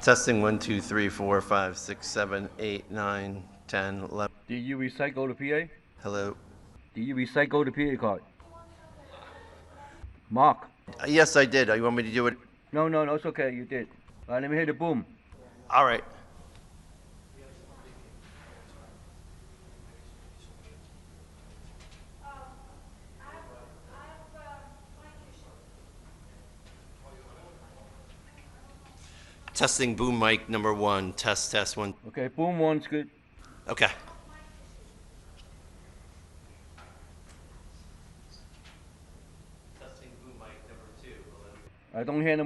Testing 1, 2, 3, 4, 5, 6, 7, 8, 9, 10, 11. Did you recycle the PA? Hello. Did you recycle the PA card? Mark. Yes, I did. You want me to do it? No, it's okay. You did. All right, let me hear the boom. All right. Testing boom mic number 1. Test 1. Okay, boom one's good. Okay. Testing boom mic number 2. I don't hear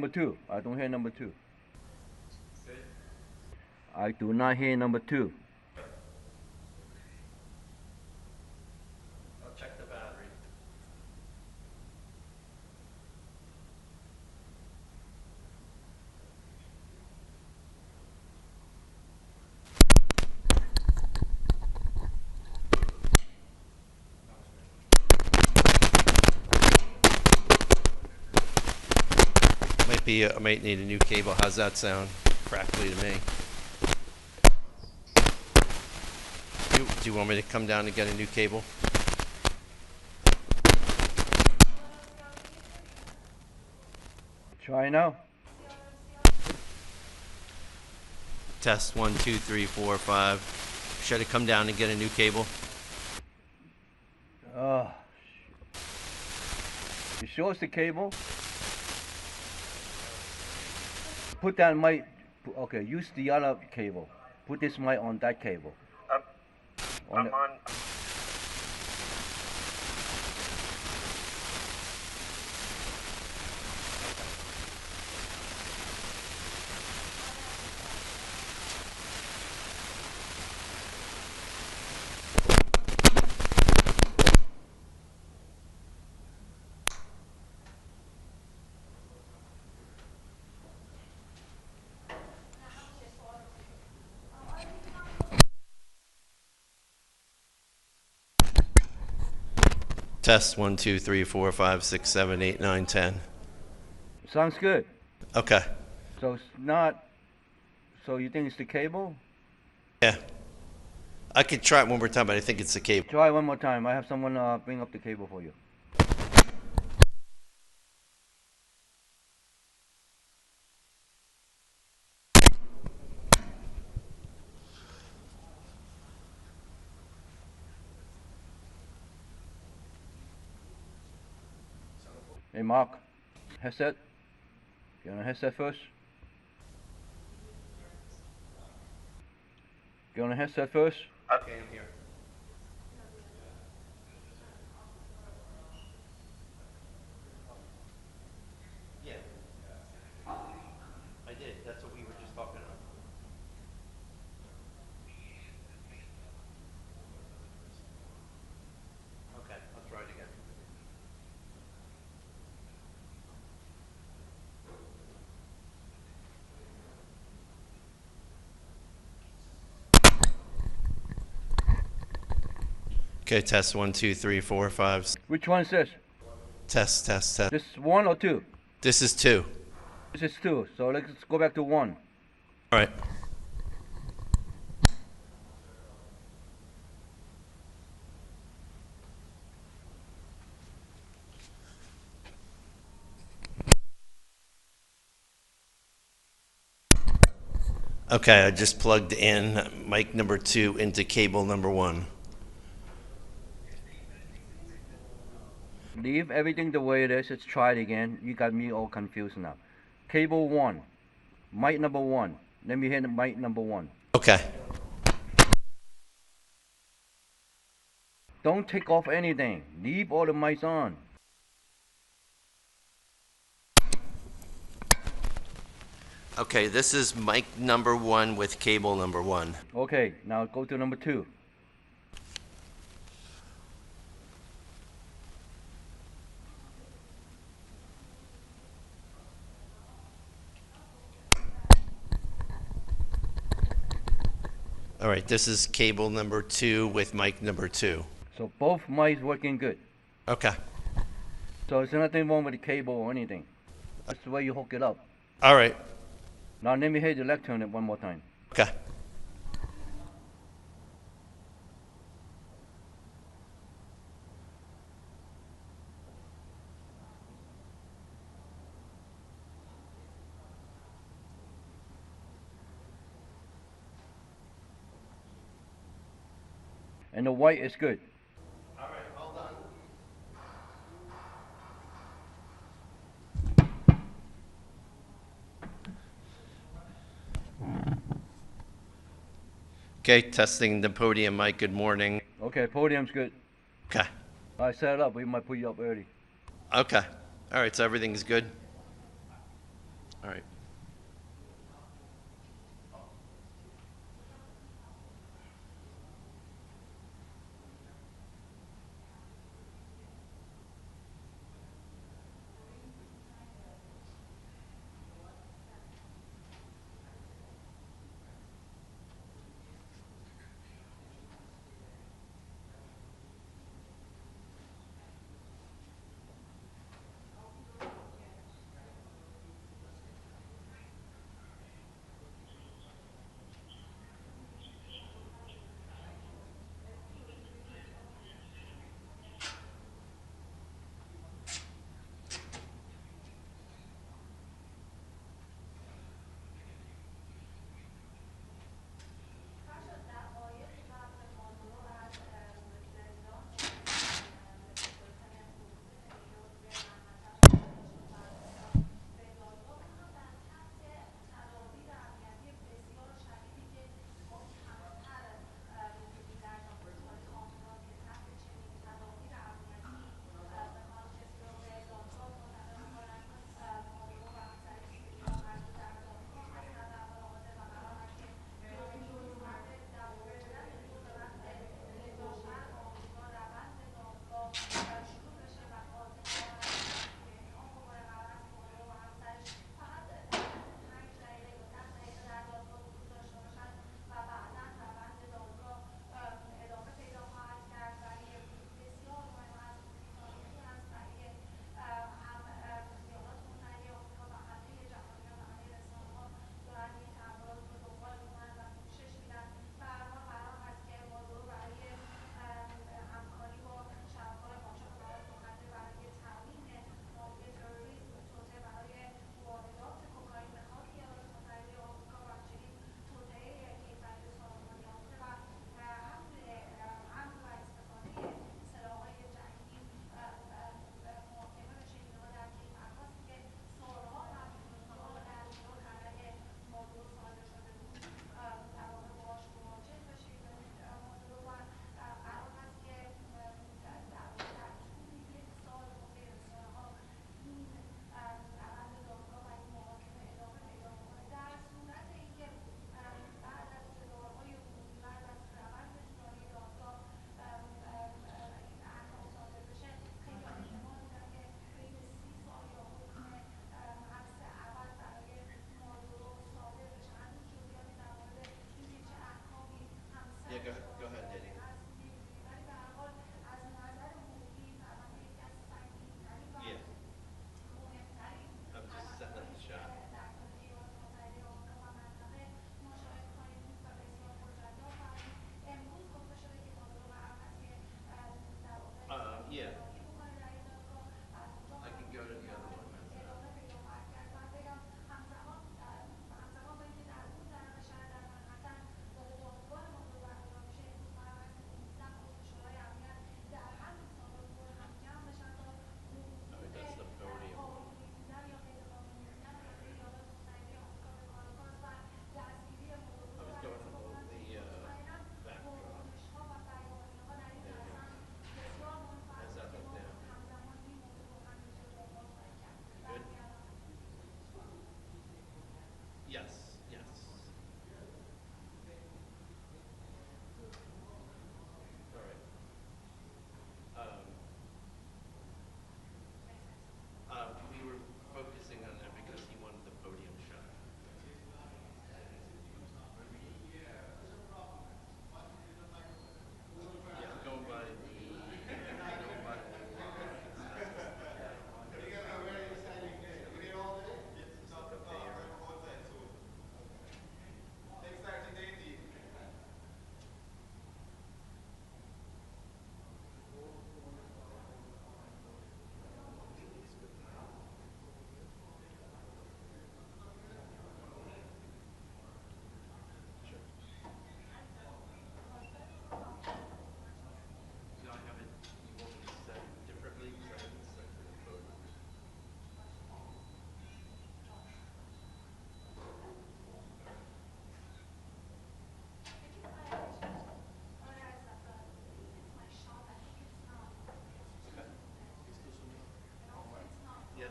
number 2. Good. I do not hear number 2. I'll check the battery. I might need a new cable. How's that sound? Crackly to me. Do you want me to come down and get a new cable? Try now. Test 1, 2, 3, 4, 5. Should I come down and get a new cable? You sure it's the cable? Put that mic. Okay, use the other cable. Put this mic on that cable. I'm on. Test 1, 2, 3, 4, 5, 6, 7, 8, 9, 10. Sounds good. Okay. So it's not. So you think it's the cable? Yeah. I could try it one more time, but I think it's the cable. Try one more time. I have someone bring up the cable for you. Hey Mark, headset. Get on a headset first. Get on a headset first. Okay, I'm here. Yeah. I did. That's what we were just talking about. Okay, I'll try it again. Okay, test 1, 2, 3, 4, 5. Which one is this? Test. This is 1 or 2? This is 2. This is 2. So let's go back to 1. All right. Okay, I just plugged in mic number 2 into cable number 1. Leave everything the way it is. Let's try it again. You got me all confused now. Cable 1. Mic number 1. Let me hear the mic number 1. Okay. Don't take off anything. Leave all the mics on. Okay, this is mic number 1 with cable number 1. Okay, now go to number 2. All right, this is cable number 2 with mic number 2. So both mics working good. Okay. So there's nothing wrong with the cable or anything. That's the way you hook it up. All right. Now let me hear the lectern it one more time. Okay. And the white is good. All right, hold on. Okay, testing the podium mic. Good morning. Okay, podium's good. Okay. I set it up. We might put you up early. Okay. All right, so everything's good? All right.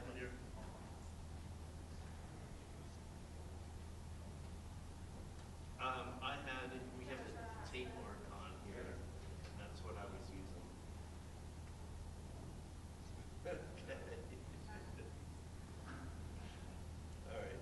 on your. I had it. We have a tape mark on here. That's what I was using. Okay. All right.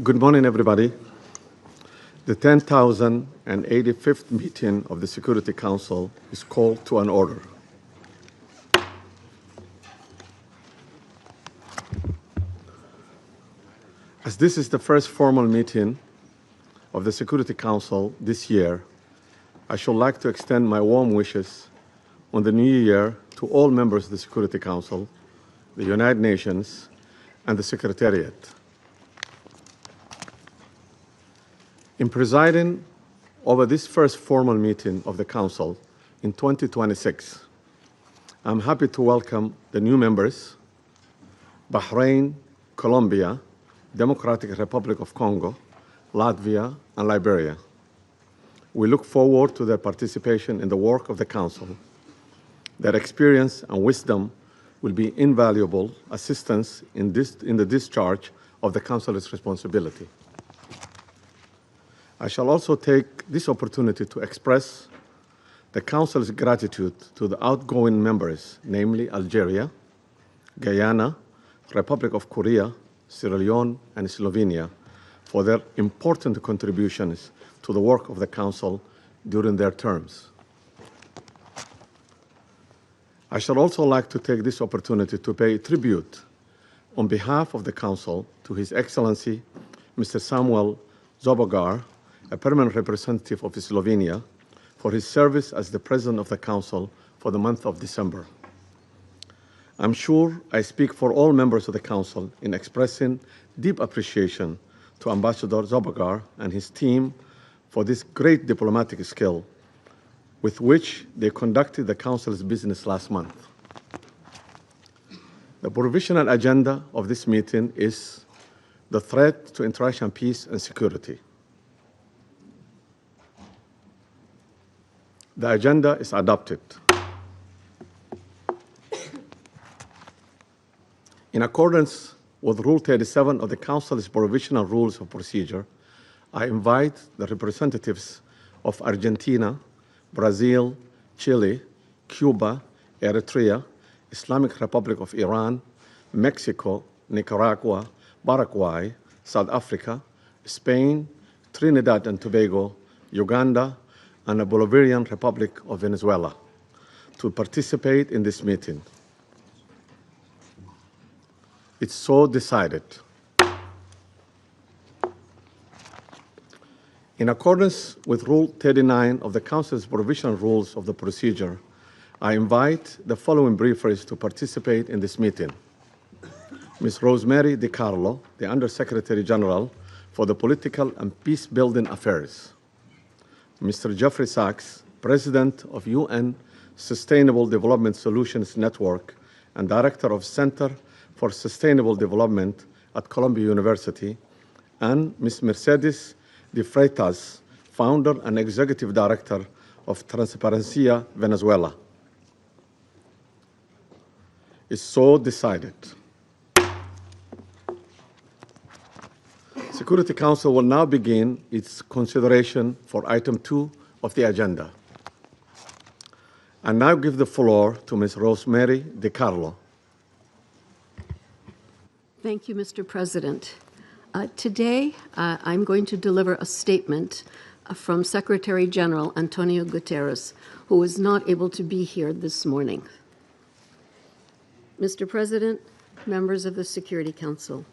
Good morning, everybody. The 10,085th meeting of the Security Council is called to an order. As this is the first formal meeting of the Security Council this year, I should like to extend my warm wishes on the new year to all members of the Security Council, the United Nations, and the Secretariat. In presiding over this first formal meeting of the Council in 2026. I'm happy to welcome the new members, Bahrain, Colombia, Democratic Republic of Congo, Latvia, and Liberia. We look forward to their participation in the work of the Council. Their experience and wisdom will be invaluable assistance in the discharge of the Council's responsibility. I shall also take this opportunity to express the Council's gratitude to the outgoing members, namely Algeria, Guyana, Republic of Korea, Sierra Leone, and Slovenia, for their important contributions to the work of the Council during their terms. I should also like to take this opportunity to pay tribute on behalf of the Council to His Excellency, Mr. Samuel Zobogar, a permanent representative of Slovenia, for his service as the President of the Council for the month of December. I'm sure I speak for all members of the Council in expressing deep appreciation to Ambassador Zobogar and his team for this great diplomatic skill with which they conducted the Council's business last month. The provisional agenda of this meeting is the threat to international peace and security. The agenda is adopted. In accordance with Rule 37 of the Council's Provisional Rules of Procedure, I invite the representatives of Argentina, Brazil, Chile, Cuba, Eritrea, Islamic Republic of Iran, Mexico, Nicaragua, Paraguay, South Africa, Spain, Trinidad and Tobago, Uganda, and the Bolivarian Republic of Venezuela to participate in this meeting. It's so decided. In accordance with Rule 39 of the Council's Provisional Rules of the Procedure, I invite the following briefers to participate in this meeting. Ms. Rosemary DiCarlo, the Undersecretary-General for the Political and Peace-Building Affairs. Mr. Jeffrey Saxs, President of UN Sustainable Development Solutions Network and Director of Center for Sustainable Development at Columbia University, and Ms. Mercedes de Freitas, Founder and Executive Director of Transparencia Venezuela. It's so decided. Security Council will now begin its consideration for item 2 of the agenda. I now give the floor to Ms. Rosemary DiCarlo. Thank you, Mr. President. Today, I'm going to deliver a statement from Secretary-General António Guterres, who is not able to be here this morning. Mr. President, members of the Security Council,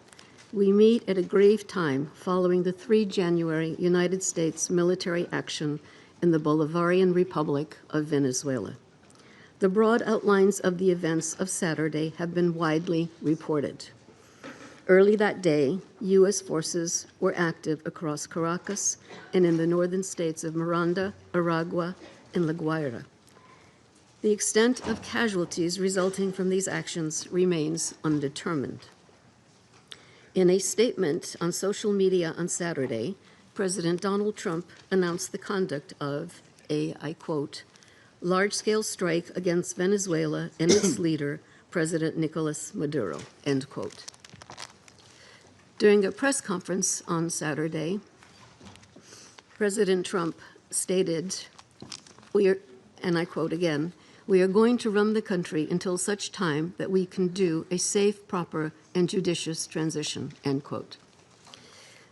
we meet at a grave time following the 3 January United States military action in the Bolivarian Republic of Venezuela. The broad outlines of the events of Saturday have been widely reported. Early that day, U.S. forces were active across Caracas and in the northern states of Miranda, Aragua, and La Guaira. The extent of casualties resulting from these actions remains undetermined. In a statement on social media on Saturday, President Donald Trump announced the conduct of a, I quote, large-scale strike against Venezuela and its leader, President Nicolás Maduro, end quote. During a press conference on Saturday, President Trump stated, and I quote again, "We are going to run the country until such time that we can do a safe, proper, and judicious transition," end quote.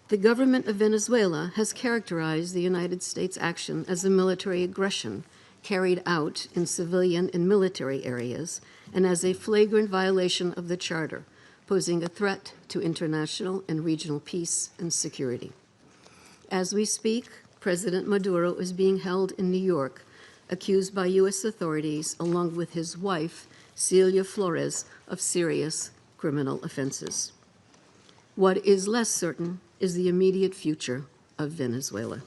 The government of Venezuela has characterized the United States action as a military aggression carried out in civilian and military areas and as a flagrant violation of the Charter, posing a threat to international and regional peace and security. As we speak, President Maduro is being held in New York, accused by U.S. authorities, along with his wife, Celia Flores, of serious criminal offenses. What is less certain is the immediate future of Venezuela.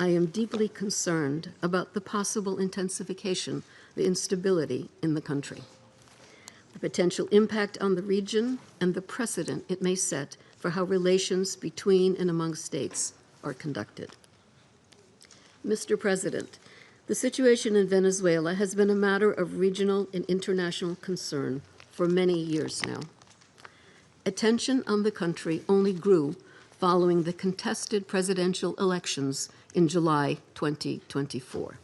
I am deeply concerned about the possible intensification of the instability in the country, the potential impact on the region, and the precedent it may set for how relations between and among states are conducted. Mr. President, the situation in Venezuela has been a matter of regional and international concern for many years now. Attention on the country only grew following the contested presidential elections in July 2024.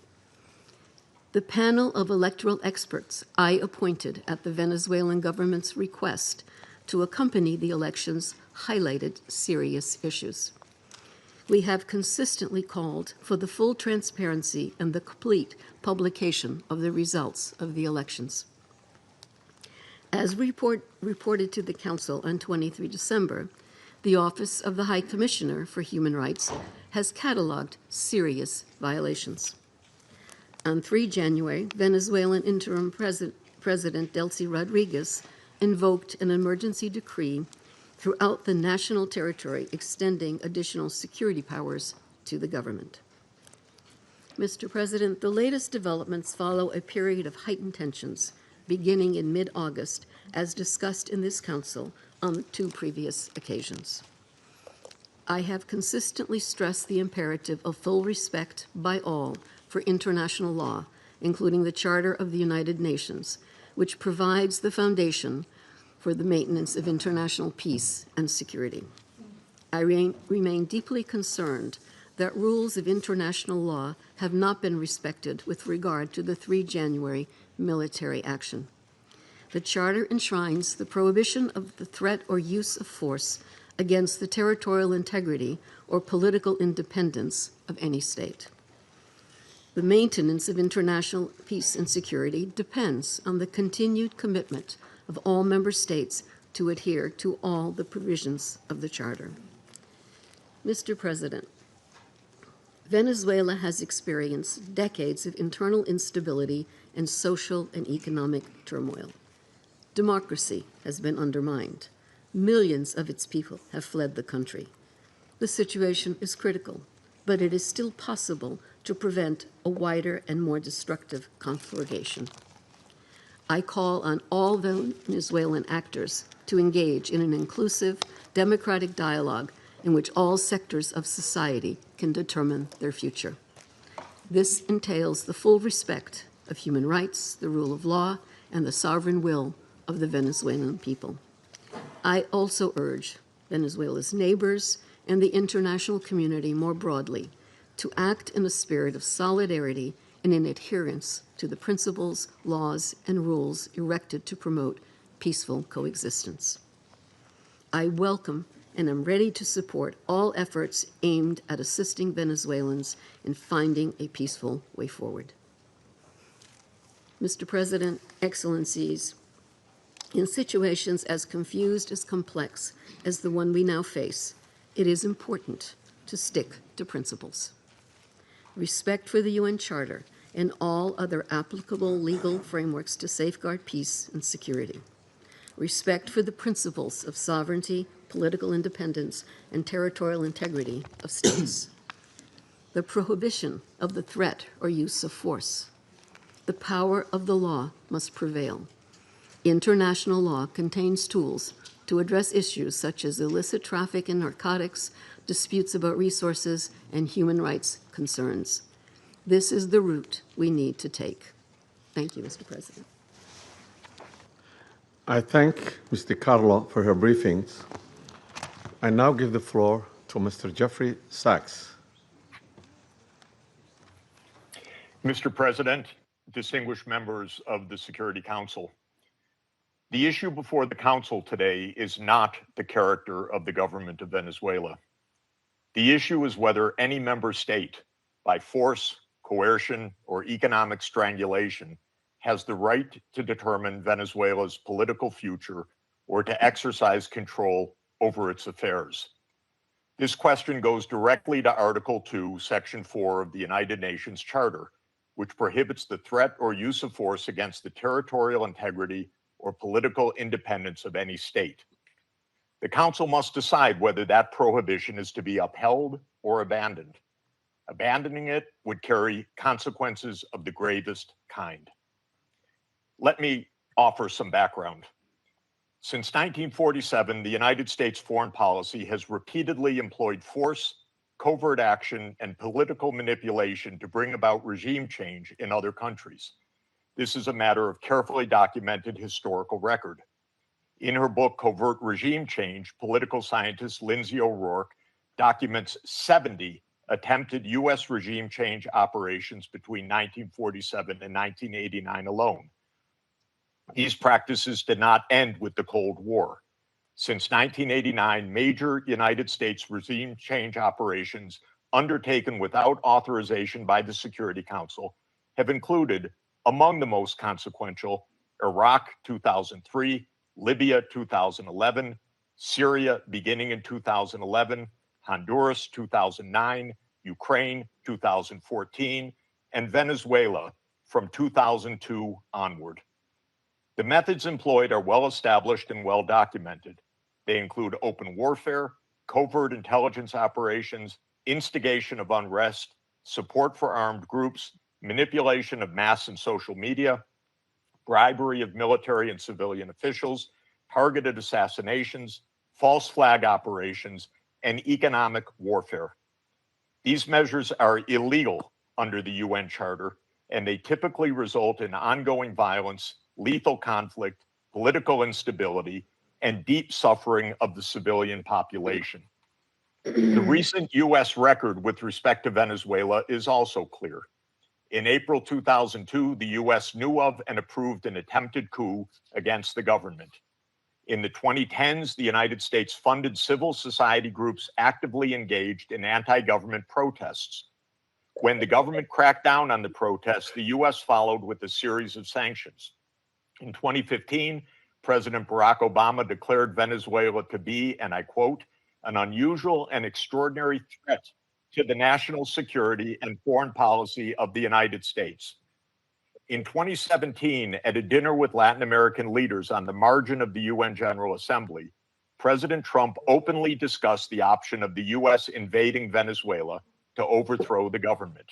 The panel of electoral experts I appointed at the Venezuelan government's request to accompany the elections highlighted serious issues. We have consistently called for the full transparency and the complete publication of the results of the elections. As reported to the Council on 23 December, the Office of the High Commissioner for Human Rights has cataloged serious violations. On 3 January, Venezuelan interim President Delcy Rodriguez invoked an emergency decree throughout the national territory, extending additional security powers to the government. Mr. President, the latest developments follow a period of heightened tensions beginning in mid-August, as discussed in this Council on 2 previous occasions. I have consistently stressed the imperative of full respect by all for international law, including the Charter of the United Nations, which provides the foundation for the maintenance of international peace and security. I remain deeply concerned that rules of international law have not been respected with regard to the 3 January military action. The Charter enshrines the prohibition of the threat or use of force against the territorial integrity or political independence of any state. The maintenance of international peace and security depends on the continued commitment of all member states to adhere to all the provisions of the Charter. Mr. President, Venezuela has experienced decades of internal instability and social and economic turmoil. Democracy has been undermined. Millions of its people have fled the country. The situation is critical, but it is still possible to prevent a wider and more destructive conflagration. I call on all Venezuelan actors to engage in an inclusive, democratic dialogue in which all sectors of society can determine their future. This entails the full respect of human rights, the rule of law, and the sovereign will of the Venezuelan people. I also urge Venezuela's neighbors and the international community more broadly to act in a spirit of solidarity and in adherence to the principles, laws, and rules erected to promote peaceful coexistence. I welcome and am ready to support all efforts aimed at assisting Venezuelans in finding a peaceful way forward. Mr. President, Excellencies, in situations as confused as complex as the one we now face, it is important to stick to principles. Respect for the UN Charter and all other applicable legal frameworks to safeguard peace and security. Respect for the principles of sovereignty, political independence, and territorial integrity of states. The prohibition of the threat or use of force. The power of the law must prevail. International law contains tools to address issues such as illicit traffic in narcotics, disputes about resources, and human rights concerns. This is the route we need to take. Thank you, Mr. President. I thank Ms. DiCarlo for her briefings. I now give the floor to Mr. Jeffrey Saxs. Mr. President, distinguished members of the Security Council, the issue before the Council today is not the character of the government of Venezuela. The issue is whether any member state, by force, coercion, or economic strangulation, has the right to determine Venezuela's political future or to exercise control over its affairs. This question goes directly to Article 2, Section 4 of the United Nations Charter, which prohibits the threat or use of force against the territorial integrity or political independence of any state. The Council must decide whether that prohibition is to be upheld or abandoned. Abandoning it would carry consequences of the gravest kind. Let me offer some background. Since 1947, the United States foreign policy has repeatedly employed force, covert action, and political manipulation to bring about regime change in other countries. This is a matter of carefully documented historical record. In her book, Covert Regime Change, political scientist Lindsay O'Rourke documents 70 attempted U.S. regime change operations between 1947 and 1989 alone. These practices did not end with the Cold War. Since 1989, major United States regime change operations undertaken without authorization by the Security Council have included, among the most consequential, Iraq 2003, Libya 2011, Syria beginning in 2011, Honduras 2009, Ukraine 2014, and Venezuela from 2002 onward. The methods employed are well established and well documented. They include open warfare, covert intelligence operations, instigation of unrest, support for armed groups, manipulation of mass and social media, bribery of military and civilian officials, targeted assassinations, false flag operations, and economic warfare. These measures are illegal under the UN Charter, and they typically result in ongoing violence, lethal conflict, political instability, and deep suffering of the civilian population. The recent U.S. record with respect to Venezuela is also clear. In April 2002, the U.S. knew of and approved an attempted coup against the government. In the 2010s, the United States funded civil society groups actively engaged in anti-government protests. When the government cracked down on the protests, the U.S. followed with a series of sanctions. In 2015, President Barack Obama declared Venezuela to be, and I quote, an unusual and extraordinary threat to the national security and foreign policy of the United States. In 2017, at a dinner with Latin American leaders on the margin of the UN General Assembly, President Trump openly discussed the option of the U.S. invading Venezuela to overthrow the government.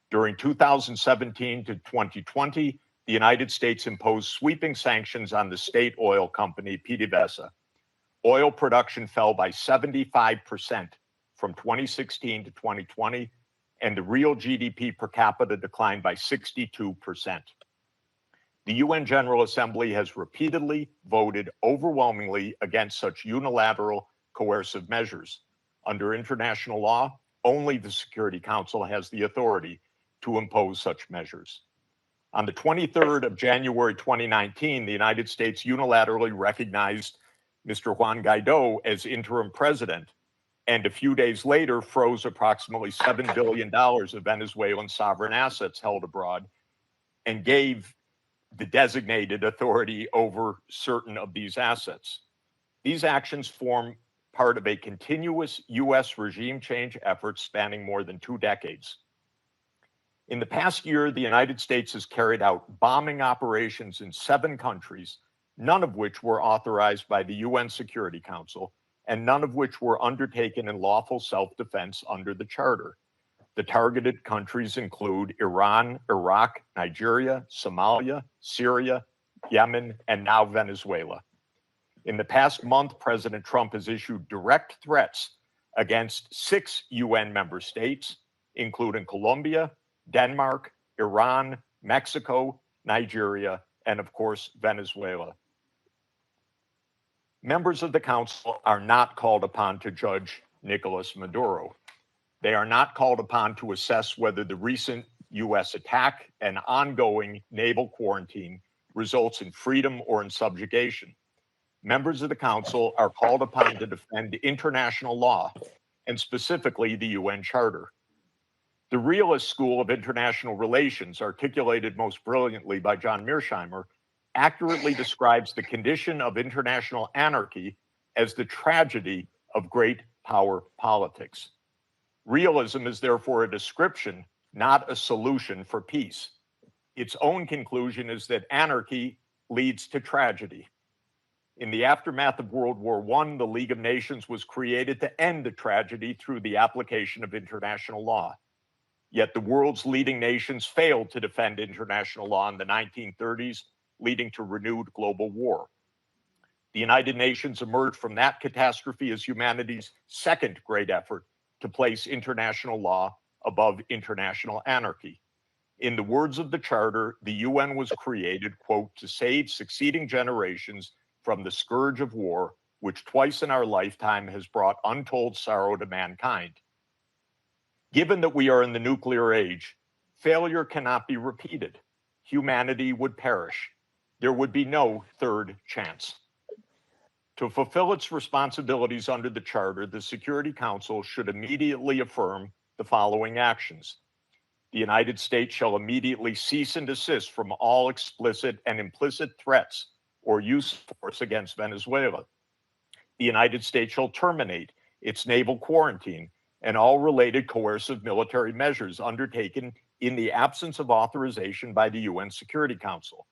During 2017 to 2020, the United States imposed sweeping sanctions on the state oil company PDVSA. Oil production fell by 75% from 2016 to 2020, and the real GDP per capita declined by 62%. The UN General Assembly has repeatedly voted overwhelmingly against such unilateral coercive measures. Under international law, only the Security Council has the authority to impose such measures. On the 23rd of January 2019, the United States unilaterally recognized Mr. Juan Guaido as interim president, and a few days later froze approximately $7 billion of Venezuelan sovereign assets held abroad and gave the designated authority over certain of these assets. These actions form part of a continuous U.S. regime change effort spanning more than 2 decades. In the past year, the United States has carried out bombing operations in 7 countries, none of which were authorized by the UN Security Council, and none of which were undertaken in lawful self-defense under the Charter. The targeted countries include Iran, Iraq, Nigeria, Somalia, Syria, Yemen, and now Venezuela. In the past month, President Trump has issued direct threats against 6 UN member states, including Colombia, Denmark, Iran, Mexico, Nigeria, and of course, Venezuela. Members of the Council are not called upon to judge Nicolás Maduro. They are not called upon to assess whether the recent U.S. attack and ongoing naval quarantine results in freedom or in subjugation. Members of the Council are called upon to defend international law, and specifically the UN Charter. The realist school of international relations, articulated most brilliantly by John Mearsheimer, accurately describes the condition of international anarchy as the tragedy of great power politics. Realism is therefore a description, not a solution for peace. Its own conclusion is that anarchy leads to tragedy. In the aftermath of World War I, the League of Nations was created to end the tragedy through the application of international law. Yet the world's leading nations failed to defend international law in the 1930s, leading to renewed global war. The United Nations emerged from that catastrophe as humanity's second great effort to place international law above international anarchy. In the words of the Charter, the UN was created, quote, to save succeeding generations from the scourge of war, which twice in our lifetime has brought untold sorrow to mankind. Given that we are in the nuclear age, failure cannot be repeated. Humanity would perish. There would be no third chance. To fulfill its responsibilities under the Charter, the Security Council should immediately affirm the following actions. The United States shall immediately cease and desist from all explicit and implicit threats or use of force against Venezuela. The United States shall terminate its naval quarantine and all related coercive military measures undertaken in the absence of authorization by the UN Security Council.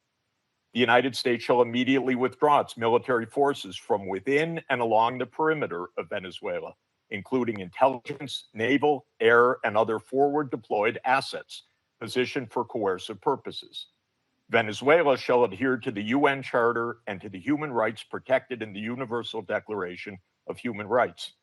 The United States shall immediately withdraw its military forces from within and along the perimeter of Venezuela, including intelligence, naval, air, and other forward deployed assets positioned for coercive purposes. Venezuela shall adhere to the UN Charter and to the human rights protected in the Universal Declaration of Human Rights.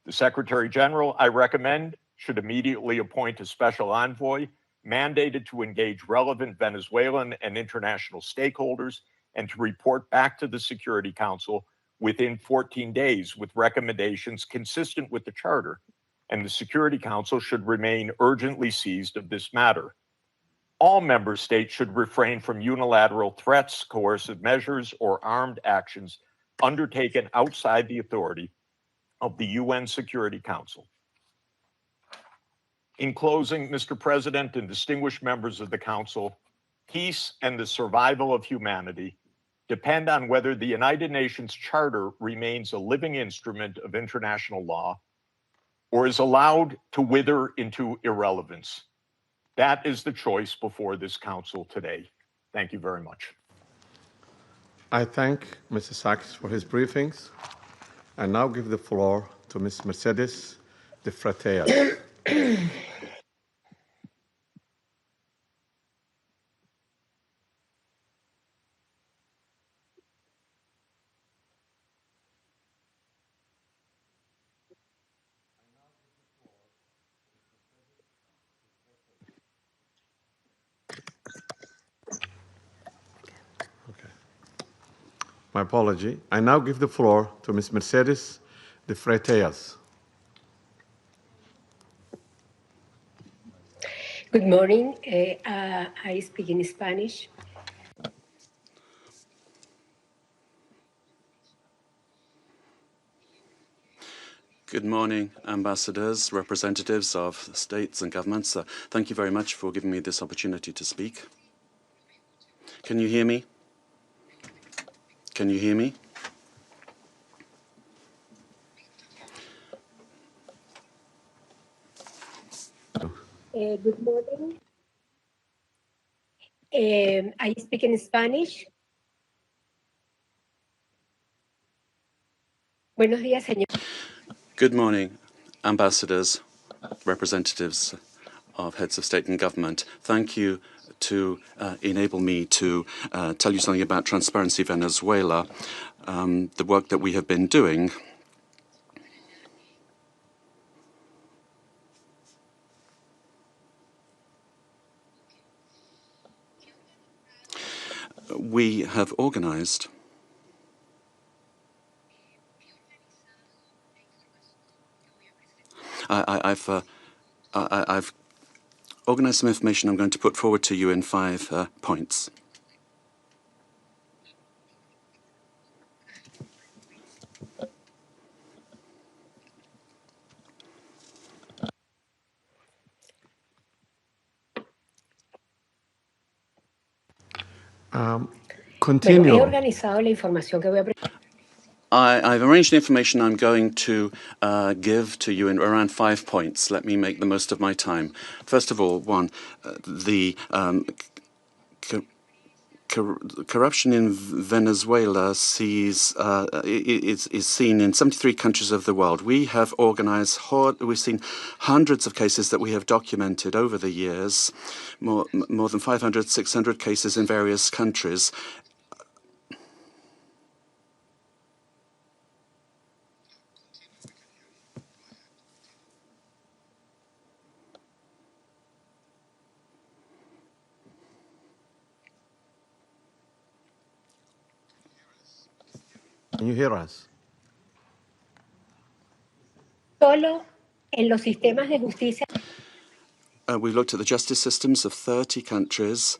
The Secretary-General, I recommend, should immediately appoint a special envoy mandated to engage relevant Venezuelan and international stakeholders and to report back to the Security Council within 14 days with recommendations consistent with the Charter, and the Security Council should remain urgently seized of this matter. All member states should refrain from unilateral threats, coercive measures, or armed actions undertaken outside the authority of the UN Security Council. In closing, Mr. President and distinguished members of the Council, peace and the survival of humanity depend on whether the United Nations Charter remains a living instrument of international law or is allowed to wither into irrelevance. That is the choice before this Council today. Thank you very much. I thank Mr. Saxs for his briefings. I now give the floor to Ms. Mercedes de Freitas. My apology. I now give the floor to Ms. Mercedes de Freitas. Good morning. I speak in Spanish. Good morning, ambassadors, representatives of states and governments. Thank you very much for giving me this opportunity to speak. Can you hear me? Can you hear me? Good morning. I speak in Spanish. Buenos días, señor. Good morning, ambassadors, representatives of heads of state and government. Thank you to enable me to tell you something about Transparency Venezuela, the work that we have been doing. We have organized I've organized some information I'm going to put forward to you in 5 points. Continue. Bueno, he organizado la información que voy a I've arranged the information I'm going to give to you in around 5 points. Let me make the most of my time. First of all, one, the corruption in Venezuela is seen in 73 countries of the world. We have we've seen hundreds of cases that we have documented over the years, more than 500, 600 cases in various countries. Can you hear us? Solo en los sistemas de justicia. We looked at the justice systems of 30 countries,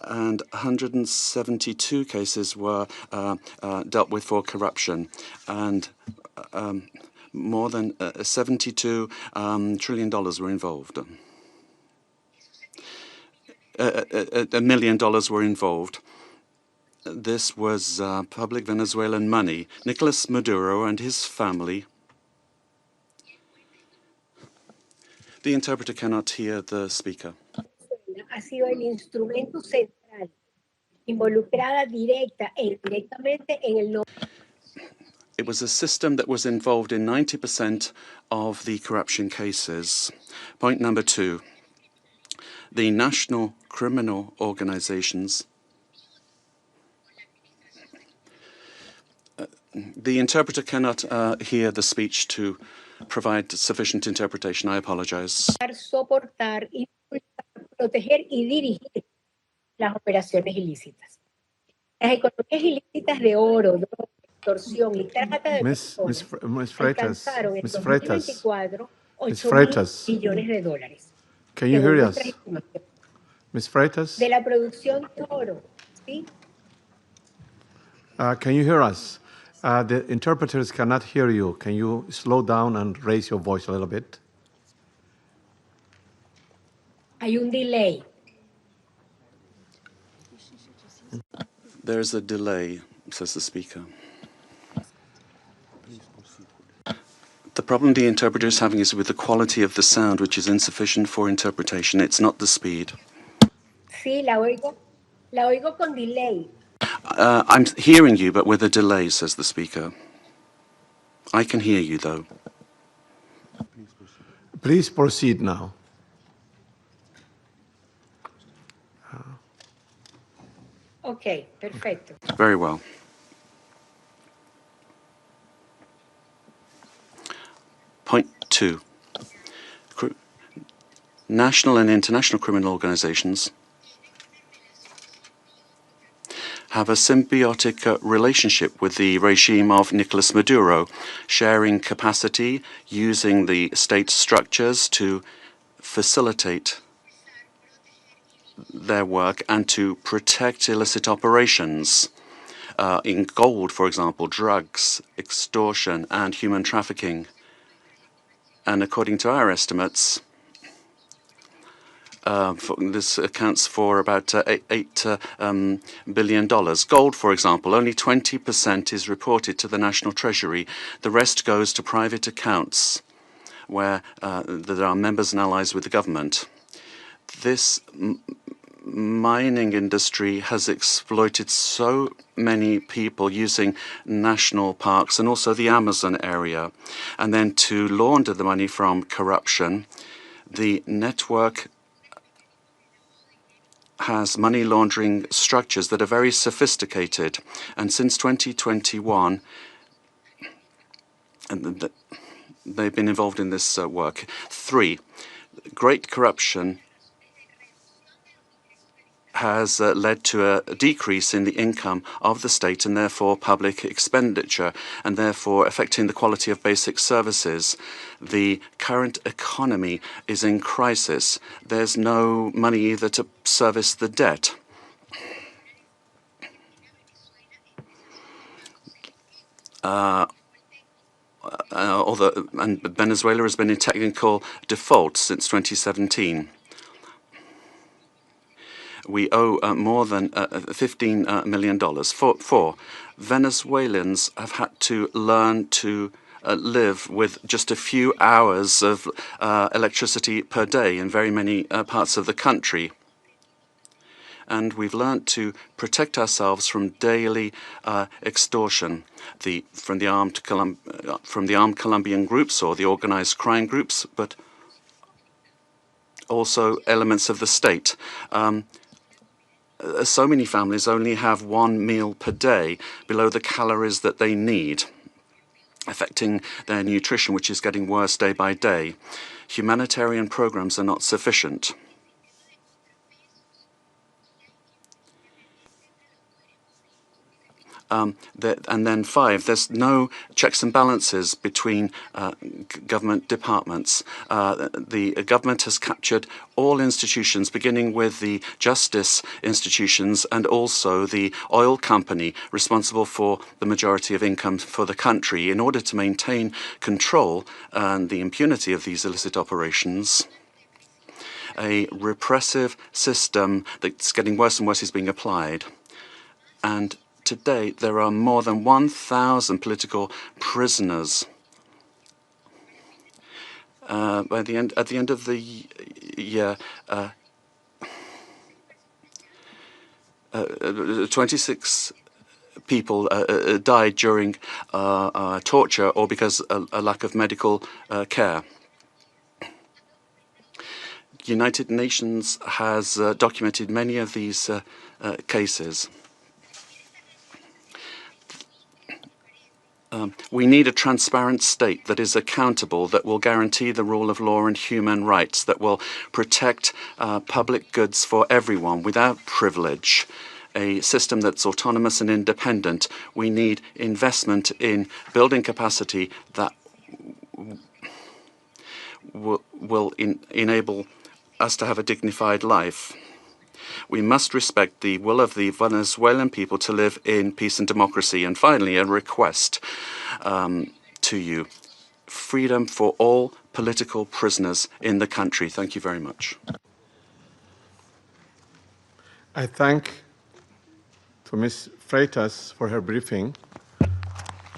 and 172 cases were dealt with for corruption, and more than $72 trillion were involved. $1 million were involved. This was public Venezuelan money. Nicolás Maduro and his family. The interpreter cannot hear the speaker. Ha sido el instrumento central, involucrada directa e indirectamente en el. It was a system that was involved in 90% of the corruption cases. Point number 2. The national criminal organizations. The interpreter cannot hear the speech to provide sufficient interpretation. I apologize. Soportar, proteger y dirigir las operaciones ilícitas. Las economías ilícitas de oro, extorsión y trata de personas alcanzaron en 2024 $8.000 billones. Can you hear us? Ms. Freitas? De la producción de oro, ¿sí? Can you hear us? The interpreters cannot hear you. Can you slow down and raise your voice a little bit? Hay un delay. There's a delay, says the speaker. The problem the interpreter is having is with the quality of the sound, which is insufficient for interpretation. It's not the speed. Sí, la oigo con delay. I'm hearing you, but with a delay, says the speaker. I can hear you, though. Please proceed now. Okay, perfecto. Very well. Point 2. National and international criminal organizations have a symbiotic relationship with the regime of Nicolás Maduro, sharing capacity, using the state structures to facilitate their work and to protect illicit operations in gold, for example, drugs, extortion, and human trafficking. And according to our estimates, this accounts for about $8 billion. Gold, for example, only 20% is reported to the National Treasury. The rest goes to private accounts where there are members and allies with the government. This mining industry has exploited so many people using national parks and also the Amazon area. And then to launder the money from corruption, the network has money laundering structures that are very sophisticated. And since 2021, they've been involved in this work. 3, great corruption has led to a decrease in the income of the state and therefore public expenditure, and therefore affecting the quality of basic services. The current economy is in crisis. There's no money either to service the debt. And Venezuela has been in technical default since 2017. We owe more than $15 million. 4, Venezuelans have had to learn to live with just a few hours of electricity per day in very many parts of the country. and we've learnt to protect ourselves from daily extortion from the armed Colombian groups or the organized crime groups, but also elements of the state. So many families only have one meal per day below the calories that they need, affecting their nutrition, which is getting worse day by day. Humanitarian programs are not sufficient. And then 5, there's no checks and balances between government departments. The government has captured all institutions, beginning with the justice institutions and also the oil company responsible for the majority of income for the country. In order to maintain control and the impunity of these illicit operations, a repressive system that's getting worse and worse is being applied. And to date, there are more than 1,000 political prisoners. At the end of the year, 26 people died during torture or because a lack of medical care. United Nations has documented many of these cases. We need a transparent state that is accountable, that will guarantee the rule of law and human rights, that will protect public goods for everyone without privilege, a system that's autonomous and independent. We need investment in building capacity that will enable us to have a dignified life. We must respect the will of the Venezuelan people to live in peace and democracy. And finally, a request to you. Freedom for all political prisoners in the country. Thank you very much. I thank to Ms. Freitas for her briefing.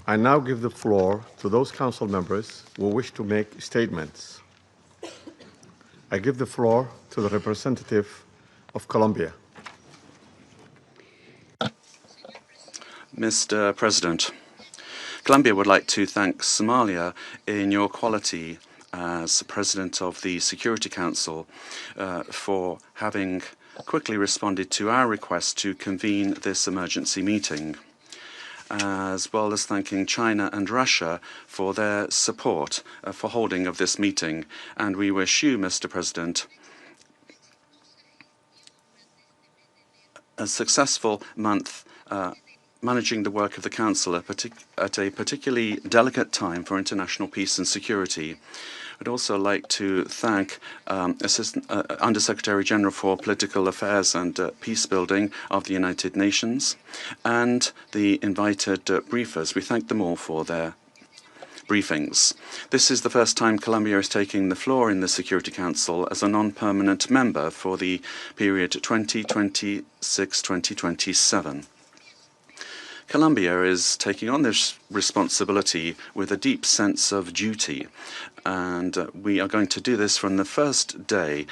I now give the floor to those council members who wish to make statements. I give the floor to the representative of Colombia. Mr. President, Colombia would like to thank Somalia in your quality as President of the Security Council for having quickly responded to our request to convene this emergency meeting, as well as thanking China and Russia for their support for holding of this meeting. And we wish you, Mr. President, a successful month managing the work of the Council at a particularly delicate time for international peace and security. I'd also like to thank Undersecretary-General for Political Affairs and Peace Building of the United Nations and the invited briefers. We thank them all for their briefings. This is the first time Colombia is taking the floor in the Security Council as a non-permanent member for the period 2026-2027. Colombia is taking on this responsibility with a deep sense of duty, and we are going to do this from the first day,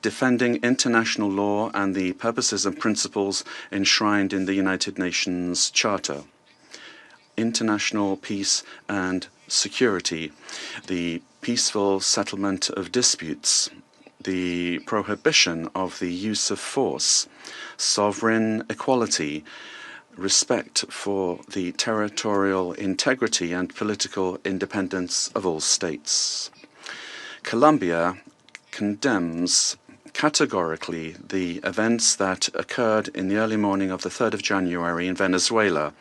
defending international law and the purposes and principles enshrined in the United Nations Charter. International peace and security, the peaceful settlement of disputes, the prohibition of the use of force, sovereign equality, respect for the territorial integrity and political independence of all states. Colombia condemns categorically the events that occurred in the early morning of the 3rd of January in Venezuela,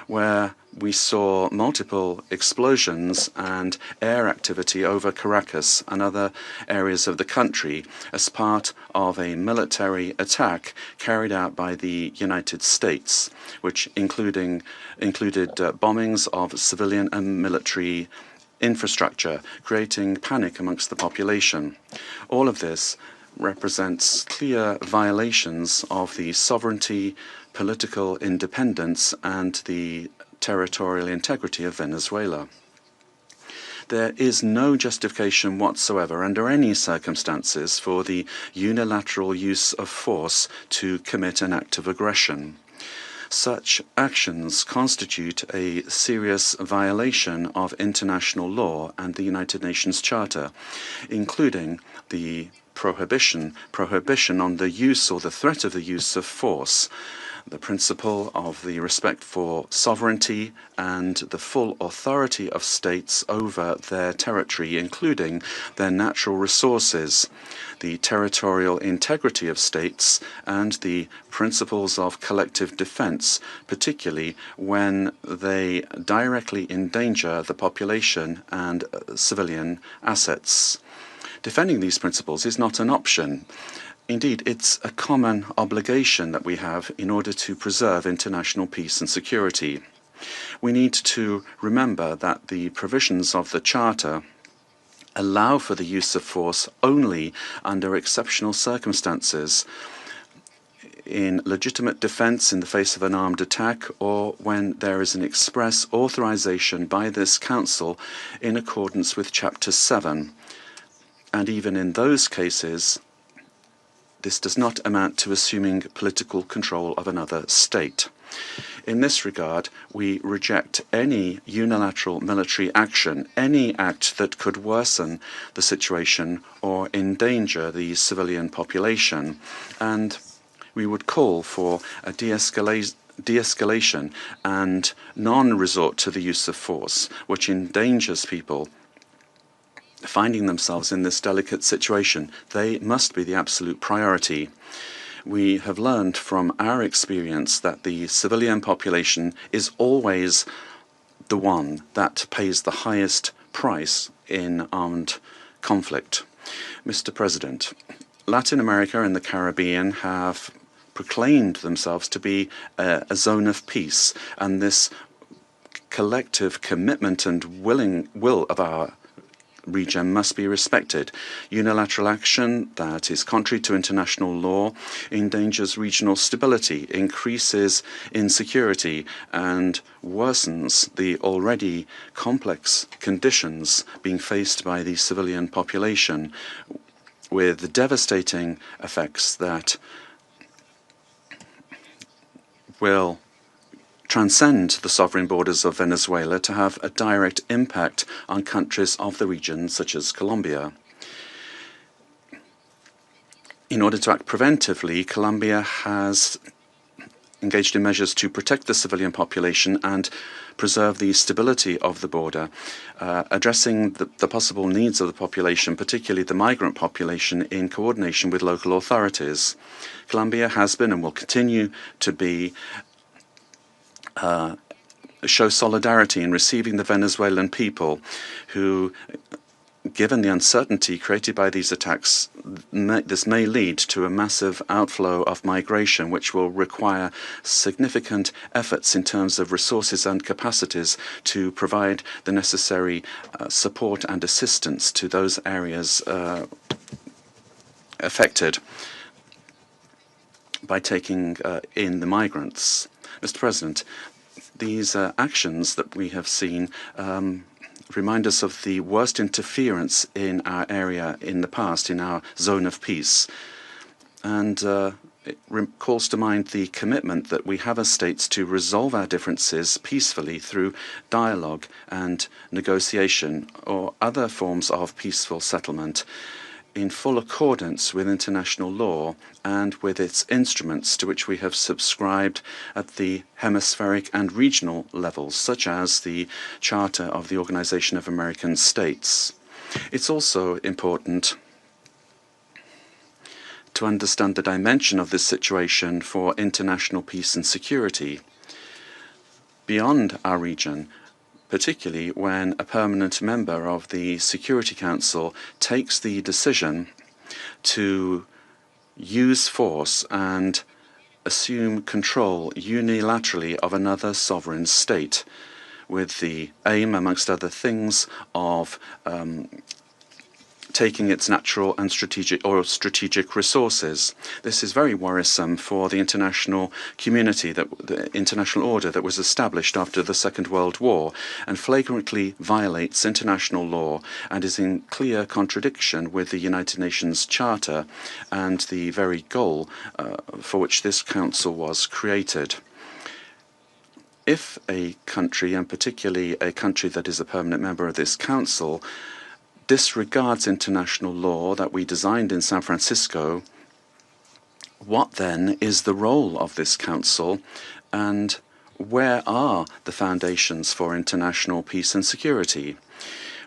where we saw multiple explosions and air activity over Caracas and other areas of the country as part of a military attack carried out by the United States, which included bombings of civilian and military infrastructure, creating panic amongst the population. All of this represents clear violations of the sovereignty, political independence, and the territorial integrity of Venezuela. There is no justification whatsoever under any circumstances for the unilateral use of force to commit an act of aggression. Such actions constitute a serious violation of international law and the United Nations Charter, including the prohibition on the use or the threat of the use of force, the principle of the respect for sovereignty and the full authority of states over their territory, including their natural resources, the territorial integrity of states, and the principles of collective defense, particularly when they directly endanger the population and civilian assets. Defending these principles is not an option. Indeed, it's a common obligation that we have in order to preserve international peace and security. We need to remember that the provisions of the Charter allow for the use of force only under exceptional circumstances, in legitimate defense in the face of an armed attack, or when there is an express authorization by this Council in accordance with Chapter 7. And even in those cases, this does not amount to assuming political control of another state. In this regard, we reject any unilateral military action, any act that could worsen the situation or endanger the civilian population, and we would call for a de-escalation and non-resort to the use of force, which endangers people finding themselves in this delicate situation. They must be the absolute priority. We have learned from our experience that the civilian population is always the one that pays the highest price in armed conflict. Mr. President, Latin America and the Caribbean have proclaimed themselves to be a zone of peace, and this collective commitment and will of our region must be respected. Unilateral action that is contrary to international law endangers regional stability, increases insecurity, and worsens the already complex conditions being faced by the civilian population, with devastating effects that will transcend the sovereign borders of Venezuela to have a direct impact on countries of the region, such as Colombia. In order to act preventively, Colombia has engaged in measures to protect the civilian population and preserve the stability of the border, addressing the possible needs of the population, particularly the migrant population, in coordination with local authorities. Colombia has been and will continue to be show solidarity in receiving the Venezuelan people who, given the uncertainty created by these attacks, this may lead to a massive outflow of migration, which will require significant efforts in terms of resources and capacities to provide the necessary support and assistance to those areas affected by taking in the migrants. Mr. President, these actions that we have seen remind us of the worst interference in our area in the past, in our zone of peace. And it calls to mind the commitment that we have as states to resolve our differences peacefully through dialogue and negotiation or other forms of peaceful settlement, in full accordance with international law and with its instruments to which we have subscribed at the hemispheric and regional levels, such as the Charter of the Organization of American States. It's also important to understand the dimension of this situation for international peace and security beyond our region, particularly when a permanent member of the Security Council takes the decision to use force and assume control unilaterally of another sovereign state, with the aim, amongst other things, of taking its natural and strategic resources. This is very worrisome for the international community, the international order that was established after the Second World War, and flagrantly violates international law and is in clear contradiction with the United Nations Charter and the very goal for which this council was created. If a country, and particularly a country that is a permanent member of this council, disregards international law that we designed in San Francisco, what then is the role of this council, and where are the foundations for international peace and security?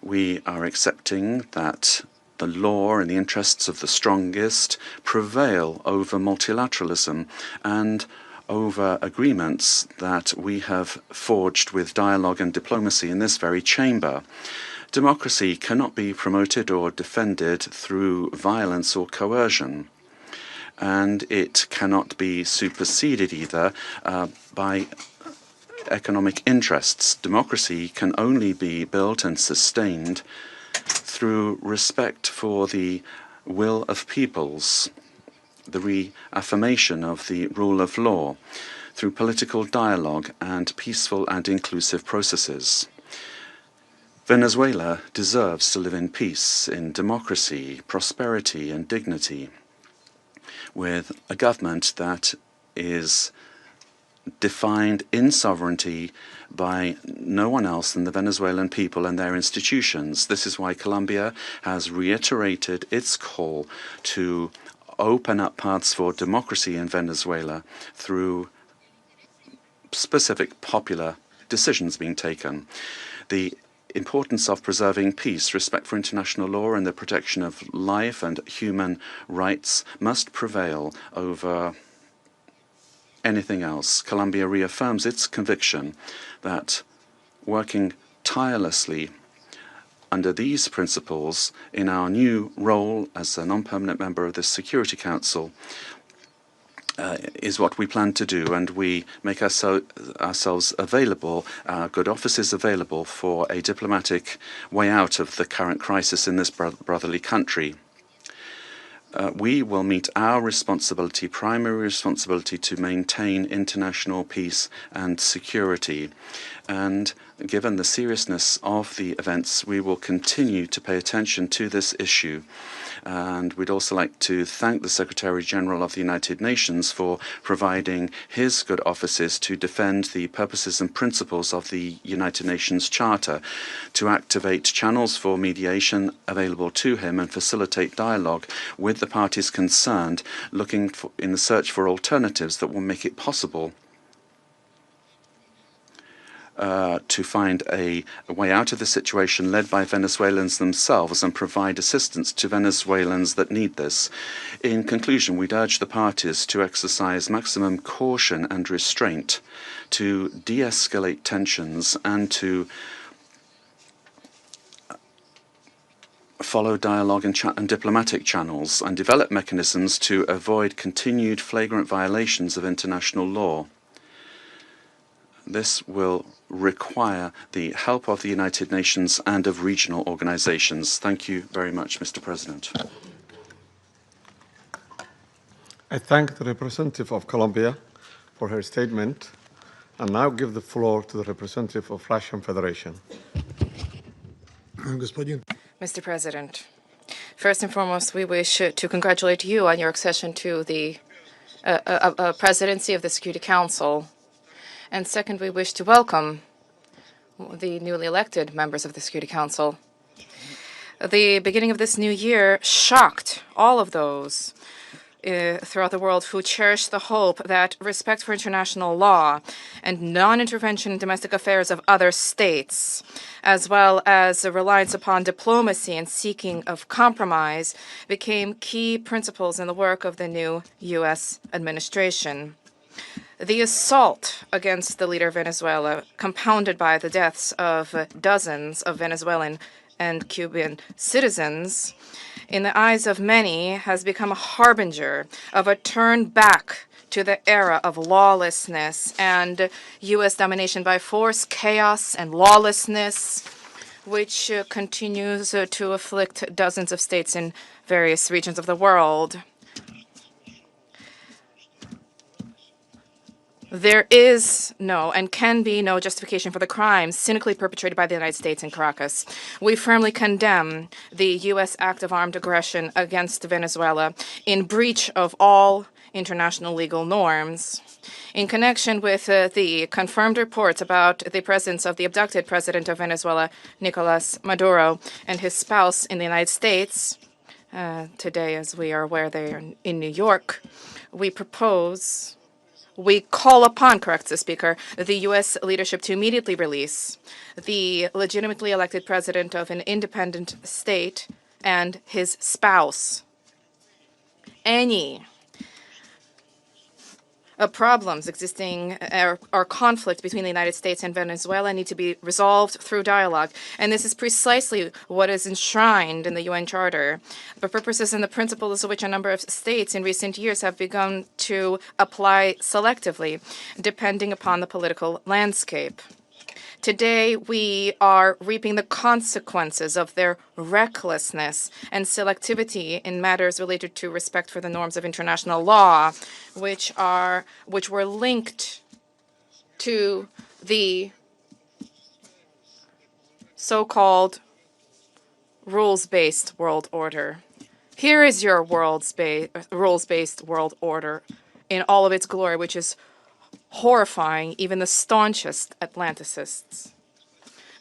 We are accepting that the law and the interests of the strongest prevail over multilateralism and over agreements that we have forged with dialogue and diplomacy in this very chamber. Democracy cannot be promoted or defended through violence or coercion, and it cannot be superseded either by economic interests. Democracy can only be built and sustained through respect for the will of peoples, the reaffirmation of the rule of law, through political dialogue and peaceful and inclusive processes. Venezuela deserves to live in peace, in democracy, prosperity, and dignity, with a government that is defined in sovereignty by no one else than the Venezuelan people and their institutions. This is why Colombia has reiterated its call to open up paths for democracy in Venezuela through specific popular decisions being taken. The importance of preserving peace, respect for international law, and the protection of life and human rights must prevail over anything else. Colombia reaffirms its conviction that working tirelessly under these principles in our new role as a non-permanent member of the Security Council is what we plan to do, and we make ourselves available, our good offices available for a diplomatic way out of the current crisis in this brotherly country. We will meet our responsibility, primary responsibility, to maintain international peace and security. And given the seriousness of the events, we will continue to pay attention to this issue. And we'd also like to thank the Secretary-General of the United Nations for providing his good offices to defend the purposes and principles of the United Nations Charter, to activate channels for mediation available to him and facilitate dialogue with the parties concerned, looking in the search for alternatives that will make it possible to find a way out of the situation led by Venezuelans themselves and provide assistance to Venezuelans that need this. In conclusion, we'd urge the parties to exercise maximum caution and restraint, to de-escalate tensions, and to follow dialogue and diplomatic channels, and develop mechanisms to avoid continued flagrant violations of international law. This will require the help of the United Nations and of regional organizations. Thank you very much, Mr. President. I thank the representative of Colombia for her statement, and now give the floor to the representative of Russian Federation. Mr. President, first and foremost, we wish to congratulate you on your accession to the presidency of the Security Council. And second, we wish to welcome the newly elected members of the Security Council. The beginning of this new year shocked all of those throughout the world who cherish the hope that respect for international law and non-intervention in domestic affairs of other states, as well as a reliance upon diplomacy and seeking of compromise, became key principles in the work of the new U.S. administration. The assault against the leader of Venezuela, compounded by the deaths of dozens of Venezuelan and Cuban citizens, in the eyes of many, has become a harbinger of a turn back to the era of lawlessness and U.S. domination by force, chaos, and lawlessness, which continues to afflict dozens of states in various regions of the world. There is no and can be no justification for the crimes cynically perpetrated by the United States in Caracas. We firmly condemn the U.S. act of armed aggression against Venezuela in breach of all international legal norms. In connection with the confirmed reports about the presence of the abducted president of Venezuela, Nicolás Maduro, and his spouse in the United States, today, as we are aware, they are in New York, we call upon, corrects the Speaker, the U.S. leadership to immediately release the legitimately elected president of an independent state and his spouse. Any problems existing or conflict between the United States and Venezuela need to be resolved through dialogue. And this is precisely what is enshrined in the UN Charter, the purposes and the principles of which a number of states in recent years have begun to apply selectively, depending upon the political landscape. Today, we are reaping the consequences of their recklessness and selectivity in matters related to respect for the norms of international law, which were linked to the so-called rules-based world order. Here is your rules-based world order in all of its glory, which is horrifying even the staunchest Atlanticists.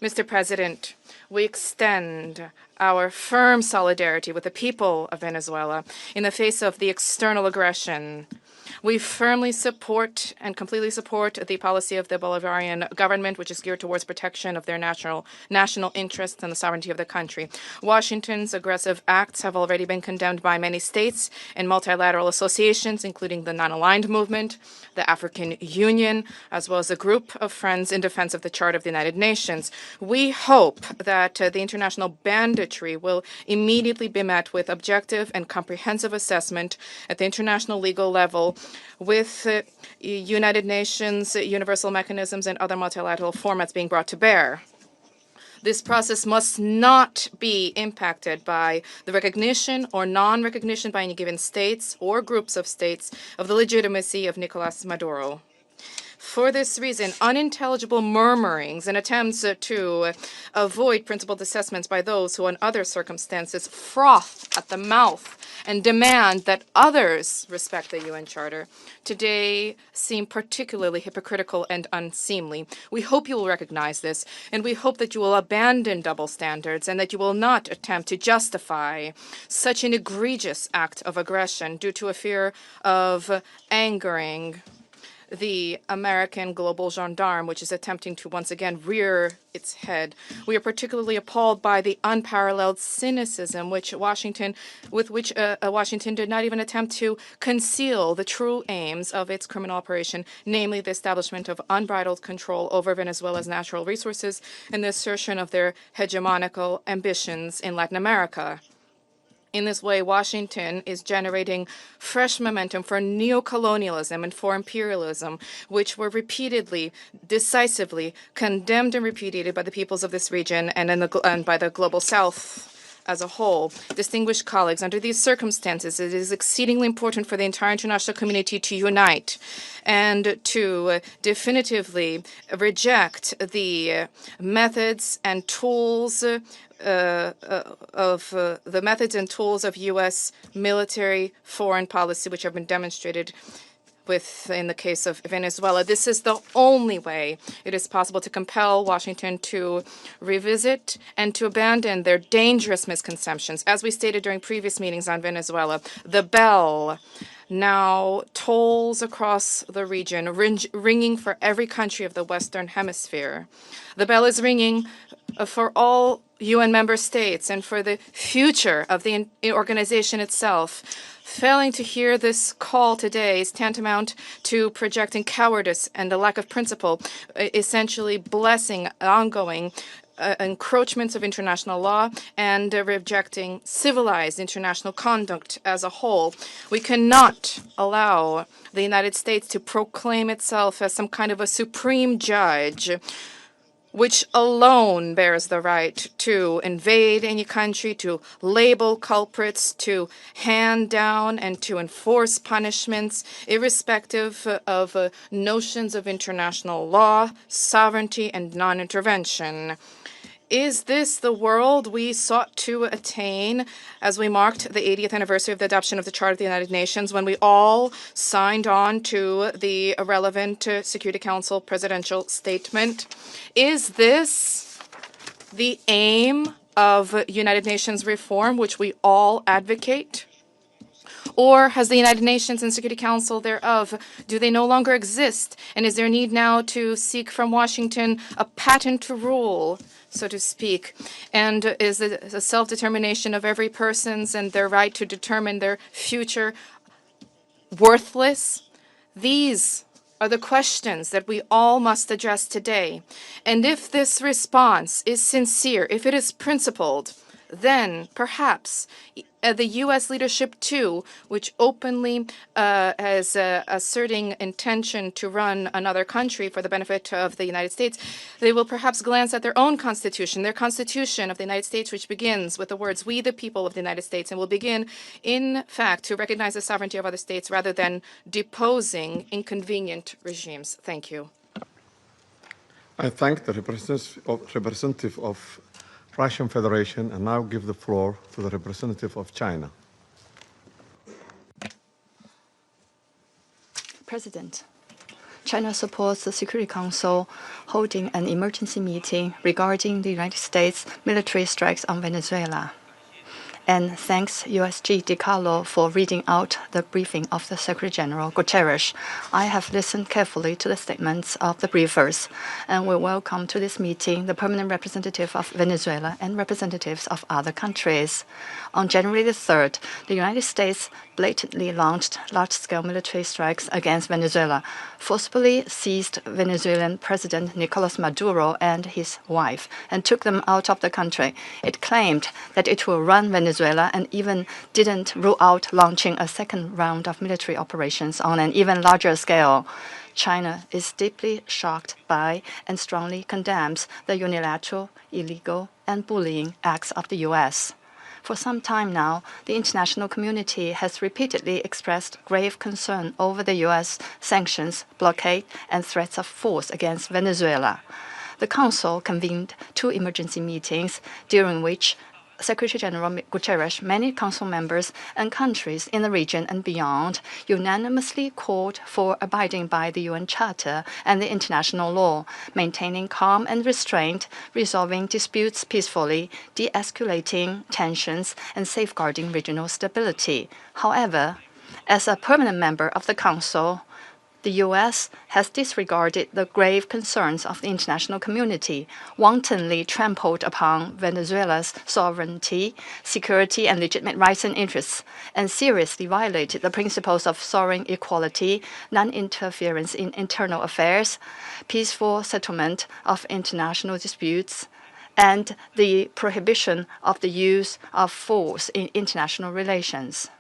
Mr. President, we extend our firm solidarity with the people of Venezuela in the face of the external aggression. We firmly support and completely support the policy of the Bolivarian government, which is geared towards protection of their national interests and the sovereignty of the country. Washington's aggressive acts have already been condemned by many states and multilateral associations, including the Non-Aligned Movement, the African Union, as well as a group of friends in defense of the Charter of the United Nations. We hope that the international banditry will immediately be met with objective and comprehensive assessment at the international legal level with United Nations, universal mechanisms, and other multilateral formats being brought to bear. This process must not be impacted by the recognition or non-recognition by any given states or groups of states of the legitimacy of Nicolás Maduro. For this reason, unintelligible murmurings and attempts to avoid principled assessments by those who, in other circumstances, froth at the mouth and demand that others respect the UN Charter, today seem particularly hypocritical and unseemly. We hope you will recognize this, and we hope that you will abandon double standards and that you will not attempt to justify such an egregious act of aggression due to a fear of angering the American global gendarme, which is attempting to once again rear its head. We are particularly appalled by the unparalleled cynicism with which Washington did not even attempt to conceal the true aims of its criminal operation, namely the establishment of unbridled control over Venezuela's natural resources and the assertion of their hegemonical ambitions in Latin America. In this way, Washington is generating fresh momentum for neocolonialism and for imperialism, which were repeatedly, decisively condemned and repudiated by the peoples of this region and by the global South as a whole. Distinguished colleagues, under these circumstances, it is exceedingly important for the entire international community to unite and to definitively reject the methods and tools of U.S. military foreign policy, which have been demonstrated in the case of Venezuela. This is the only way it is possible to compel Washington to revisit and to abandon their dangerous misconceptions. As we stated during previous meetings on Venezuela, the bell now tolls across the region, ringing for every country of the Western Hemisphere. The bell is ringing for all UN member states and for the future of the organization itself. Failing to hear this call today is tantamount to projecting cowardice and a lack of principle, essentially blessing ongoing encroachments of international law and rejecting civilized international conduct as a whole. We cannot allow the United States to proclaim itself as some kind of a supreme judge which alone bears the right to invade any country, to label culprits, to hand down and to enforce punishments, irrespective of notions of international law, sovereignty, and non-intervention. Is this the world we sought to attain as we marked the 80th anniversary of the adoption of the Charter of the United Nations, when we all signed on to the relevant Security Council presidential statement? Is this the aim of United Nations reform, which we all advocate? Or has the United Nations and Security Council thereof, do they no longer exist? And is there need now to seek from Washington a patent rule, so to speak? And is the self-determination of every person's and their right to determine their future worthless? These are the questions that we all must address today. And if this response is sincere, if it is principled, then perhaps the U.S. leadership, too, which openly is asserting intention to run another country for the benefit of the United States, they will perhaps glance at their own constitution, their constitution of the United States, which begins with the words, "We the people of the United States," and will begin, in fact, to recognize the sovereignty of other states rather than deposing inconvenient regimes. Thank you. I thank the representative of Russian Federation and now give the floor to the representative of China. President, China supports the Security Council holding an emergency meeting regarding the United States military strikes on Venezuela. And thanks USG DiCarlo for reading out the briefing of the Secretary-General Guterres. I have listened carefully to the statements of the briefers, and we welcome to this meeting the permanent representative of Venezuela and representatives of other countries. On January the 3rd, the United States blatantly launched large-scale military strikes against Venezuela, forcibly seized Venezuelan President Nicolás Maduro and his wife, and took them out of the country. It claimed that it will run Venezuela and even didn't rule out launching a second round of military operations on an even larger scale. China is deeply shocked by and strongly condemns the unilateral, illegal, and bullying acts of the U.S. For some time now, the international community has repeatedly expressed grave concern over the U.S. sanctions, blockade, and threats of force against Venezuela. The Council convened 2 emergency meetings, during which Secretary-General Guterres, many Council members, and countries in the region and beyond unanimously called for abiding by the UN Charter and the international law, maintaining calm and restraint, resolving disputes peacefully, de-escalating tensions, and safeguarding regional stability. However, as a permanent member of the Council, the U.S. has disregarded the grave concerns of the international community, wantonly trampled upon Venezuela's sovereignty, security, and legitimate rights and interests, and seriously violated the principles of sovereign equality, non-interference in internal affairs, peaceful settlement of international disputes, and the prohibition of the use of force in international relations.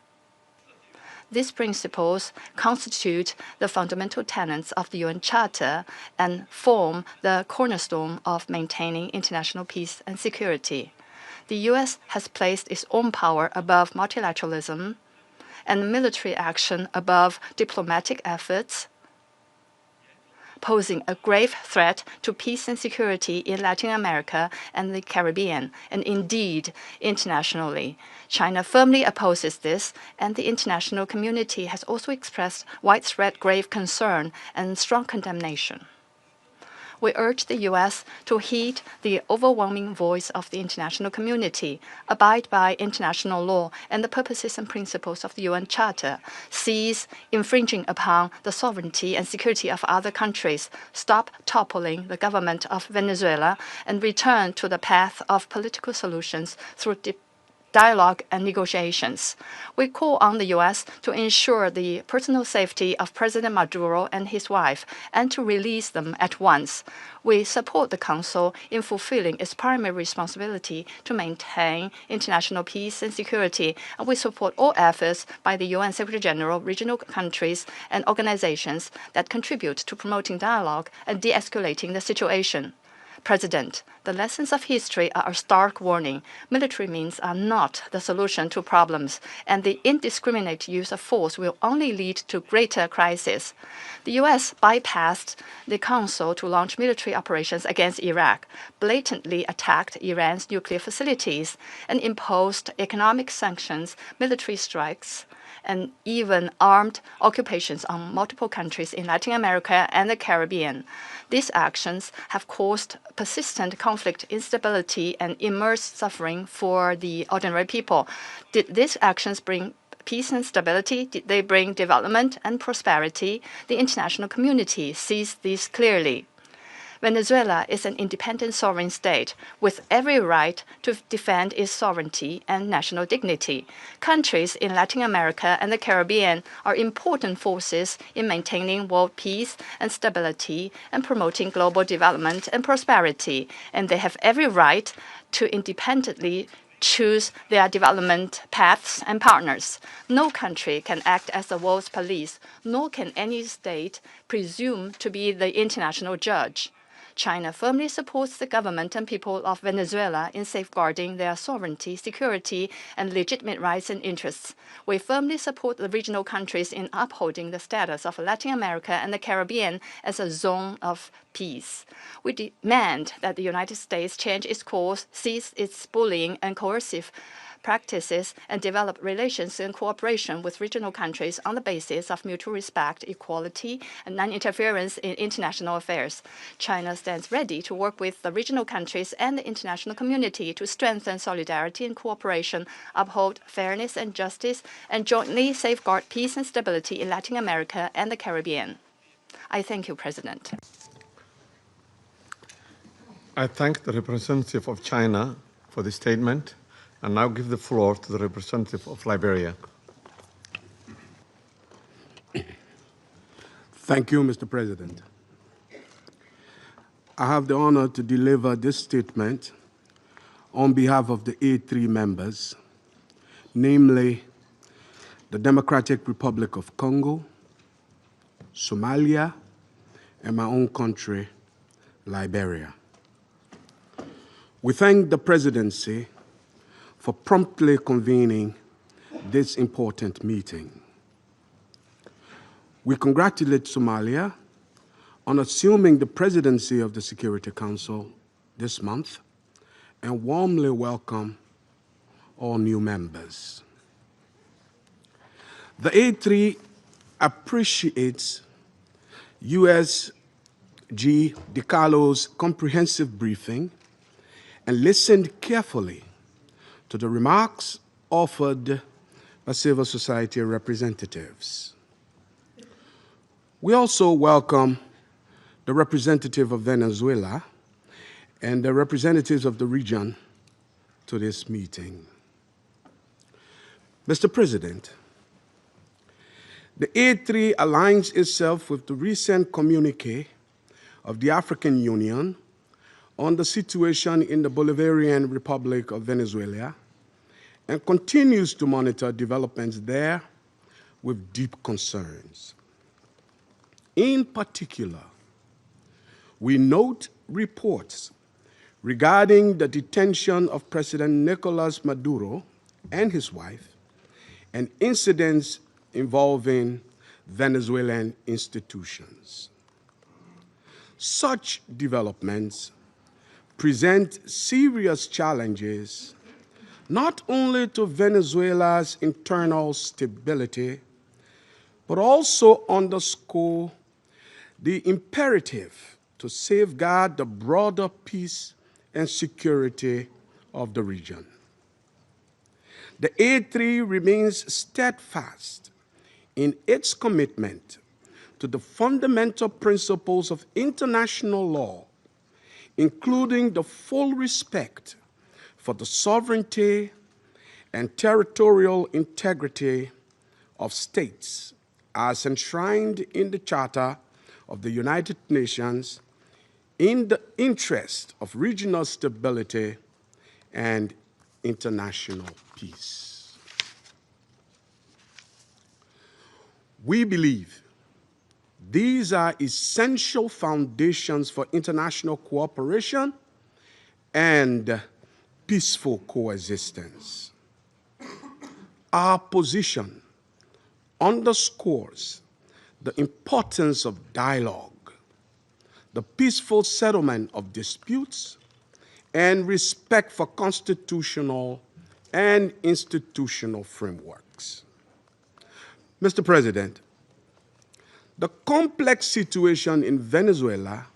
These principles constitute the fundamental tenets of the UN Charter and form the cornerstone of maintaining international peace and security. The U.S. has placed its own power above multilateralism and military action above diplomatic efforts, posing a grave threat to peace and security in Latin America and the Caribbean, and indeed internationally. China firmly opposes this, and the international community has also expressed widespread grave concern and strong condemnation. We urge the U.S. to heed the overwhelming voice of the international community, abide by international law and the purposes and principles of the UN Charter, cease infringing upon the sovereignty and security of other countries, stop toppling the government of Venezuela, and return to the path of political solutions through dialogue and negotiations. We call on the U.S. to ensure the personal safety of President Maduro and his wife and to release them at once. We support the Council in fulfilling its primary responsibility to maintain international peace and security, and we support all efforts by the UN Secretary-General, regional countries, and organizations that contribute to promoting dialogue and de-escalating the situation. President, the lessons of history are a stark warning. Military means are not the solution to problems, and the indiscriminate use of force will only lead to greater crisis. The U.S. bypassed the Council to launch military operations against Iraq, blatantly attacked Iran's nuclear facilities, and imposed economic sanctions, military strikes, and even armed occupations on multiple countries in Latin America and the Caribbean. These actions have caused persistent conflict, instability, and immense suffering for the ordinary people. Did these actions bring peace and stability? Did they bring development and prosperity? The international community sees this clearly. Venezuela is an independent sovereign state with every right to defend its sovereignty and national dignity. Countries in Latin America and the Caribbean are important forces in maintaining world peace and stability and promoting global development and prosperity, and they have every right to independently choose their development paths and partners. No country can act as the world's police, nor can any state presume to be the international judge. China firmly supports the government and people of Venezuela in safeguarding their sovereignty, security, and legitimate rights and interests. We firmly support the regional countries in upholding the status of Latin America and the Caribbean as a zone of peace. We demand that the United States change its course, cease its bullying and coercive practices, and develop relations and cooperation with regional countries on the basis of mutual respect, equality, and non-interference in international affairs. China stands ready to work with the regional countries and the international community to strengthen solidarity and cooperation, uphold fairness and justice, and jointly safeguard peace and stability in Latin America and the Caribbean. I thank you, President. I thank the representative of China for the statement, and now give the floor to the representative of Liberia. Thank you, Mr. President. I have the honor to deliver this statement on behalf of the A3 members, namely the Democratic Republic of Congo, Somalia, and my own country, Liberia. We thank the Presidency for promptly convening this important meeting. We congratulate Somalia on assuming the presidency of the Security Council this month and warmly welcome all new members. The A3 appreciates USG DiCarlo's comprehensive briefing and listened carefully to the remarks offered by civil society representatives. We also welcome the representative of Venezuela and the representatives of the region to this meeting. Mr. President, the A3 aligns itself with the recent communique of the African Union on the situation in the Bolivarian Republic of Venezuela and continues to monitor developments there with deep concerns. In particular, we note reports regarding the detention of President Nicolás Maduro and his wife and incidents involving Venezuelan institutions. Such developments present serious challenges not only to Venezuela's internal stability, but also underscore the imperative to safeguard the broader peace and security of the region. The A3 remains steadfast in its commitment to the fundamental principles of international law, including the full respect for the sovereignty and territorial integrity of states as enshrined in the Charter of the United Nations in the interest of regional stability and international peace. We believe These are essential foundations for international cooperation and peaceful coexistence. Our position underscores the importance of dialogue, the peaceful settlement of disputes, and respect for constitutional and institutional frameworks. Mr. President, the complex situation in Venezuela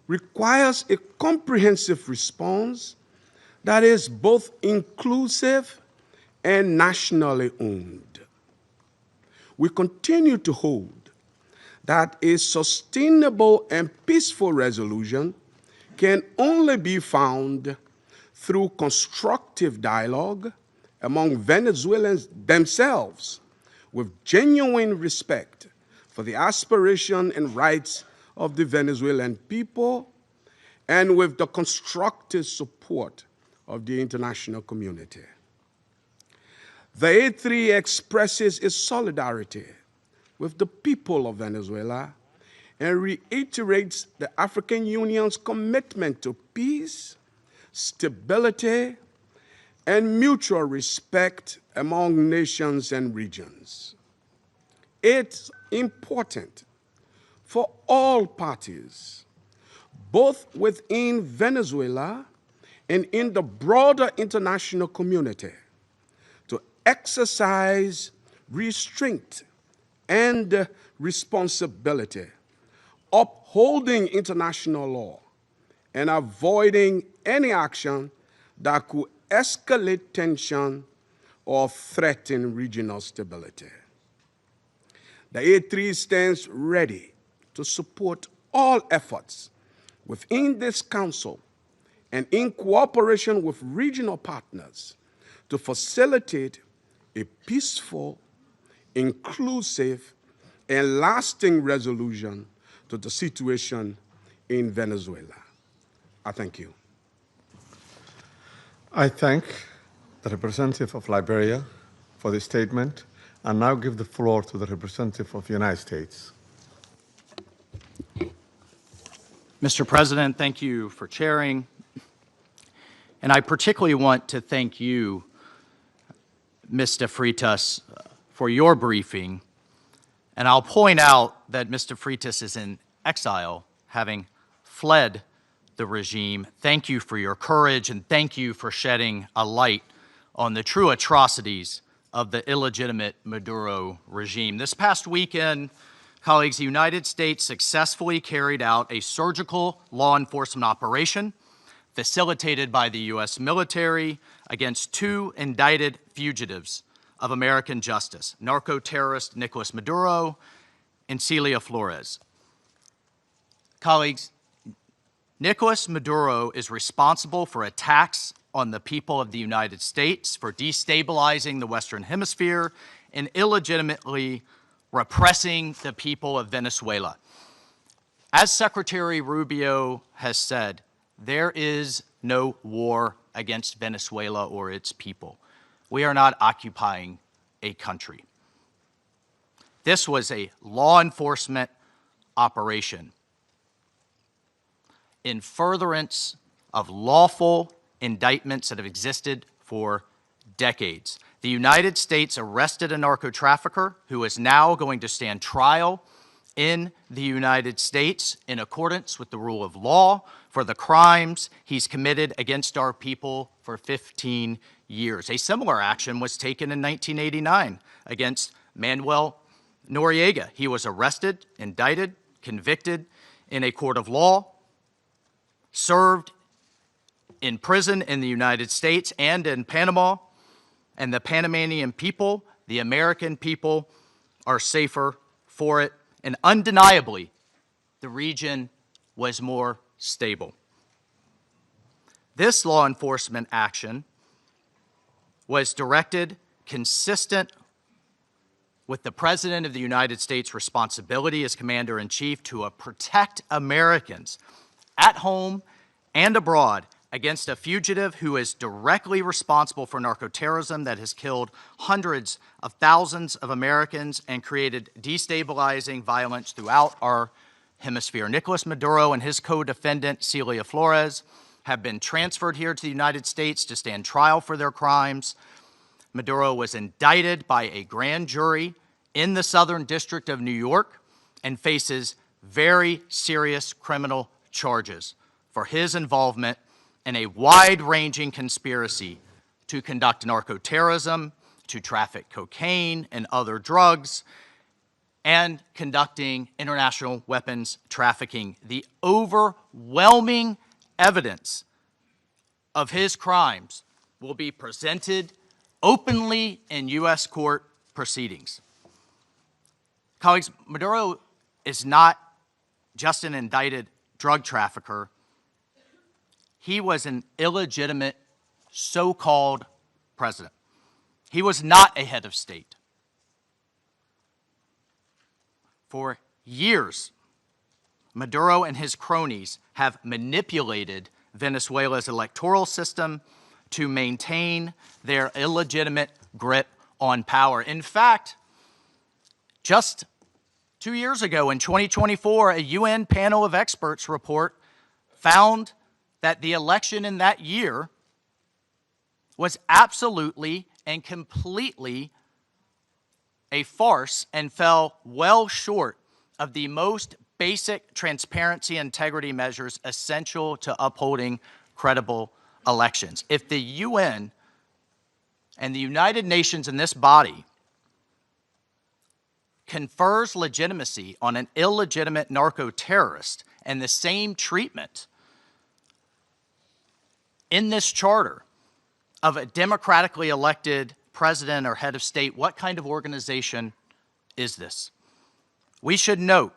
requires a comprehensive response that is both inclusive and nationally owned. We continue to hold that a sustainable and peaceful resolution can only be found through constructive dialogue among Venezuelans themselves, with genuine respect for the aspiration and rights of the Venezuelan people, and with the constructive support of the international community. The A3 expresses its solidarity with the people of Venezuela and reiterates the African Union's commitment to peace, stability, and mutual respect among nations and regions. It's important for all parties, both within Venezuela and in the broader international community, to exercise restraint and responsibility, upholding international law and avoiding any action that could escalate tension or threaten regional stability. The A3 stands ready to support all efforts within this Council and in cooperation with regional partners to facilitate a peaceful, inclusive, and lasting resolution to the situation in Venezuela. I thank you. I thank the representative of Liberia for the statement and now give the floor to the representative of the United States. Mr. President, thank you for chairing. And I particularly want to thank you, Mr. Freitas, for your briefing. And I'll point out that Mr. Freitas is in exile, having fled the regime. Thank you for your courage, and thank you for shedding a light on the true atrocities of the illegitimate Maduro regime. This past weekend, colleagues, the United States successfully carried out a surgical law enforcement operation facilitated by the U.S. military against two indicted fugitives of American justice, narco-terrorist Nicolás Maduro and Celia Flores. Colleagues, Nicolás Maduro is responsible for attacks on the people of the United States, for destabilizing the Western Hemisphere, and illegitimately repressing the people of Venezuela. As Secretary Rubio has said, there is no war against Venezuela or its people. We are not occupying a country. This was a law enforcement operation in furtherance of lawful indictments that have existed for decades. The United States arrested a narco-trafficker who is now going to stand trial in the United States in accordance with the rule of law for the crimes he's committed against our people for 15 years. A similar action was taken in 1989 against Manuel Noriega. He was arrested, indicted, convicted in a court of law, served in prison in the United States and in Panama, and the Panamanian people, the American people, are safer for it. And undeniably, the region was more stable. This law enforcement action was directed consistent with the President of the United States' responsibility as Commander-in-Chief to protect Americans at home and abroad against a fugitive who is directly responsible for narco-terrorism that has killed hundreds of thousands of Americans and created destabilizing violence throughout our hemisphere. Nicolás Maduro and his co-defendant, Celia Flores, have been transferred here to the United States to stand trial for their crimes. Maduro was indicted by a grand jury in the Southern District of New York and faces very serious criminal charges for his involvement in a wide-ranging conspiracy to conduct narco-terrorism, to traffic cocaine and other drugs, and conducting international weapons trafficking. The overwhelming evidence of his crimes will be presented openly in U.S. court proceedings. Colleagues, Maduro is not just an indicted drug trafficker. He was an illegitimate so-called president. He was not a head of state. For years, Maduro and his cronies have manipulated Venezuela's electoral system to maintain their illegitimate grip on power. In fact, just 2 years ago in 2024, a UN panel of experts report found that the election in that year was absolutely and completely a farce and fell well short of the most basic transparency and integrity measures essential to upholding credible elections. If the UN and the United Nations in this body confers legitimacy on an illegitimate narco-terrorist and the same treatment in this charter of a democratically elected president or head of state, what kind of organization is this? We should note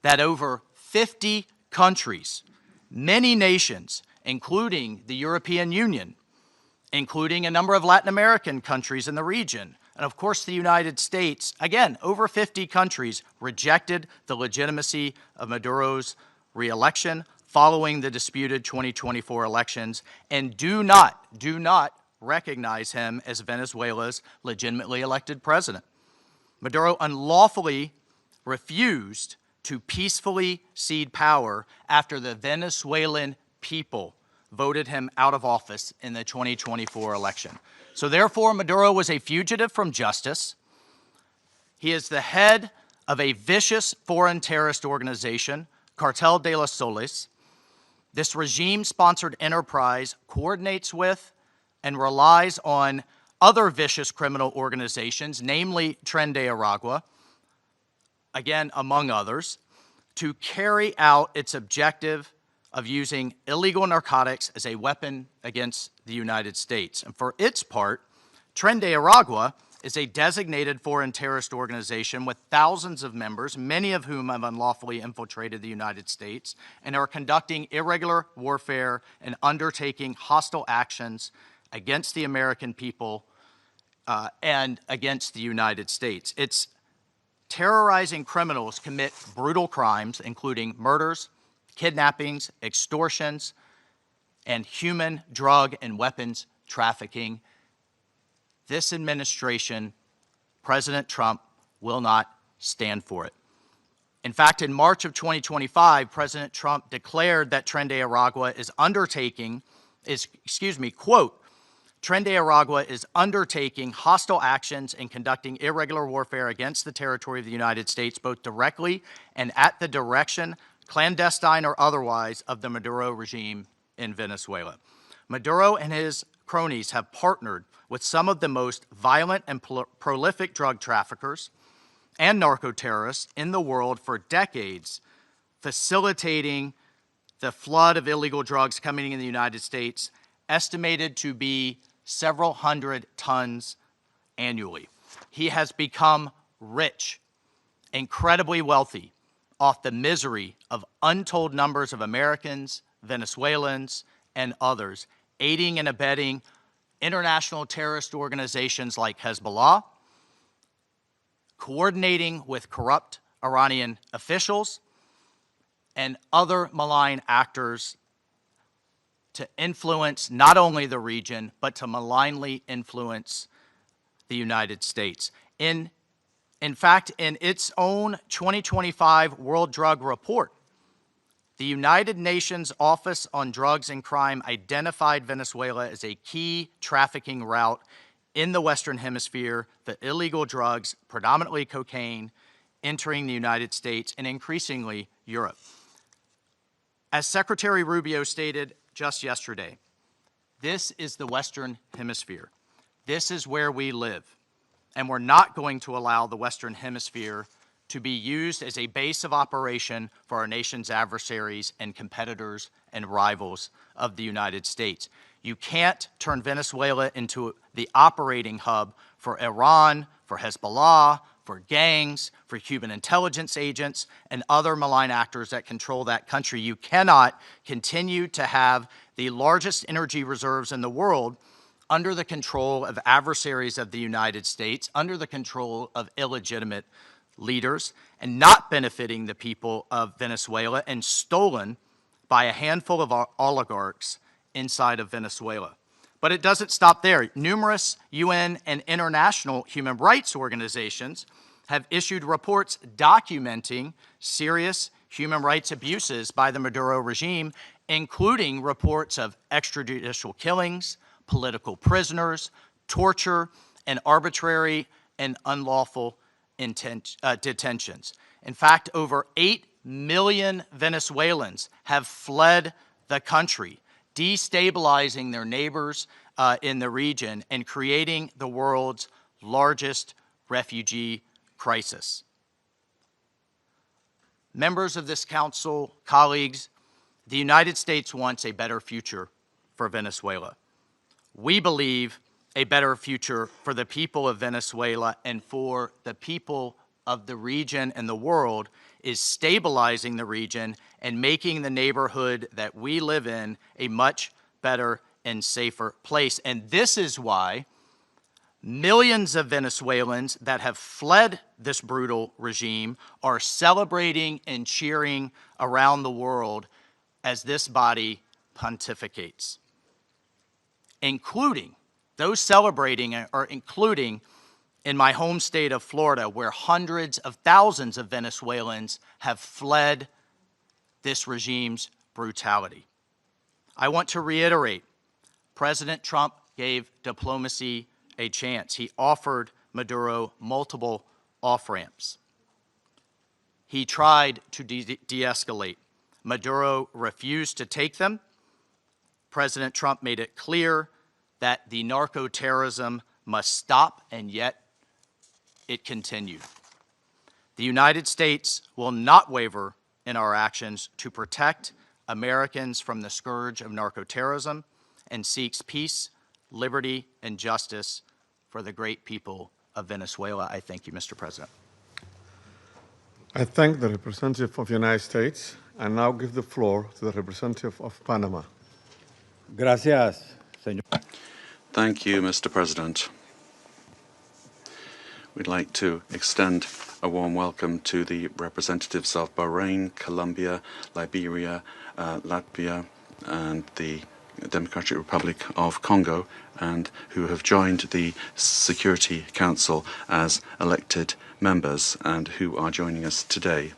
that over 50 countries, many nations, including the European Union, including a number of Latin American countries in the region, and of course the United States, again, over 50 countries rejected the legitimacy of Maduro's re-election following the disputed 2024 elections and do not recognize him as Venezuela's legitimately elected president. Maduro unlawfully refused to peacefully cede power after the Venezuelan people voted him out of office in the 2024 election. So therefore, Maduro was a fugitive from justice. He is the head of a vicious foreign terrorist organization, Cartel de los Soles. This regime-sponsored enterprise coordinates with and relies on other vicious criminal organizations, namely Tren de Aragua, again, among others, to carry out its objective of using illegal narcotics as a weapon against the United States. And for its part, Tren de Aragua is a designated foreign terrorist organization with thousands of members, many of whom have unlawfully infiltrated the United States and are conducting irregular warfare and undertaking hostile actions against the American people and against the United States. It's terrorizing criminals commit brutal crimes, including murders, kidnappings, extortions, and human, drug, and weapons trafficking. This administration, President Trump, will not stand for it. In fact, in March of 2025, President Trump declared that Tren de Aragua is quote, Tren de Aragua is undertaking hostile actions and conducting irregular warfare against the territory of the United States, both directly and at the direction, clandestine or otherwise, of the Maduro regime in Venezuela. Maduro and his cronies have partnered with some of the most violent and prolific drug traffickers and narco-terrorists in the world for decades, facilitating the flood of illegal drugs coming in the United States, estimated to be several hundred tons annually. He has become rich, incredibly wealthy, off the misery of untold numbers of Americans, Venezuelans, and others, aiding and abetting international terrorist organizations like Hezbollah, coordinating with corrupt Iranian officials, and other malign actors to influence not only the region, but to malignly influence the United States. In fact, in its own 2025 World Drug Report, the United Nations Office on Drugs and Crime identified Venezuela as a key trafficking route in the Western Hemisphere for illegal drugs, predominantly cocaine, entering the United States and increasingly Europe. As Secretary Rubio stated just yesterday, this is the Western Hemisphere. This is where we live. And we're not going to allow the Western Hemisphere to be used as a base of operation for our nation's adversaries and competitors and rivals of the United States. You can't turn Venezuela into the operating hub for Iran, for Hezbollah, for gangs, for Cuban intelligence agents, and other malign actors that control that country. You cannot continue to have the largest energy reserves in the world under the control of adversaries of the United States, under the control of illegitimate leaders, and not benefiting the people of Venezuela, and stolen by a handful of oligarchs inside of Venezuela. But it doesn't stop there. Numerous UN and international human rights organizations have issued reports documenting serious human rights abuses by the Maduro regime, including reports of extrajudicial killings, political prisoners, torture, and arbitrary and unlawful detentions. In fact, over 8 million Venezuelans have fled the country, destabilizing their neighbors in the region and creating the world's largest refugee crisis. Members of this council, colleagues, the United States wants a better future for Venezuela. We believe a better future for the people of Venezuela and for the people of the region and the world is stabilizing the region and making the neighborhood that we live in a much better and safer place. And this is why millions of Venezuelans that have fled this brutal regime are celebrating and cheering around the world as this body pontificates, including those celebrating are including in my home state of Florida, where hundreds of thousands of Venezuelans have fled this regime's brutality. I want to reiterate, President Trump gave diplomacy a chance. He offered Maduro multiple off-ramps. He tried to de-escalate. Maduro refused to take them. President Trump made it clear that the narco-terrorism must stop, and yet it continued. The United States will not waver in our actions to protect Americans from the scourge of narco-terrorism and seeks peace, liberty, and justice for the great people of Venezuela. I thank you, Mr. President. I thank the representative of the United States and now give the floor to the representative of Panama. Gracias, señor. Thank you, Mr. President. We'd like to extend a warm welcome to the representatives of Bahrain, Colombia, Liberia, Latvia, and the Democratic Republic of Congo, and who have joined the Security Council as elected members and who are joining us today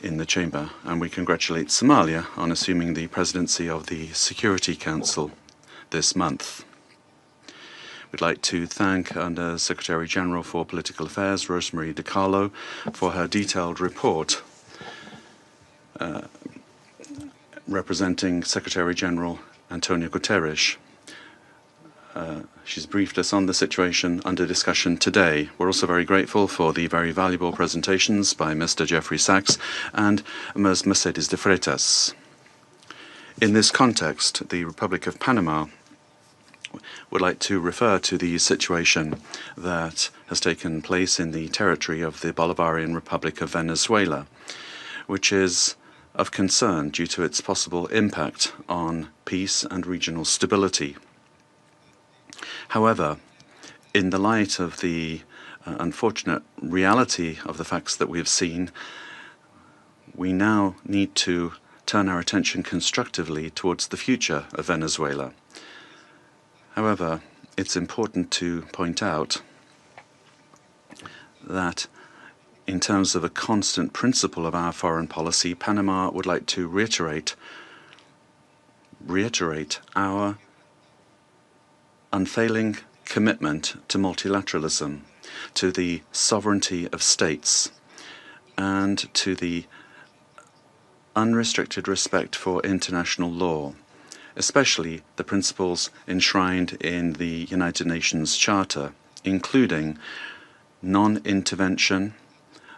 in the chamber. And we congratulate Somalia on assuming the presidency of the Security Council this month. We'd like to thank Under Secretary-General for Political Affairs, Rosemary DiCarlo, for her detailed report representing Secretary-General António Guterres. She's briefed us on the situation under discussion today. We're also very grateful for the very valuable presentations by Mr. Jeffrey Saxs and Ms. Mercedes de Freitas. In this context, the Republic of Panama would like to refer to the situation that has taken place in the territory of the Bolivarian Republic of Venezuela, which is of concern due to its possible impact on peace and regional stability. However, in the light of the unfortunate reality of the facts that we have seen, we now need to turn our attention constructively towards the future of Venezuela. However, it's important to point out that in terms of a constant principle of our foreign policy, Panama would like to reiterate our unfailing commitment to multilateralism, to the sovereignty of states, and to the unrestricted respect for international law, especially the principles enshrined in the United Nations Charter, including non-intervention,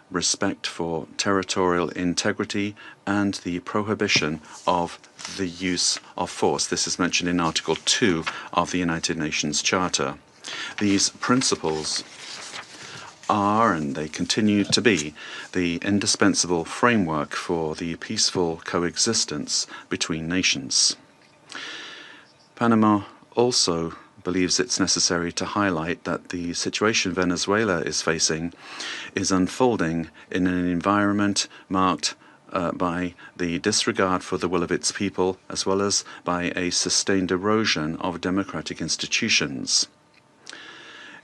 respect for territorial integrity, and the prohibition of the use of force. This is mentioned in Article 2 of the United Nations Charter. These principles are, and they continue to be, the indispensable framework for the peaceful coexistence between nations. Panama also believes it's necessary to highlight that the situation Venezuela is facing is unfolding in an environment marked by the disregard for the will of its people, as well as by a sustained erosion of democratic institutions.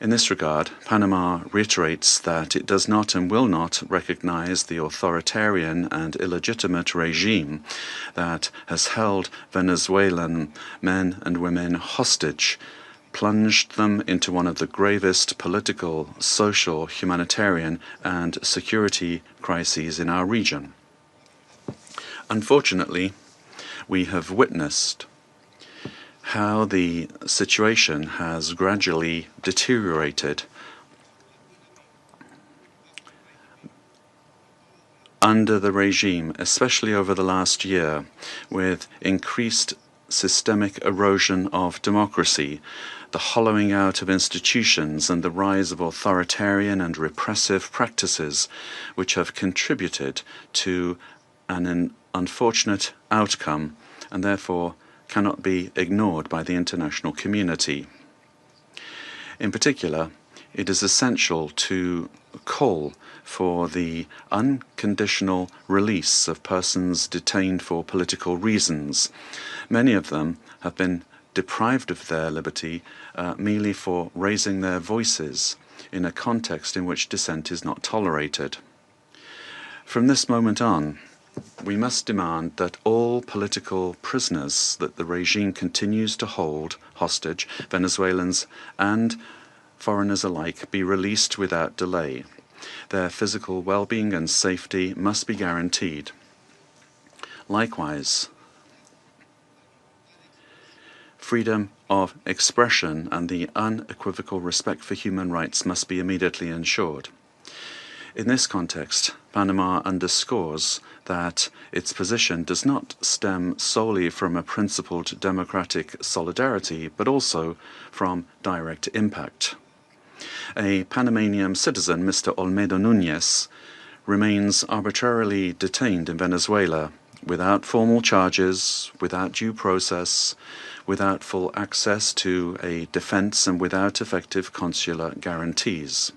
In this regard, Panama reiterates that it does not and will not recognize the authoritarian and illegitimate regime that has held Venezuelan men and women hostage, plunged them into one of the gravest political, social, humanitarian, and security crises in our region. Unfortunately, we have witnessed how the situation has gradually deteriorated under the regime, especially over the last year, with increased systemic erosion of democracy, the hollowing out of institutions, and the rise of authoritarian and repressive practices, which have contributed to an unfortunate outcome and therefore cannot be ignored by the international community. In particular, it is essential to call for the unconditional release of persons detained for political reasons. Many of them have been deprived of their liberty merely for raising their voices in a context in which dissent is not tolerated. From this moment on, we must demand that all political prisoners that the regime continues to hold hostage, Venezuelans and foreigners alike, be released without delay. Their physical well-being and safety must be guaranteed. Likewise, freedom of expression and the unequivocal respect for human rights must be immediately ensured. In this context, Panama underscores that its position does not stem solely from a principled democratic solidarity, but also from direct impact. A Panamanian citizen, Mr. Olmedo Núñez, remains arbitrarily detained in Venezuela without formal charges, without due process, without full access to a defense, and without effective consular guarantees.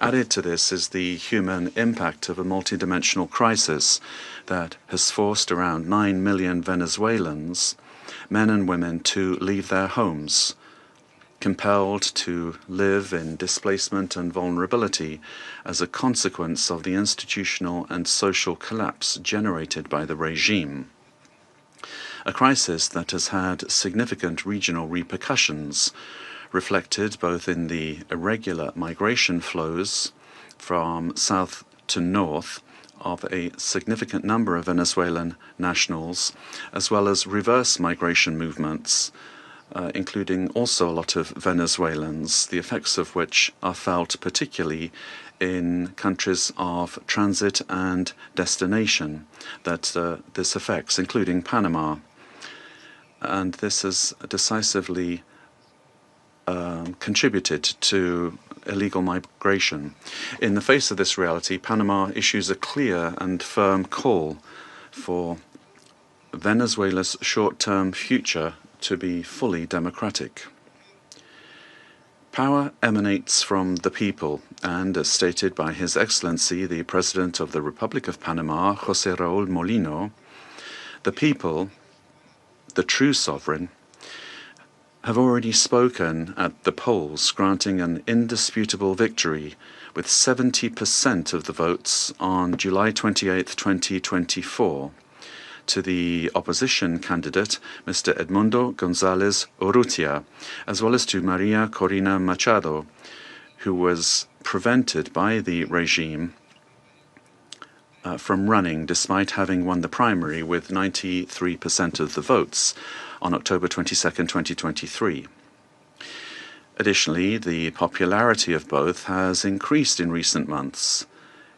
Added to this is the human impact of a multidimensional crisis that has forced around 9 million Venezuelans, men and women, to leave their homes, compelled to live in displacement and vulnerability as a consequence of the institutional and social collapse generated by the regime. A crisis that has had significant regional repercussions, reflected both in the irregular migration flows from south to north of a significant number of Venezuelan nationals, as well as reverse migration movements, including also a lot of Venezuelans, the effects of which are felt particularly in countries of transit and destination that this affects, including Panama. And this has decisively contributed to illegal migration. In the face of this reality, Panama issues a clear and firm call for Venezuela's short-term future to be fully democratic. Power emanates from the people, and as stated by His Excellency, the President of the Republic of Panama, José Raúl Molino, The people, the true sovereign, have already spoken at the polls, granting an indisputable victory with 70% of the votes on July 28, 2024, to the opposition candidate, Mr. Edmundo González Urrutia, as well as to Maria Corina Machado, who was prevented by the regime from running despite having won the primary with 93% of the votes on October 22, 2023. Additionally, the popularity of both has increased in recent months,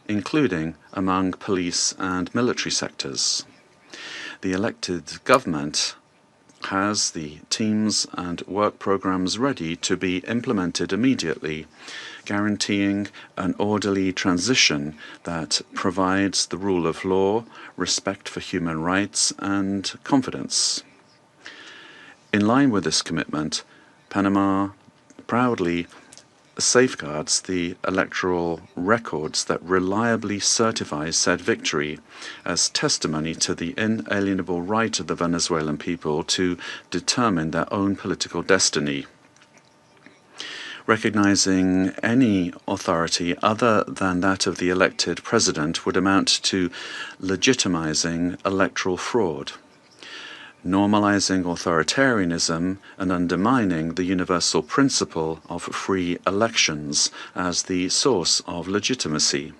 including among police and military sectors. The elected government has the teams and work programs ready to be implemented immediately, guaranteeing an orderly transition that provides the rule of law, respect for human rights, and confidence. In line with this commitment, Panama proudly safeguards the electoral records that reliably certify said victory as testimony to the inalienable right of the Venezuelan people to determine their own political destiny. Recognizing any authority other than that of the elected president would amount to legitimizing electoral fraud, normalizing authoritarianism and undermining the universal principle of free elections as the source of legitimacy.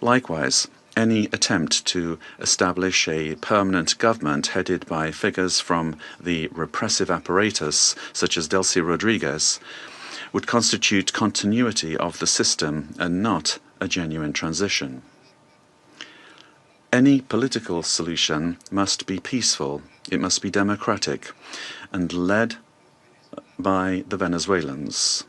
Likewise, any attempt to establish a permanent government headed by figures from the repressive apparatus, such as Delcy Rodriguez, would constitute continuity of the system and not a genuine transition. Any political solution must be peaceful, it must be democratic, and led by the Venezuelans,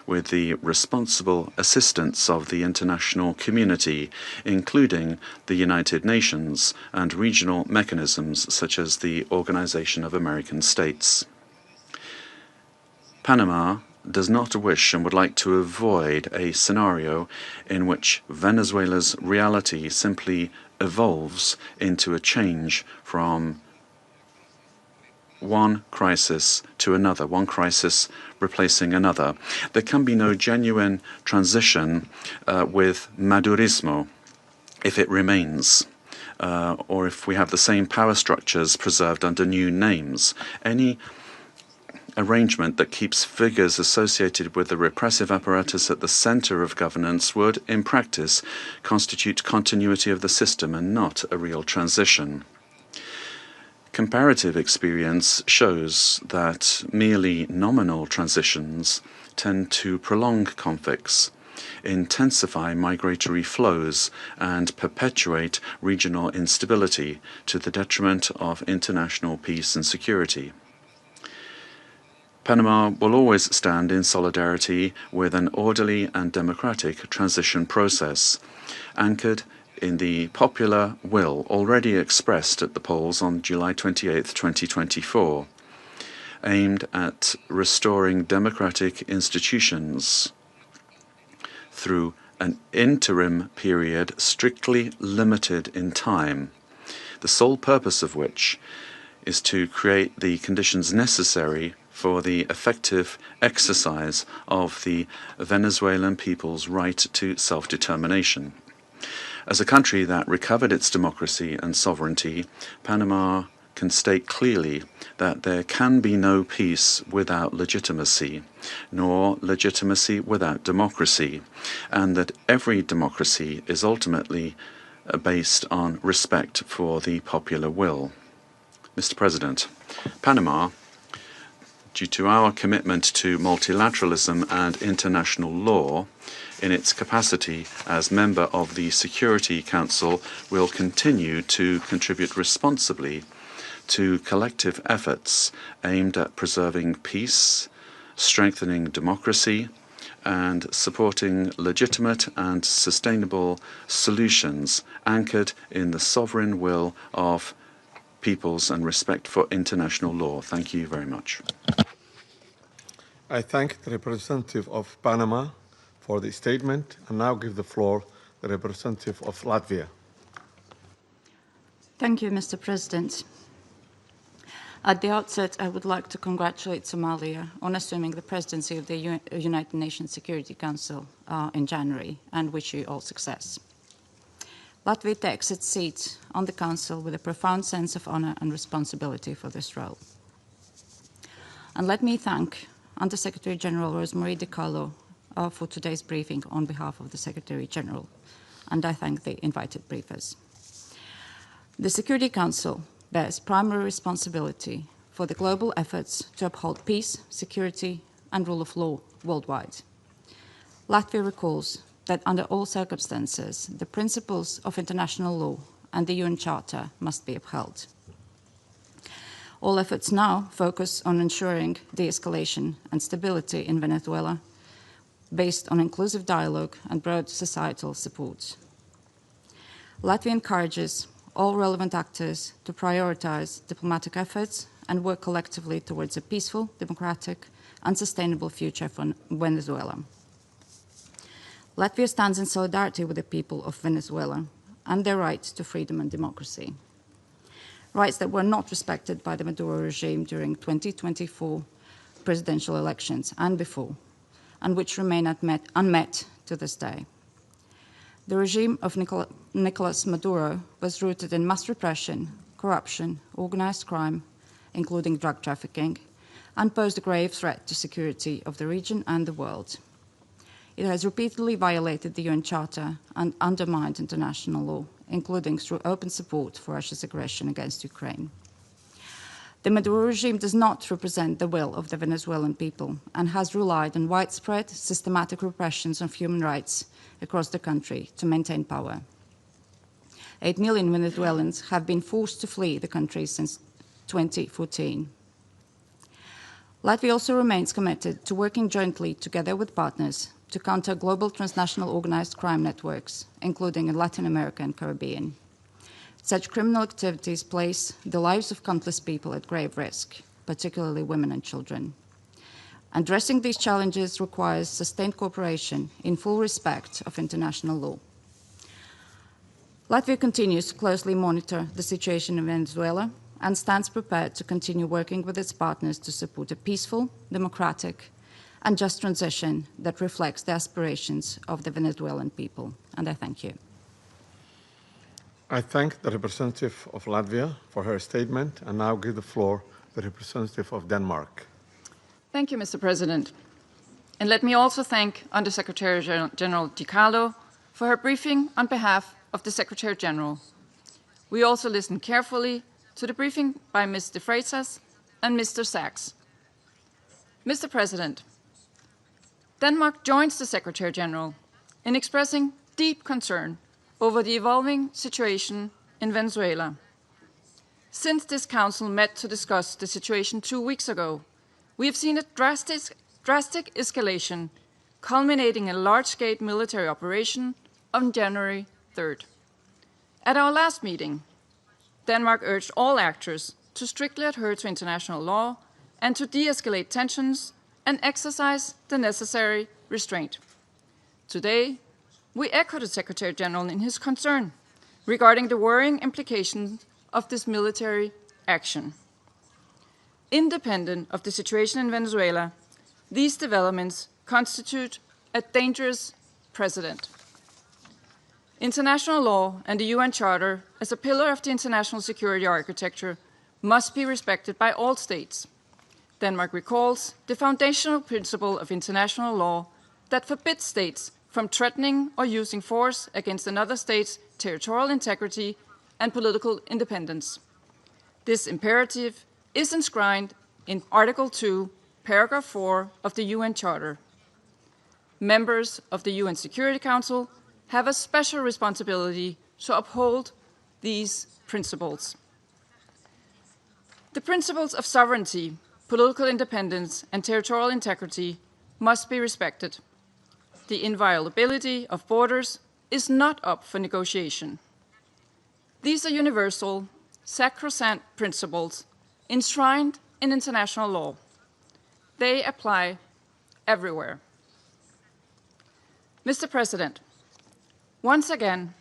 with the responsible assistance of the international community, including the United Nations and regional mechanisms such as the Organization of American States. Panama does not wish and would like to avoid a scenario in which Venezuela's reality simply evolves into a change from one crisis to another, one crisis replacing another. There can be no genuine transition with Madurismo if it remains, or if we have the same power structures preserved under new names. Any arrangement that keeps figures associated with the repressive apparatus at the center of governance would, in practice, constitute continuity of the system and not a real transition. Comparative experience shows that merely nominal transitions tend to prolong conflicts, intensify migratory flows, and perpetuate regional instability to the detriment of international peace and security. Panama will always stand in solidarity with an orderly and democratic transition process, anchored in the popular will already expressed at the polls on July 28, 2024, aimed at restoring democratic institutions through an interim period strictly limited in time, the sole purpose of which is to create the conditions necessary for the effective exercise of the Venezuelan people's right to self-determination. As a country that recovered its democracy and sovereignty, Panama can state clearly that there can be no peace without legitimacy, nor legitimacy without democracy, and that every democracy is ultimately based on respect for the popular will. Mr. President, Panama, due to our commitment to multilateralism and international law, in its capacity as member of the Security Council, will continue to contribute responsibly to collective efforts aimed at preserving peace, strengthening democracy, and supporting legitimate and sustainable solutions anchored in the sovereign will of peoples and respect for international law. Thank you very much. I thank the representative of Panama for the statement and now give the floor to the representative of Latvia. Thank you, Mr. President. At the outset, I would like to congratulate Somalia on assuming the presidency of the United Nations Security Council in January, and wish you all success. Latvia takes its seat on the Council with a profound sense of honor and responsibility for this role. And let me thank Under Secretary-General Rosemary DiCarlo for today's briefing on behalf of the Secretary-General, and I thank the invited briefers. The Security Council bears primary responsibility for the global efforts to uphold peace, security, and rule of law worldwide. Latvia recalls that under all circumstances, the principles of international law and the UN Charter must be upheld. All efforts now focus on ensuring de-escalation and stability in Venezuela based on inclusive dialogue and broad societal support. Latvia encourages all relevant actors to prioritize diplomatic efforts and work collectively towards a peaceful, democratic, and sustainable future for Venezuela. Latvia stands in solidarity with the people of Venezuela and their right to freedom and democracy, rights that were not respected by the Maduro regime during 2024 presidential elections and before, and which remain unmet to this day. The regime of Nicolás Maduro was rooted in mass repression, corruption, organized crime, including drug trafficking, and posed a grave threat to security of the region and the world. It has repeatedly violated the UN Charter and undermined international law, including through open support for Russia's aggression against Ukraine. The Maduro regime does not represent the will of the Venezuelan people and has relied on widespread, systematic repressions of human rights across the country to maintain power. 8 million Venezuelans have been forced to flee the country since 2014. Latvia also remains committed to working jointly together with partners to counter global transnational organized crime networks, including in Latin America and Caribbean. Such criminal activities place the lives of countless people at grave risk, particularly women and children. Addressing these challenges requires sustained cooperation in full respect of international law. Latvia continues to closely monitor the situation in Venezuela and stands prepared to continue working with its partners to support a peaceful, democratic, and just transition that reflects the aspirations of the Venezuelan people. And I thank you. I thank the representative of Latvia for her statement and now give the floor to the representative of Denmark. Thank you, Mr. President. And let me also thank Under Secretary-General DiCarlo for her briefing on behalf of the Secretary-General. We also listened carefully to the briefing by Mr. Freitas and Mr. Saxs. Mr. President, Denmark joins the Secretary-General in expressing deep concern over the evolving situation in Venezuela. Since this Council met to discuss the situation 2 weeks ago, we have seen a drastic escalation, culminating in a large-scale military operation on January 3rd. At our last meeting, Denmark urged all actors to strictly adhere to international law and to de-escalate tensions and exercise the necessary restraint. Today, we echo the Secretary-General in his concern regarding the worrying implications of this military action. Independent of the situation in Venezuela, these developments constitute a dangerous precedent. International law and the UN Charter, as a pillar of the international security architecture, must be respected by all states. Denmark recalls the foundational principle of international law that forbids states from threatening or using force against another state's territorial integrity and political independence. This imperative is enshrined in Article 2, Paragraph 4 of the UN Charter. Members of the UN Security Council have a special responsibility to uphold these principles. The principles of sovereignty, political independence, and territorial integrity must be respected. The inviolability of borders is not up for negotiation. These are universal, sacrosanct principles enshrined in international law. They apply everywhere. Mr. President, once again,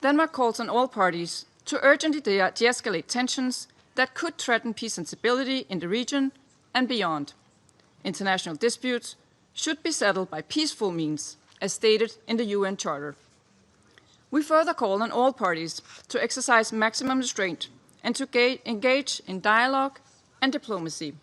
Denmark calls on all parties to urgently de-escalate tensions that could threaten peace and stability in the region and beyond. International disputes should be settled by peaceful means, as stated in the UN Charter. We further call on all parties to exercise maximum restraint and to engage in dialogue and diplomacy.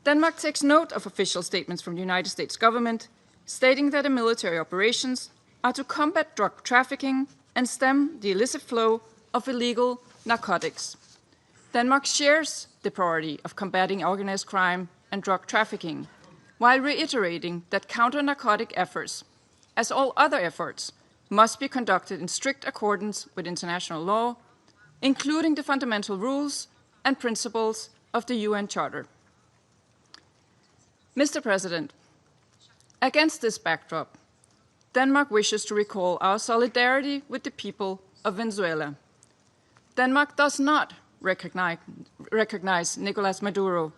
Denmark takes note of official statements from the United States government stating that the military operations are to combat drug trafficking and stem the illicit flow of illegal narcotics. Denmark shares the priority of combating organized crime and drug trafficking, while reiterating that counter-narcotic efforts, as all other efforts, must be conducted in strict accordance with international law, including the fundamental rules and principles of the UN Charter. Mr. President, against this backdrop, Denmark wishes to recall our solidarity with the people of Venezuela. Denmark does not recognize Nicolás Maduro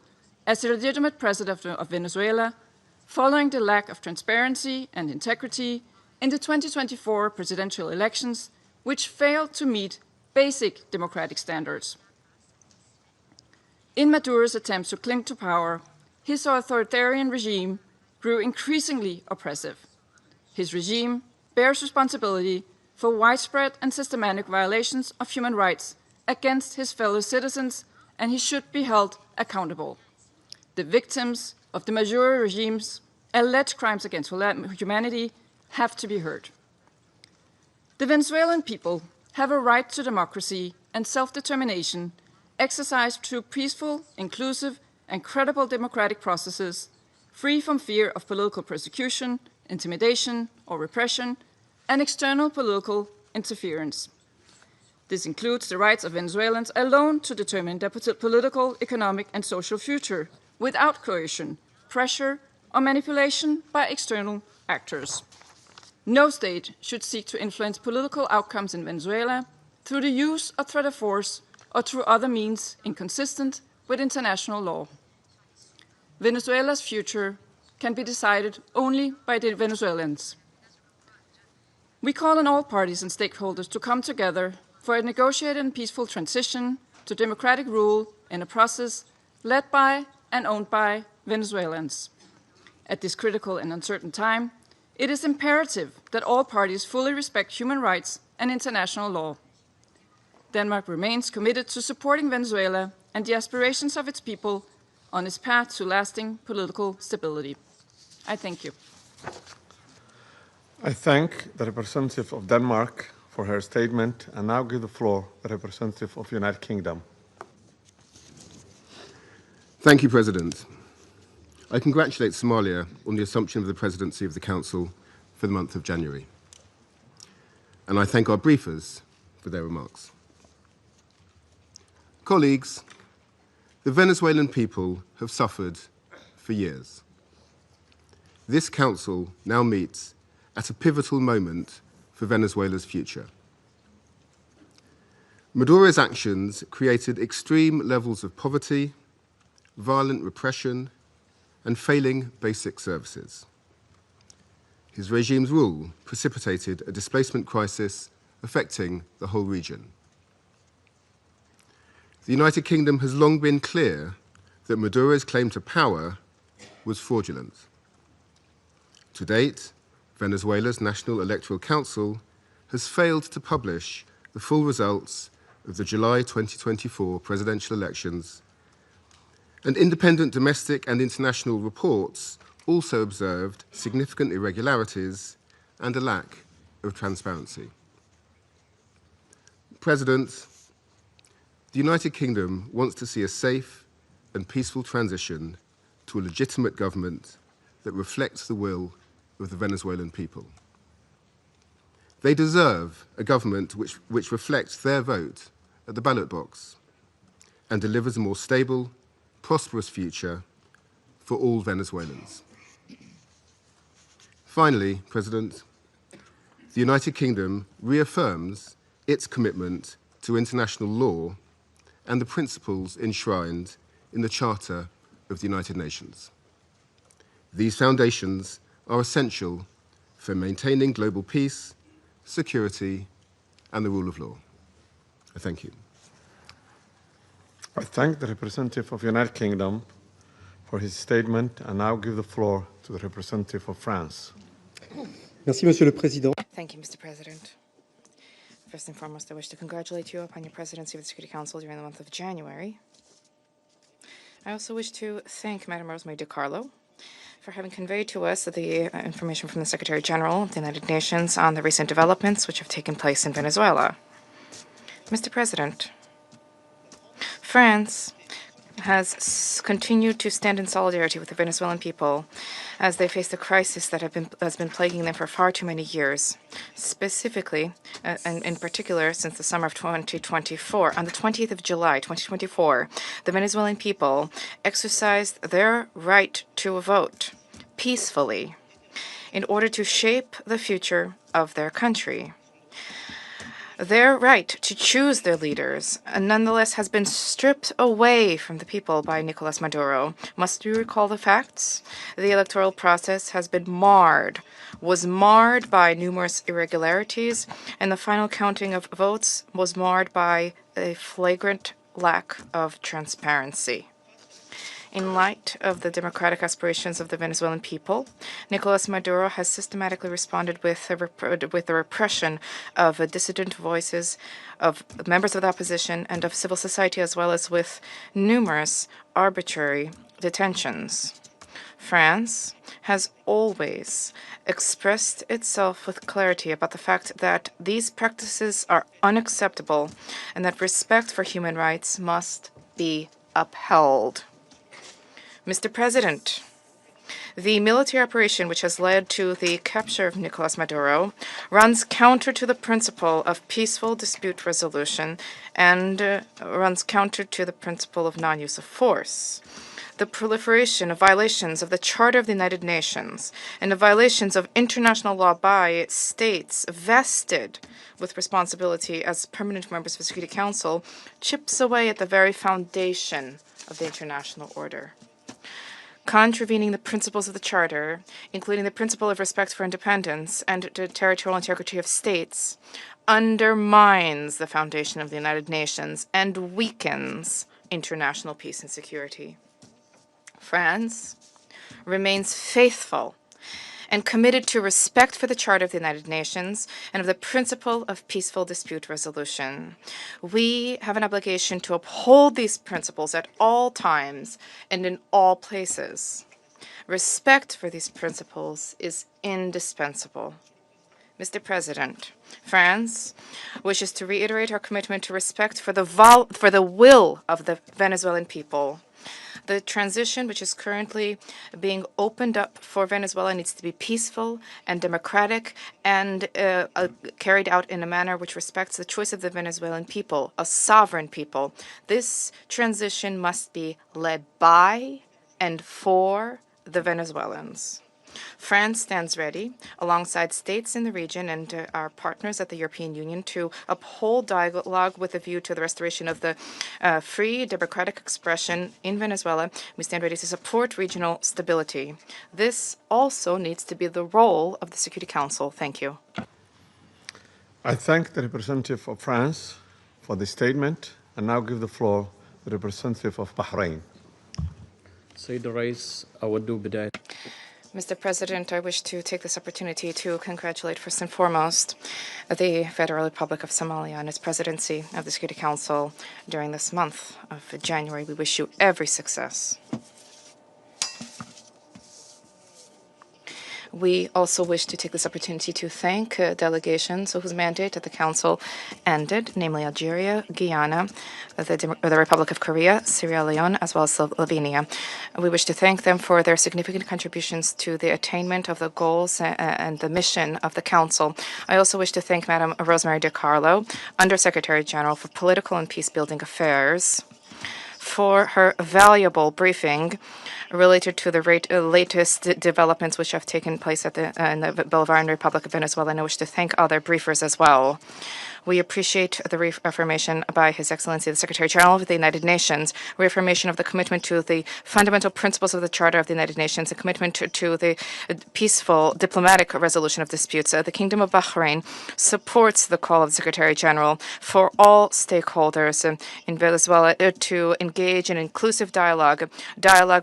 as the legitimate president of Venezuela, following the lack of transparency and integrity in the 2024 presidential elections, which failed to meet basic democratic standards. In Maduro's attempts to cling to power, his authoritarian regime grew increasingly oppressive. His regime bears responsibility for widespread and systematic violations of human rights against his fellow citizens, and he should be held accountable. The victims of the Maduro regime's alleged crimes against humanity have to be heard. The Venezuelan people have a right to democracy and self-determination exercised through peaceful, inclusive, and credible democratic processes, free from fear of political persecution, intimidation, or repression, and external political interference. This includes the rights of Venezuelans alone to determine their political, economic, and social future without coercion, pressure, or manipulation by external actors. No state should seek to influence political outcomes in Venezuela through the use or threat of force or through other means inconsistent with international law. Venezuela's future can be decided only by the Venezuelans. We call on all parties and stakeholders to come together for a negotiated and peaceful transition to democratic rule in a process led by and owned by Venezuelans. At this critical and uncertain time, it is imperative that all parties fully respect human rights and international law. Denmark remains committed to supporting Venezuela and the aspirations of its people on its path to lasting political stability. I thank you. I thank the representative of Denmark for her statement and now give the floor to the representative of the United Kingdom. Thank you, President. I congratulate Somalia on the assumption of the presidency of the Council for the month of January. And I thank our briefers for their remarks. Colleagues, the Venezuelan people have suffered for years. This Council now meets at a pivotal moment for Venezuela's future. Maduro's actions created extreme levels of poverty, violent repression, and failing basic services. His regime's rule precipitated a displacement crisis affecting the whole region. The United Kingdom has long been clear that Maduro's claim to power was fraudulent. To date, Venezuela's National Electoral Council has failed to publish the full results of the July 2024 presidential elections, and independent domestic and international reports also observed significant irregularities and a lack of transparency. President, the United Kingdom wants to see a safe and peaceful transition to a legitimate government that reflects the will of the Venezuelan people. They deserve a government which reflects their vote at the ballot box and delivers a more stable, prosperous future for all Venezuelans. Finally, President, the United Kingdom reaffirms its commitment to international law and the principles enshrined in the Charter of the United Nations. These foundations are essential for maintaining global peace, security, and the rule of law. I thank you. I thank the representative of the United Kingdom for his statement and now give the floor to the representative of France. Merci, Monsieur le Président. Thank you, Mr. President. First and foremost, I wish to congratulate you upon your presidency of the Security Council during the month of January. I also wish to thank Madam Rosemary DiCarlo for having conveyed to us the information from the Secretary-General of the United Nations on the recent developments which have taken place in Venezuela. Mr. President, France has continued to stand in solidarity with the Venezuelan people as they face the crisis that has been plaguing them for far too many years, specifically, and in particular, since the summer of 2024. On the 20th of July, 2024, the Venezuelan people exercised their right to vote peacefully in order to shape the future of their country. Their right to choose their leaders, nonetheless, has been stripped away from the people by Nicolás Maduro. Must you recall the facts? The electoral process has been was marred by numerous irregularities, and the final counting of votes was marred by a flagrant lack of transparency. In light of the democratic aspirations of the Venezuelan people, Nicolás Maduro has systematically responded with the repression of dissident voices, of members of the opposition, and of civil society, as well as with numerous arbitrary detentions. France has always expressed itself with clarity about the fact that these practices are unacceptable and that respect for human rights must be upheld. Mr. President, the military operation which has led to the capture of Nicolás Maduro runs counter to the principle of peaceful dispute resolution and runs counter to the principle of non-use of force. The proliferation of violations of the Charter of the United Nations and of violations of international law by states vested with responsibility as permanent members of the Security Council chips away at the very foundation of the international order. Contravening the principles of the Charter, including the principle of respect for independence and the territorial integrity of states, undermines the foundation of the United Nations and weakens international peace and security. France remains faithful and committed to respect for the Charter of the United Nations and of the principle of peaceful dispute resolution. We have an obligation to uphold these principles at all times and in all places. Respect for these principles is indispensable. Mr. President, France wishes to reiterate our commitment to respect for the will of the Venezuelan people. The transition which is currently being opened up for Venezuela needs to be peaceful and democratic and carried out in a manner which respects the choice of the Venezuelan people, a sovereign people. This transition must be led by and for the Venezuelans. France stands ready, alongside states in the region and our partners at the European Union, to uphold dialogue with a view to the restoration of the free, democratic expression in Venezuela. We stand ready to support regional stability. This also needs to be the role of the Security Council. Thank you. I thank the representative of France for the statement and now give the floor to the representative of Bahrain. Mr. President, I wish to take this opportunity to congratulate first and foremost the Federal Republic of Somalia on its presidency of the Security Council during this month of January. We wish you every success. We also wish to take this opportunity to thank delegations whose mandate at the Council ended, namely Algeria, Guyana, the Republic of Korea, Sierra Leone, as well as Slovenia. We wish to thank them for their significant contributions to the attainment of the goals and the mission of the Council. I also wish to thank Madam Rosemary DiCarlo, Under-Secretary-General for Political and Peace-Building Affairs, for her valuable briefing related to the latest developments which have taken place in the Bolivarian Republic of Venezuela, and I wish to thank other briefers as well. We appreciate the reaffirmation by His Excellency the Secretary-General of the United Nations, reaffirmation of the commitment to the fundamental principles of the Charter of the United Nations, a commitment to the peaceful diplomatic resolution of disputes. The Kingdom of Bahrain supports the call of the Secretary-General for all stakeholders in Venezuela to engage in inclusive dialogue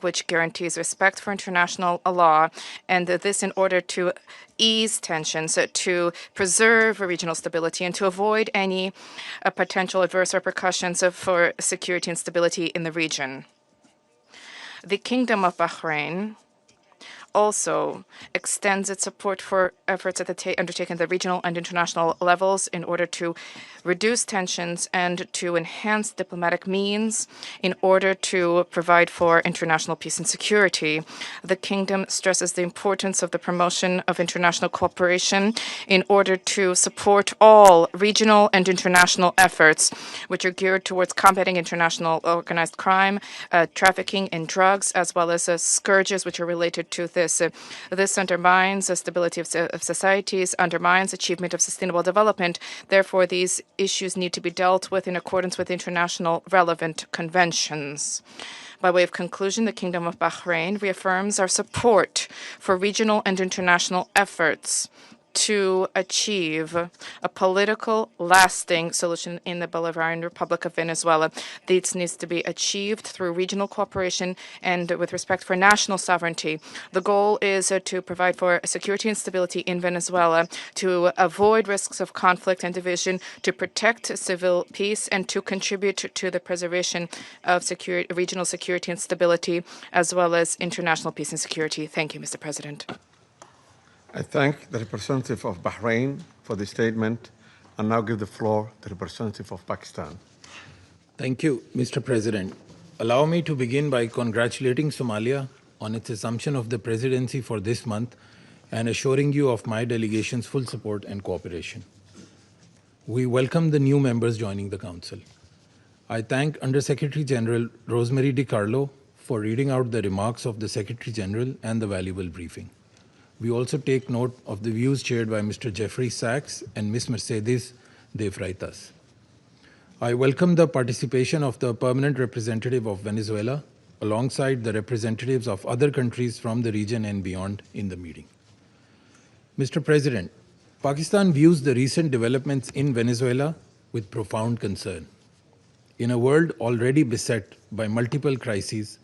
which guarantees respect for international law, and this in order to ease tensions, to preserve regional stability, and to avoid any potential adverse repercussions for security and stability in the region. The Kingdom of Bahrain also extends its support for efforts undertaken at the regional and international levels in order to reduce tensions and to enhance diplomatic means in order to provide for international peace and security. The Kingdom stresses the importance of the promotion of international cooperation in order to support all regional and international efforts which are geared towards combating international organized crime, trafficking in drugs, as well as scourges which are related to this. This undermines the stability of societies, undermines achievement of sustainable development. Therefore, these issues need to be dealt with in accordance with international relevant conventions. By way of conclusion, the Kingdom of Bahrain reaffirms our support for regional and international efforts to achieve a political, lasting solution in the Bolivarian Republic of Venezuela. This needs to be achieved through regional cooperation and with respect for national sovereignty. The goal is to provide for security and stability in Venezuela, to avoid risks of conflict and division, to protect civil peace, and to contribute to the preservation of regional security and stability, as well as international peace and security. Thank you, Mr. President. I thank the representative of Bahrain for the statement and now give the floor to the representative of Pakistan. Thank you, Mr. President. Allow me to begin by congratulating Somalia on its assumption of the presidency for this month and assuring you of my delegation's full support and cooperation. We welcome the new members joining the Council. I thank Under-Secretary-General Rosemary DiCarlo for reading out the remarks of the Secretary-General and the valuable briefing. We also take note of the views shared by Mr. Jeffrey Saxs and Ms. Mercedes de Freitas. I welcome the participation of the permanent representative of Venezuela alongside the representatives of other countries from the region and beyond in the meeting. Mr. President, Pakistan views the recent developments in Venezuela with profound concern. In a world already beset by multiple crises,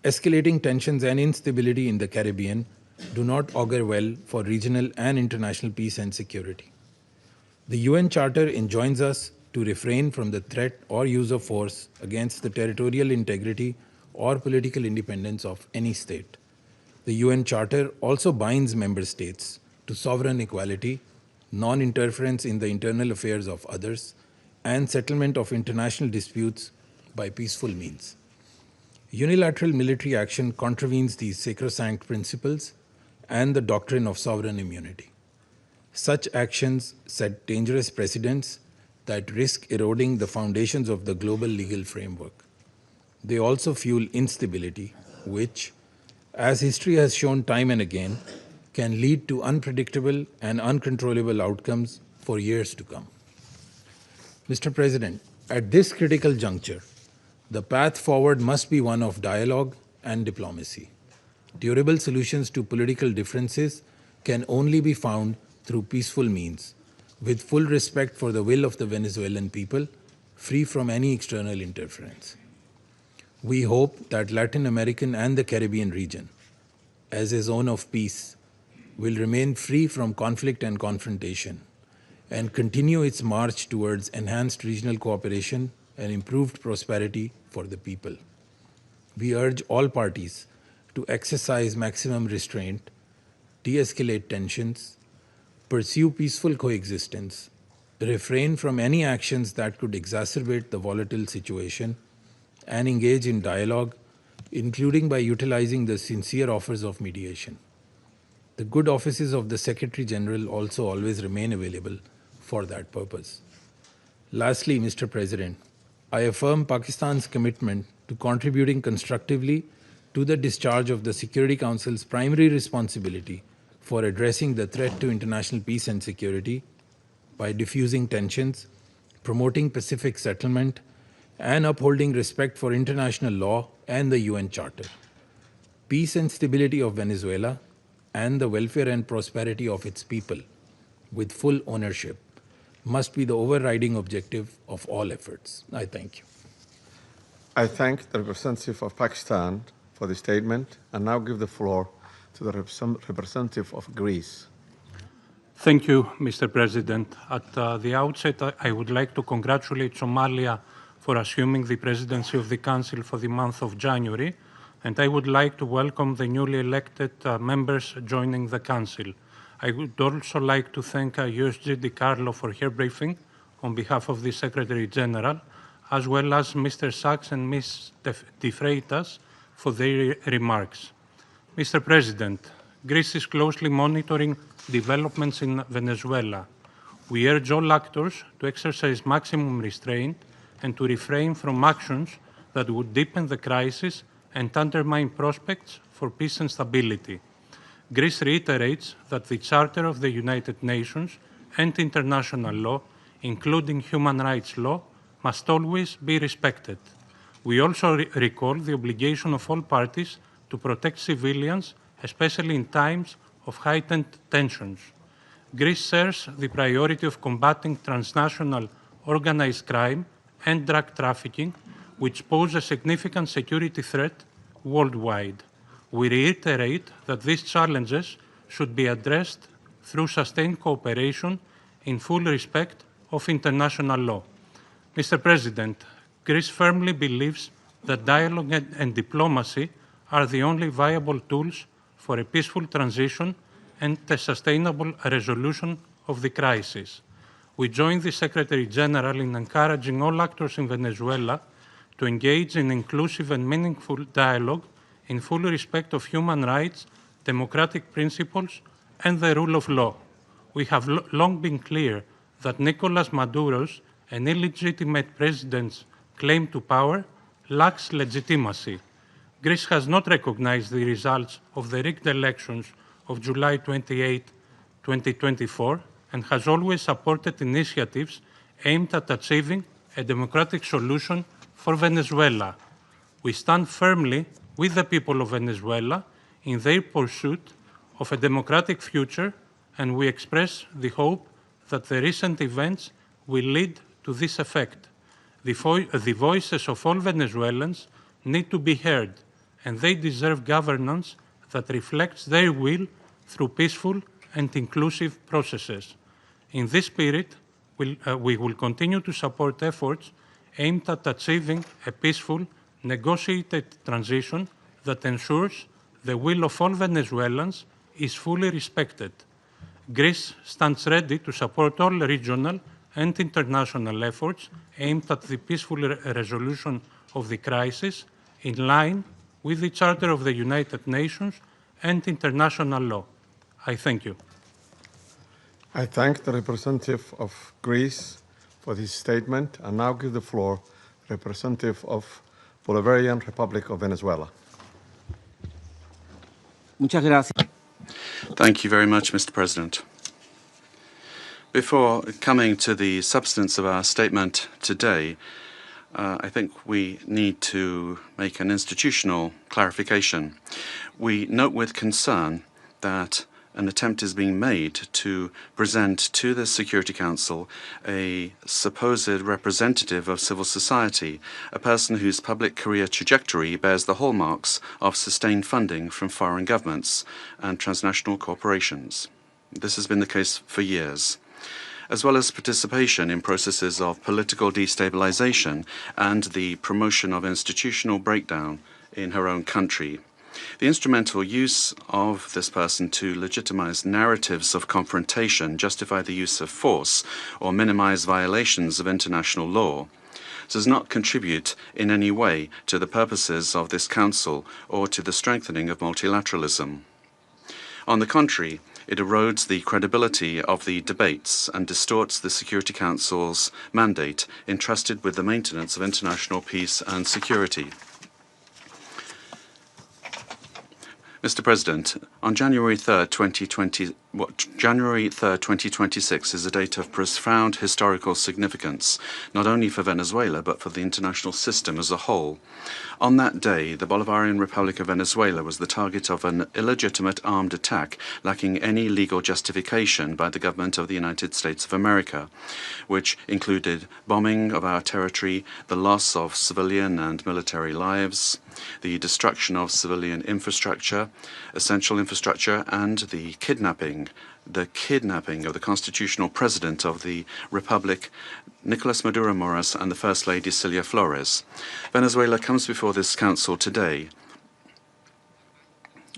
escalating tensions and instability in the Caribbean do not augur well for regional and international peace and security. The UN Charter enjoins us to refrain from the threat or use of force against the territorial integrity or political independence of any state. The UN Charter also binds member states to sovereign equality, non-interference in the internal affairs of others, and settlement of international disputes by peaceful means. Unilateral military action contravenes these sacrosanct principles and the doctrine of sovereign immunity. Such actions set dangerous precedents that risk eroding the foundations of the global legal framework. They also fuel instability, which, as history has shown time and again, can lead to unpredictable and uncontrollable outcomes for years to come. Mr. President, at this critical juncture, the path forward must be one of dialogue and diplomacy. Durable solutions to political differences can only be found through peaceful means, with full respect for the will of the Venezuelan people, free from any external interference. We hope that Latin American and the Caribbean region, as a zone of peace, will remain free from conflict and confrontation and continue its march towards enhanced regional cooperation and improved prosperity for the people. We urge all parties to exercise maximum restraint, de-escalate tensions, pursue peaceful coexistence, refrain from any actions that could exacerbate the volatile situation, and engage in dialogue, including by utilizing the sincere offers of mediation. The good offices of the Secretary-General also always remain available for that purpose. Lastly, Mr. President, I affirm Pakistan's commitment to contributing constructively to the discharge of the Security Council's primary responsibility for addressing the threat to international peace and security, by diffusing tensions, promoting Pacific settlement, and upholding respect for international law and the UN Charter. Peace and stability of Venezuela and the welfare and prosperity of its people, with full ownership, must be the overriding objective of all efforts. I thank you. I thank the representative of Pakistan for the statement and now give the floor to the representative of Greece. Thank you, Mr. President. At the outset, I would like to congratulate Somalia for assuming the presidency of the Council for the month of January, and I would like to welcome the newly elected members joining the Council. I would also like to thank Rosemary DiCarlo for her briefing on behalf of the Secretary-General, as well as Mr. Saxs and Ms. Freitas for their remarks. Mr. President, Greece is closely monitoring developments in Venezuela. We urge all actors to exercise maximum restraint and to refrain from actions that would deepen the crisis and undermine prospects for peace and stability. Greece reiterates that the Charter of the United Nations and international law, including human rights law, must always be respected. We also recall the obligation of all parties to protect civilians, especially in times of heightened tensions. Greece shares the priority of combating transnational organized crime and drug trafficking, which pose a significant security threat worldwide. We reiterate that these challenges should be addressed through sustained cooperation in full respect of international law. Mr. President, Greece firmly believes that dialogue and diplomacy are the only viable tools for a peaceful transition and a sustainable resolution of the crisis. We join the Secretary-General in encouraging all actors in Venezuela to engage in inclusive and meaningful dialogue in full respect of human rights, democratic principles, and the rule of law. We have long been clear that Nicolás Maduro's and illegitimate president's claim to power lacks legitimacy. Greece has not recognized the results of the rigged elections of July 28, 2024, and has always supported initiatives aimed at achieving a democratic solution for Venezuela. We stand firmly with the people of Venezuela in their pursuit of a democratic future, and we express the hope that the recent events will lead to this effect. The voices of all Venezuelans need to be heard, and they deserve governance that reflects their will through peaceful and inclusive processes. In this spirit, we will continue to support efforts aimed at achieving a peaceful, negotiated transition that ensures the will of all Venezuelans is fully respected. Greece stands ready to support all regional and international efforts aimed at the peaceful resolution of the crisis in line with the Charter of the United Nations and international law. I thank you. I thank the representative of Greece for this statement and now give the floor to the representative of Bolivarian Republic of Venezuela. Thank you very much, Mr. President. Before coming to the substance of our statement today, I think we need to make an institutional clarification. We note with concern that an attempt is being made to present to the Security Council a supposed representative of civil society, a person whose public career trajectory bears the hallmarks of sustained funding from foreign governments and transnational corporations. This has been the case for years, as well as participation in processes of political destabilization and the promotion of institutional breakdown in her own country. The instrumental use of this person to legitimize narratives of confrontation, justify the use of force, or minimize violations of international law does not contribute in any way to the purposes of this Council or to the strengthening of multilateralism. On the contrary, it erodes the credibility of the debates and distorts the Security Council's mandate entrusted with the maintenance of international peace and security. Mr. President, On January 3rd, 2026 is a date of profound historical significance, not only for Venezuela, but for the international system as a whole. On that day, the Bolivarian Republic of Venezuela was the target of an illegitimate armed attack lacking any legal justification by the government of the United States of America, which included bombing of our territory, the loss of civilian and military lives, the destruction of civilian infrastructure, essential infrastructure, and the kidnapping of the constitutional president of the Republic, Nicolás Maduro Moras, and the First Lady Cilia Flores. Venezuela comes before this Council today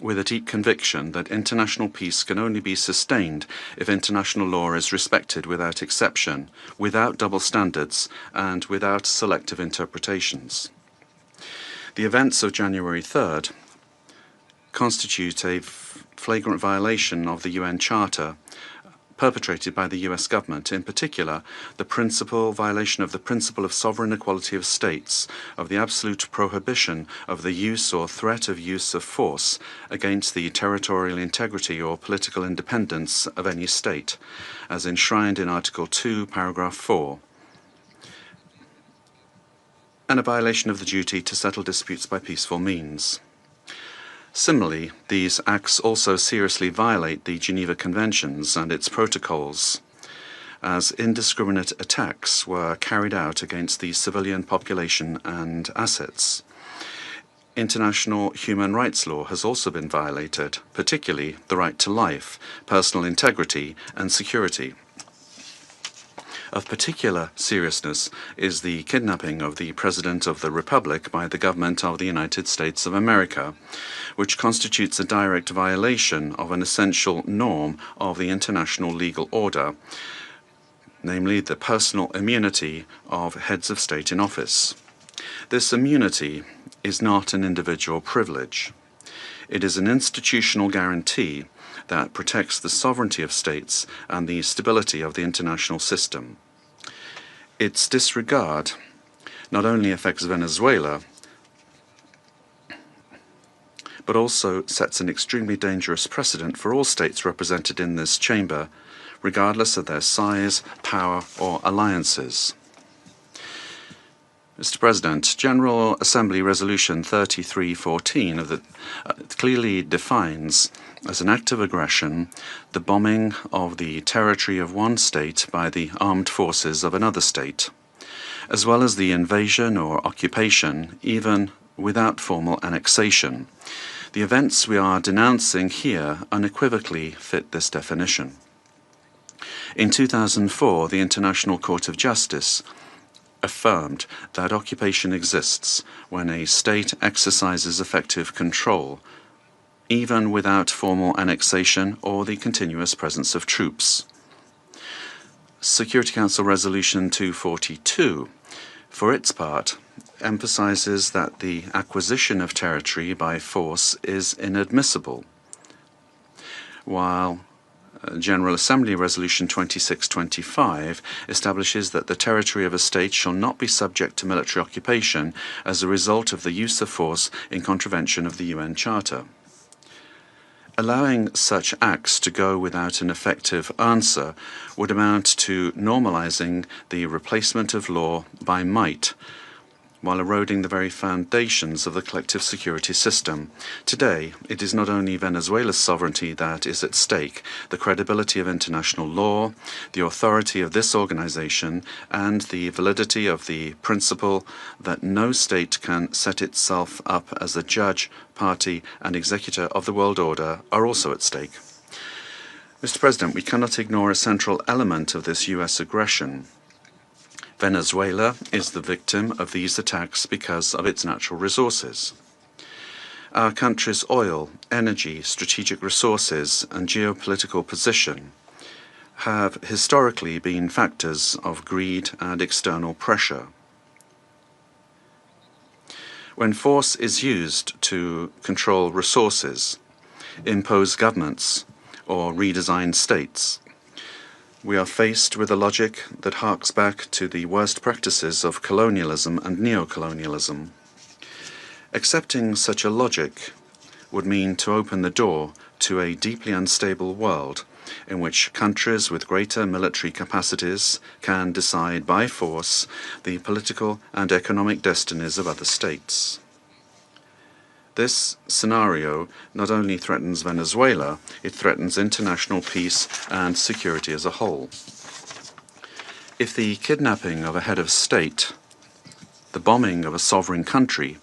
with a deep conviction that international peace can only be sustained if international law is respected without exception, without double standards, and without selective interpretations. The events of January 3rd constitute a flagrant violation of the UN Charter perpetrated by the US government, in particular the violation of the principle of sovereign equality of states, of the absolute prohibition of the use or threat of use of force against the territorial integrity or political independence of any state, as enshrined in Article 2, Paragraph 4, and a violation of the duty to settle disputes by peaceful means. Similarly, these acts also seriously violate the Geneva Conventions and its protocols, as indiscriminate attacks were carried out against the civilian population and assets. International human rights law has also been violated, particularly the right to life, personal integrity, and security. Of particular seriousness is the kidnapping of the President of the Republic by the government of the United States of America, which constitutes a direct violation of an essential norm of the international legal order, namely the personal immunity of heads of state in office. This immunity is not an individual privilege. It is an institutional guarantee that protects the sovereignty of states and the stability of the international system. Its disregard not only affects Venezuela, but also sets an extremely dangerous precedent for all states represented in this chamber, regardless of their size, power, or alliances. Mr. President, General Assembly Resolution 3314 clearly defines as an act of aggression the bombing of the territory of one state by the armed forces of another state, as well as the invasion or occupation, even without formal annexation. The events we are denouncing here unequivocally fit this definition. In 2004, the International Court of Justice affirmed that occupation exists when a state exercises effective control, even without formal annexation or the continuous presence of troops. Security Council Resolution 242, for its part, emphasizes that the acquisition of territory by force is inadmissible, while General Assembly Resolution 2625 establishes that the territory of a state shall not be subject to military occupation as a result of the use of force in contravention of the UN Charter. Allowing such acts to go without an effective answer would amount to normalizing the replacement of law by might, while eroding the very foundations of the collective security system. Today, it is not only Venezuela's sovereignty that is at stake, the credibility of international law, the authority of this organization, and the validity of the principle that no state can set itself up as a judge, party, and executor of the world order are also at stake. Mr. President, we cannot ignore a central element of this U.S. aggression. Venezuela is the victim of these attacks because of its natural resources. Our country's oil, energy, strategic resources, and geopolitical position have historically been factors of greed and external pressure. When force is used to control resources, impose governments, or redesign states, we are faced with a logic that harks back to the worst practices of colonialism and neocolonialism. Accepting such a logic would mean to open the door to a deeply unstable world in which countries with greater military capacities can decide by force the political and economic destinies of other states. This scenario not only threatens Venezuela, it threatens international peace and security as a whole. If the kidnapping of a head of state, the bombing of a sovereign country,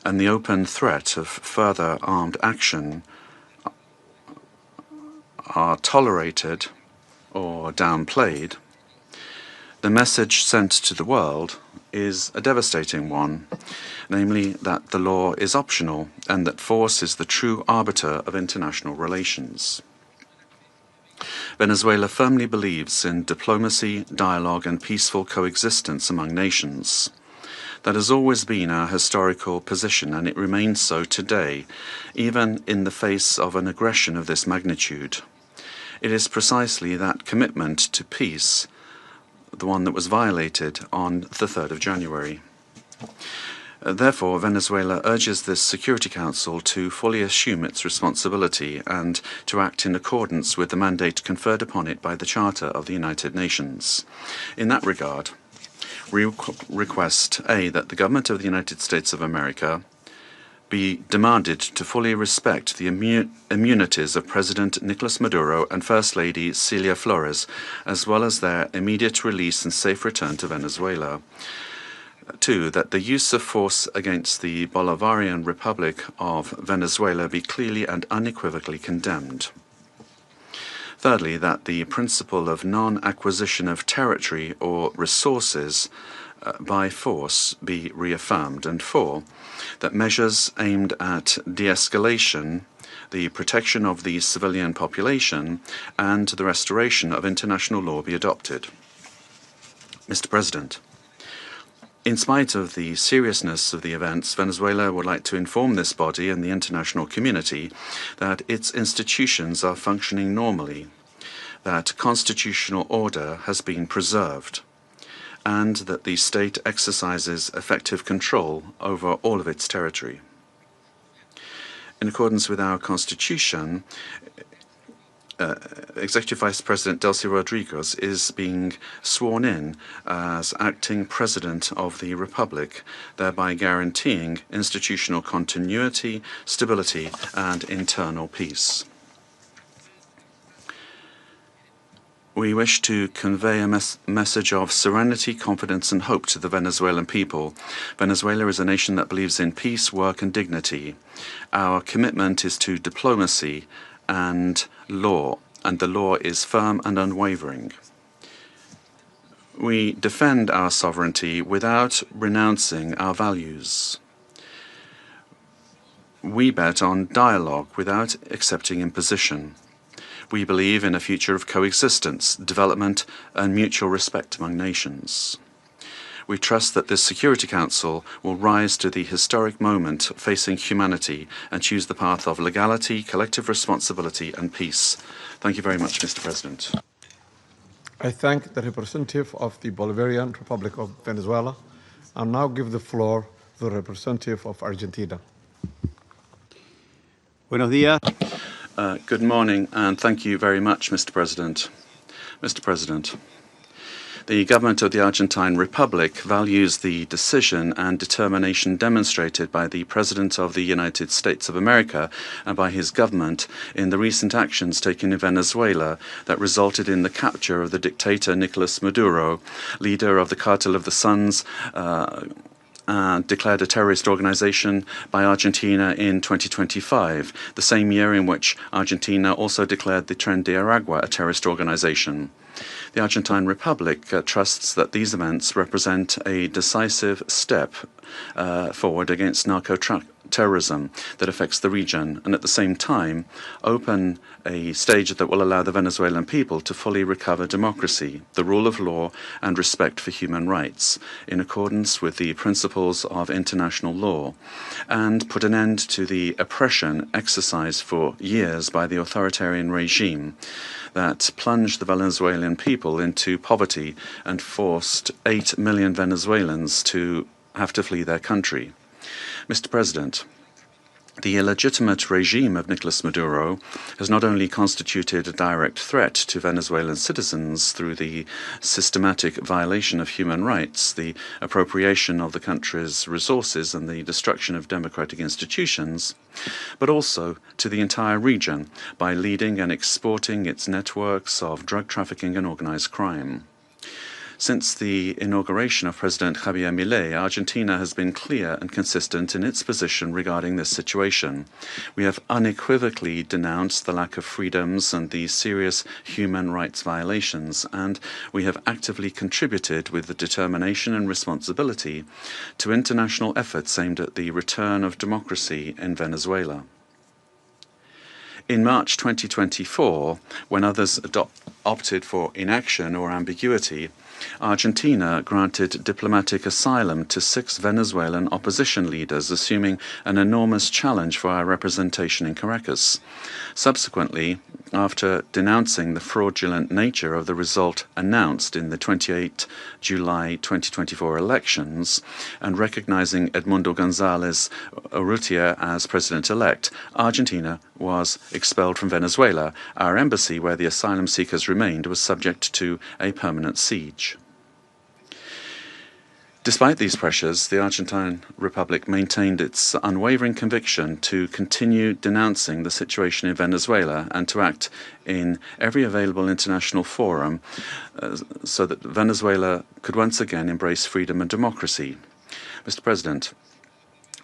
and the open threat of further armed action are tolerated or downplayed, the message sent to the world is a devastating one, namely that the law is optional and that force is the true arbiter of international relations. Venezuela firmly believes in diplomacy, dialogue, and peaceful coexistence among nations. That has always been our historical position, and it remains so today, even in the face of an aggression of this magnitude. It is precisely that commitment to peace, the one that was violated on the 3rd of January. Therefore, Venezuela urges this Security Council to fully assume its responsibility and to act in accordance with the mandate conferred upon it by the Charter of the United Nations. In that regard, we request, A, that the government of the United States of America be demanded to fully respect the immunities of President Nicolás Maduro and First Lady Celia Flores, as well as their immediate release and safe return to Venezuela. 2, that the use of force against the Bolivarian Republic of Venezuela be clearly and unequivocally condemned. Thirdly, that the principle of non-acquisition of territory or resources by force be reaffirmed. And 4, that measures aimed at de-escalation, the protection of the civilian population, and the restoration of international law be adopted. Mr. President, in spite of the seriousness of the events, Venezuela would like to inform this body and the international community that its institutions are functioning normally, that constitutional order has been preserved, and that the state exercises effective control over all of its territory. In accordance with our constitution, Executive Vice President Delcy Rodriguez is being sworn in as acting President of the Republic, thereby guaranteeing institutional continuity, stability, and internal peace. We wish to convey a message of serenity, confidence, and hope to the Venezuelan people. Venezuela is a nation that believes in peace, work, and dignity. Our commitment is to diplomacy and law, and the law is firm and unwavering. We defend our sovereignty without renouncing our values. We bet on dialogue without accepting imposition. We believe in a future of coexistence, development, and mutual respect among nations. We trust that this Security Council will rise to the historic moment facing humanity and choose the path of legality, collective responsibility, and peace. Thank you very much, Mr. President. I thank the representative of the Bolivarian Republic of Venezuela and now give the floor to the representative of Argentina. Buenos días. Good morning, and thank you very much, Mr. President. Mr. President, the government of the Argentine Republic values the decision and determination demonstrated by the President of the United States of America and by his government in the recent actions taken in Venezuela that resulted in the capture of the dictator Nicolás Maduro, leader of the Cartel of the Suns, declared a terrorist organization by Argentina in 2025, the same year in which Argentina also declared the Tren de Aragua a terrorist organization. The Argentine Republic trusts that these events represent a decisive step forward against narco-terrorism that affects the region, and at the same time open a stage that will allow the Venezuelan people to fully recover democracy, the rule of law, and respect for human rights, in accordance with the principles of international law, and put an end to the oppression exercised for years by the authoritarian regime that plunged the Venezuelan people into poverty and forced 8 million Venezuelans to have to flee their country. Mr. President, The illegitimate regime of Nicolás Maduro has not only constituted a direct threat to Venezuelan citizens through the systematic violation of human rights, the appropriation of the country's resources, and the destruction of democratic institutions, but also to the entire region by leading and exporting its networks of drug trafficking and organized crime. Since the inauguration of President Javier Milei, Argentina has been clear and consistent in its position regarding this situation. We have unequivocally denounced the lack of freedoms and the serious human rights violations, and we have actively contributed with the determination and responsibility to international efforts aimed at the return of democracy in Venezuela. In March 2024, when others opted for inaction or ambiguity, Argentina granted diplomatic asylum to 6 Venezuelan opposition leaders, assuming an enormous challenge for our representation in Caracas. Subsequently, after denouncing the fraudulent nature of the result announced in the 28 July 2024 elections and recognizing Edmundo González Urrutia as president-elect, Argentina was expelled from Venezuela. Our embassy, where the asylum seekers remained, was subject to a permanent siege. Despite these pressures, the Argentine Republic maintained its unwavering conviction to continue denouncing the situation in Venezuela and to act in every available international forum so that Venezuela could once again embrace freedom and democracy. Mr. President,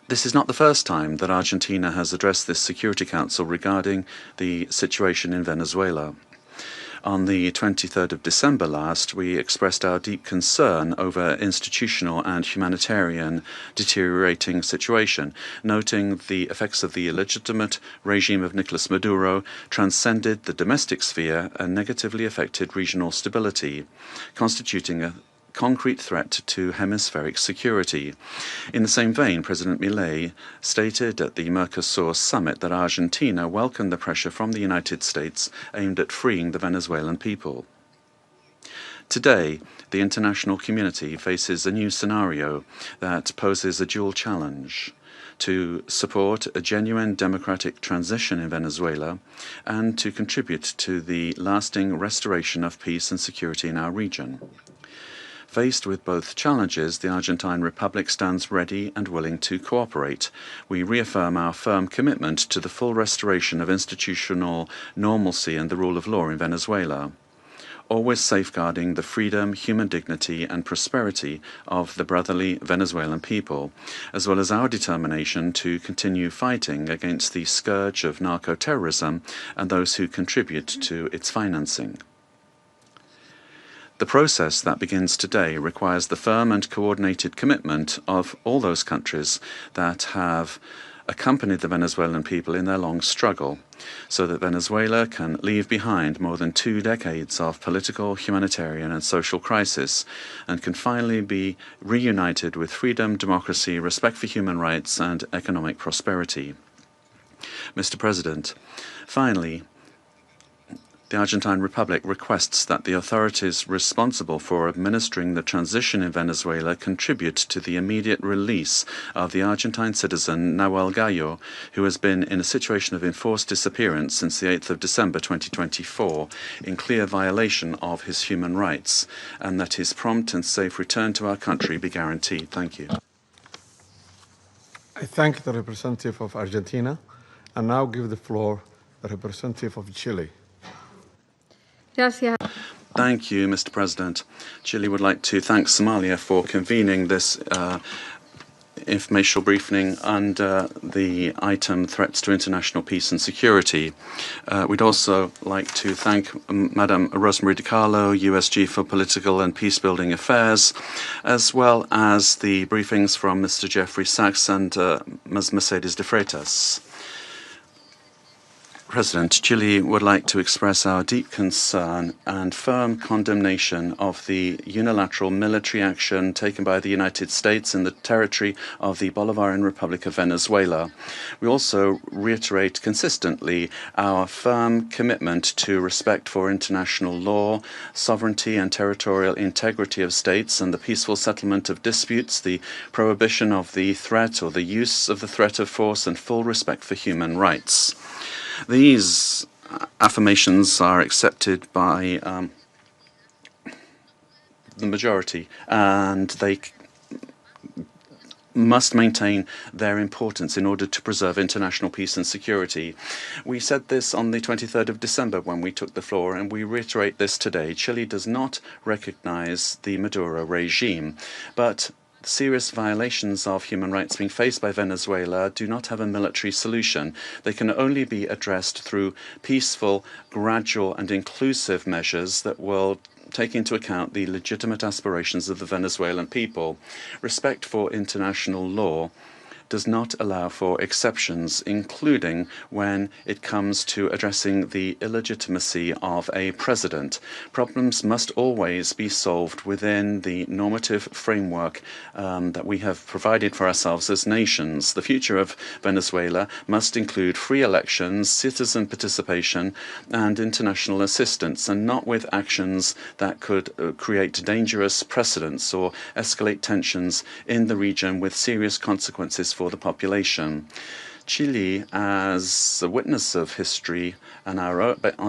this is not the first time that Argentina has addressed this Security Council regarding the situation in Venezuela. On the 23rd of December last, we expressed our deep concern over institutional and humanitarian deteriorating situation, noting the effects of the illegitimate regime of Nicolás Maduro transcended the domestic sphere and negatively affected regional stability, constituting a concrete threat to hemispheric security. In the same vein, President Milei stated at the Mercosur summit that Argentina welcomed the pressure from the United States aimed at freeing the Venezuelan people. Today, the international community faces a new scenario that poses a dual challenge: to support a genuine democratic transition in Venezuela and to contribute to the lasting restoration of peace and security in our region. Faced with both challenges, the Argentine Republic stands ready and willing to cooperate. We reaffirm our firm commitment to the full restoration of institutional normalcy and the rule of law in Venezuela, always safeguarding the freedom, human dignity, and prosperity of the brotherly Venezuelan people, as well as our determination to continue fighting against the scourge of narco-terrorism and those who contribute to its financing. The process that begins today requires the firm and coordinated commitment of all those countries that have accompanied the Venezuelan people in their long struggle, so that Venezuela can leave behind more than 2 decades of political, humanitarian, and social crisis, and can finally be reunited with freedom, democracy, respect for human rights, and economic prosperity. Mr. President, finally, the Argentine Republic requests that the authorities responsible for administering the transition in Venezuela contribute to the immediate release of the Argentine citizen Nahuel Gallo, who has been in a situation of enforced disappearance since the 8th of December 2024, in clear violation of his human rights, and that his prompt and safe return to our country be guaranteed. Thank you. I thank the representative of Argentina and now give the floor to the representative of Chile. Thank you, Mr. President. Chile would like to thank Somalia for convening this informational briefing under the item Threats to International Peace and Security. We'd also like to thank Madam Rosemary DiCarlo, USG for Political and Peacebuilding Affairs, as well as the briefings from Mr. Jeffrey Saxs and Ms. Mercedes de Freitas. President, Chile would like to express our deep concern and firm condemnation of the unilateral military action taken by the United States in the territory of the Bolivarian Republic of Venezuela. We also reiterate consistently our firm commitment to respect for international law, sovereignty and territorial integrity of states, and the peaceful settlement of disputes, the prohibition of the threat or the use of the threat of force, and full respect for human rights. These affirmations are accepted by the majority, and they must maintain their importance in order to preserve international peace and security. We said this on the 23rd of December when we took the floor, and we reiterate this today. Chile does not recognize the Maduro regime, but serious violations of human rights being faced by Venezuela do not have a military solution. They can only be addressed through peaceful, gradual and inclusive measures that will take into account the legitimate aspirations of the Venezuelan people. Respect for international law does not allow for exceptions, including when it comes to addressing the illegitimacy of a president. Problems must always be solved within the normative framework that we have provided for ourselves as nations. The future of Venezuela must include free elections, citizen participation, and international assistance, and not with actions that could create dangerous precedents or escalate tensions in the region with serious consequences for the population. Chile, as a witness of history and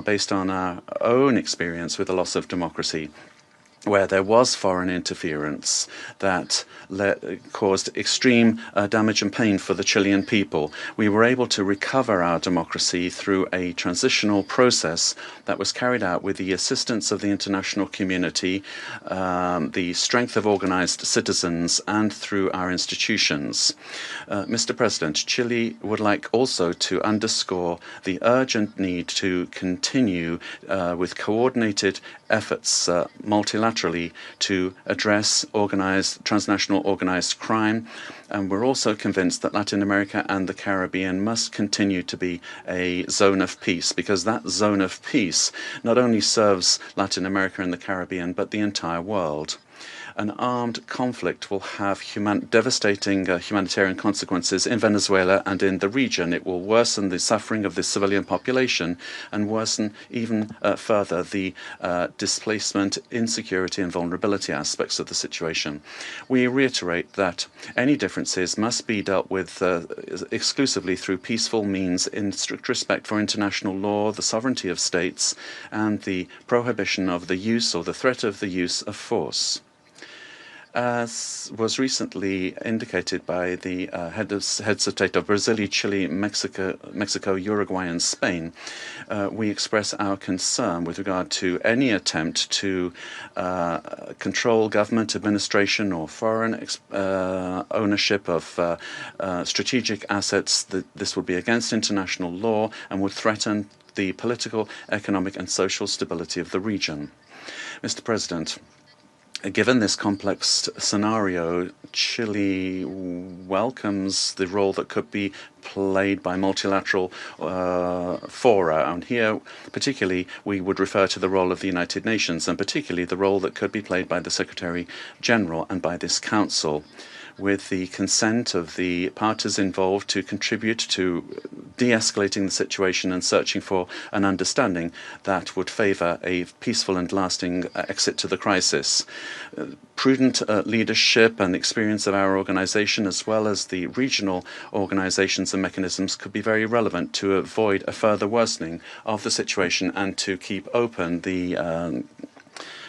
based on our own experience with the loss of democracy, where there was foreign interference that caused extreme damage and pain for the Chilean people. We were able to recover our democracy through a transitional process that was carried out with the assistance of the international community, the strength of organized citizens, and through our institutions. Mr. President, Chile would like also to underscore the urgent need to continue with coordinated efforts multilaterally to address transnational organized crime. And we're also convinced that Latin America and the Caribbean must continue to be a zone of peace, because that zone of peace not only serves Latin America and the Caribbean, but the entire world. An armed conflict will have devastating humanitarian consequences in Venezuela and in the region. It will worsen the suffering of the civilian population and worsen even further the displacement, insecurity and vulnerability aspects of the situation. We reiterate that any differences must be dealt with exclusively through peaceful means in strict respect for international law, the sovereignty of states, and the prohibition of the use or the threat of the use of force. As was recently indicated by the heads of state of Brazil, Chile, Mexico, Uruguay, and Spain, we express our concern with regard to any attempt to control government administration or foreign ownership of strategic assets. This would be against international law and would threaten the political, economic, and social stability of the region. Mr. President, given this complex scenario, Chile welcomes the role that could be played by multilateral fora. And here, particularly, we would refer to the role of the United Nations, and particularly the role that could be played by the Secretary-General and by this Council, with the consent of the parties involved to contribute to de-escalating the situation and searching for an understanding that would favor a peaceful and lasting exit to the crisis. Prudent leadership and experience of our organization, as well as the regional organizations and mechanisms, could be very relevant to avoid a further worsening of the situation and to keep open the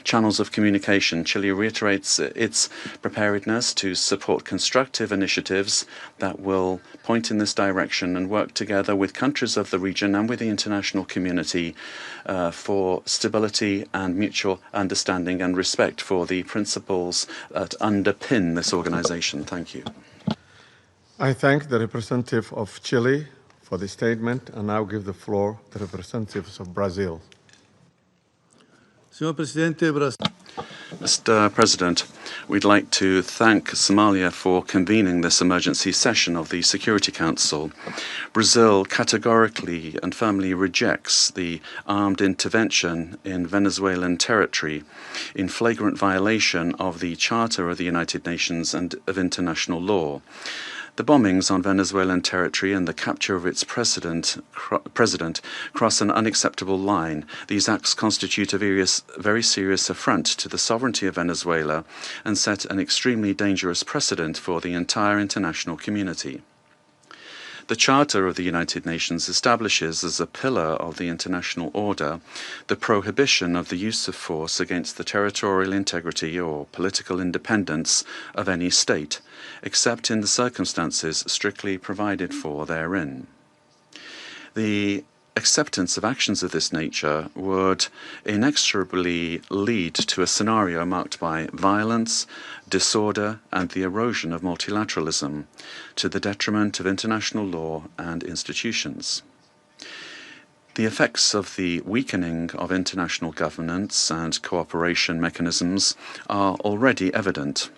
channels of communication. Chile reiterates its preparedness to support constructive initiatives that will point in this direction and work together with countries of the region and with the international community for stability and mutual understanding and respect for the principles that underpin this organization. Thank you. I thank the representative of Chile for the statement and now give the floor to the representatives of Brazil. Mr. President, We'd like to thank Somalia for convening this emergency session of the Security Council. Brazil categorically and firmly rejects the armed intervention in Venezuelan territory in flagrant violation of the Charter of the United Nations and of international law. The bombings on Venezuelan territory and the capture of its president cross an unacceptable line. These acts constitute a very serious affront to the sovereignty of Venezuela and set an extremely dangerous precedent for the entire international community. The Charter of the United Nations establishes as a pillar of the international order the prohibition of the use of force against the territorial integrity or political independence of any state, except in the circumstances strictly provided for therein. The acceptance of actions of this nature would inexorably lead to a scenario marked by violence, disorder, and the erosion of multilateralism, to the detriment of international law and institutions. The effects of the weakening of international governance and cooperation mechanisms are already evident.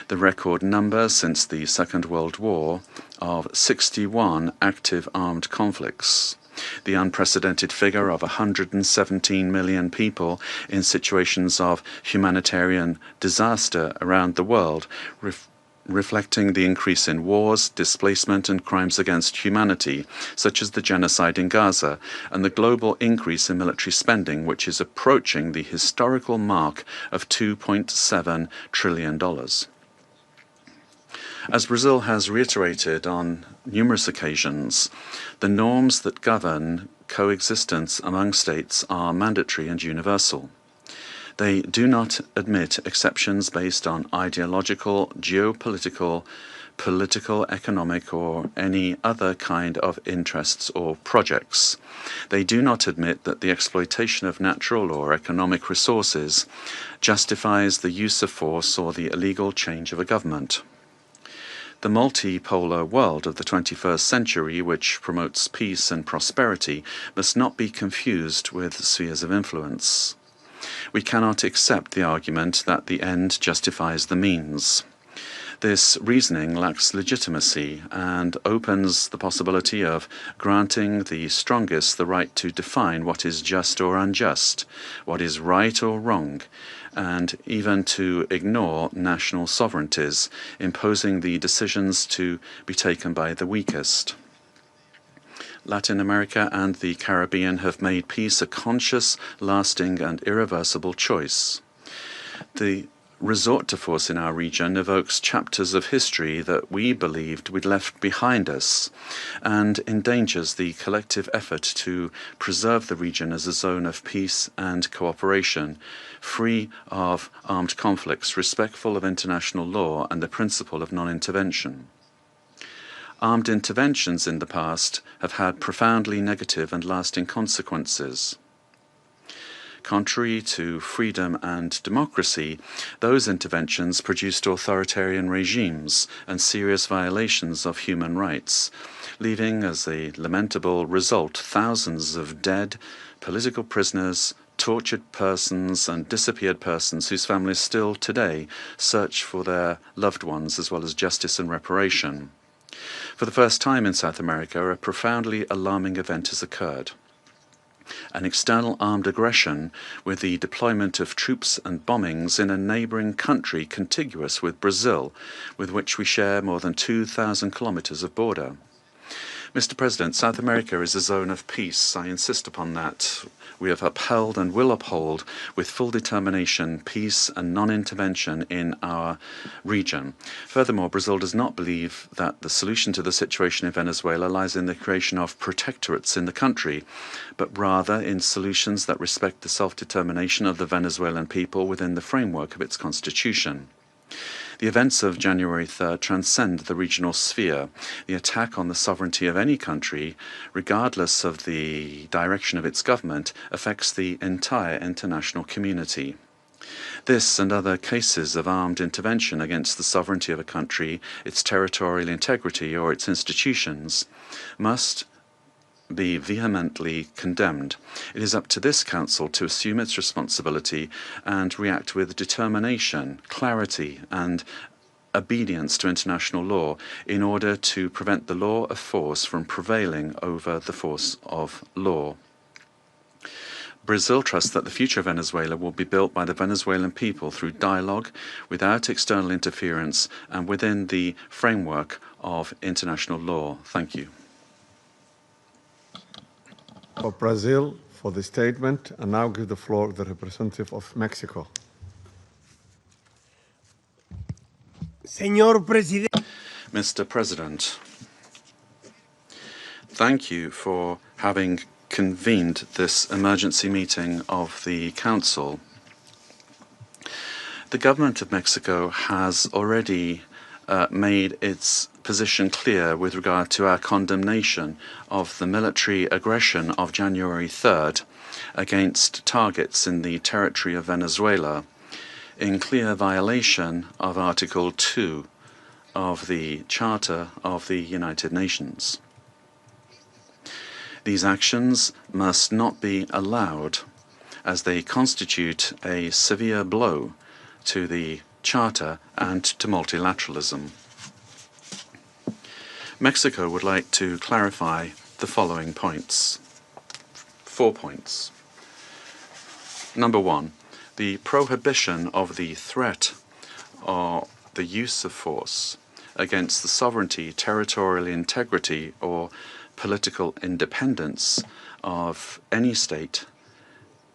The record number since the Second World War of 61 active armed conflicts, the unprecedented figure of 117 million people in situations of humanitarian disaster around the world, reflecting the increase in wars, displacement, and crimes against humanity, such as the genocide in Gaza, and the global increase in military spending, which is approaching the historical mark of $2.7 trillion. As Brazil has reiterated on numerous occasions, the norms that govern coexistence among states are mandatory and universal. They do not admit exceptions based on ideological, geopolitical, political, economic, or any other kind of interests or projects. They do not admit that the exploitation of natural or economic resources justifies the use of force or the illegal change of a government. The multipolar world of the 21st century, which promotes peace and prosperity, must not be confused with spheres of influence. We cannot accept the argument that the end justifies the means. This reasoning lacks legitimacy and opens the possibility of granting the strongest the right to define what is just or unjust, what is right or wrong, and even to ignore national sovereignties, imposing the decisions to be taken by the weakest. Latin America and the Caribbean have made peace a conscious, lasting, and irreversible choice. The resort to force in our region evokes chapters of history that we believed we'd left behind us and endangers the collective effort to preserve the region as a zone of peace and cooperation, free of armed conflicts, respectful of international law and the principle of non-intervention. Armed interventions in the past have had profoundly negative and lasting consequences. Contrary to freedom and democracy, those interventions produced authoritarian regimes and serious violations of human rights, leaving as a lamentable result thousands of dead, political prisoners, tortured persons, and disappeared persons whose families still today search for their loved ones as well as justice and reparation. For the first time in South America, a profoundly alarming event has occurred. An external armed aggression with the deployment of troops and bombings in a neighboring country contiguous with Brazil, with which we share more than 2,000 kilometers of border. Mr. President, South America is a zone of peace. I insist upon that. We have upheld and will uphold with full determination peace and non-intervention in our region. Furthermore, Brazil does not believe that the solution to the situation in Venezuela lies in the creation of protectorates in the country, but rather in solutions that respect the self-determination of the Venezuelan people within the framework of its constitution. The events of January 3rd transcend the regional sphere. The attack on the sovereignty of any country, regardless of the direction of its government, affects the entire international community. This and other cases of armed intervention against the sovereignty of a country, its territorial integrity, or its institutions must be vehemently condemned. It is up to this Council to assume its responsibility and react with determination, clarity, and obedience to international law in order to prevent the law of force from prevailing over the force of law. Brazil trusts that the future of Venezuela will be built by the Venezuelan people through dialogue, without external interference, and within the framework of international law. Thank you. For Brazil, for the statement, and now give the floor to the representative of Mexico. Señor Presidente. Mr. President, thank you for having convened this emergency meeting of the Council. The government of Mexico has already made its position clear with regard to our condemnation of the military aggression of January 3rd against targets in the territory of Venezuela, in clear violation of Article 2 of the Charter of the United Nations. These actions must not be allowed, as they constitute a severe blow to the Charter and to multilateralism. Mexico would like to clarify the following points. 4 points. Number 1, the prohibition of the threat or the use of force against the sovereignty, territorial integrity, or political independence of any state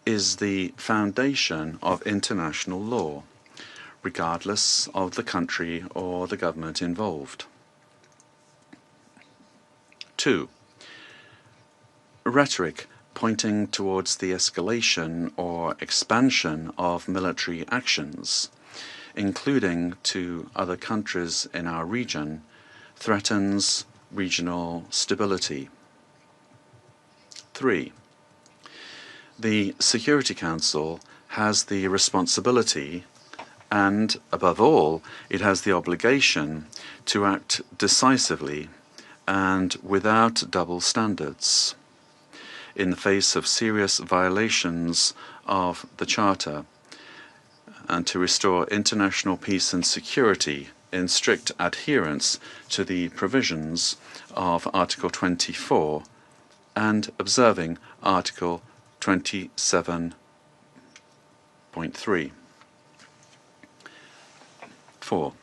is the foundation of international law, regardless of the country or the government involved. 2, rhetoric pointing towards the escalation or expansion of military actions, including to other countries in our region, threatens regional stability. 3, the Security Council has the responsibility and, above all, it has the obligation to act decisively and without double standards in the face of serious violations of the Charter, and to restore international peace and security in strict adherence to the provisions of Article 24 and observing Article 27.3. 4.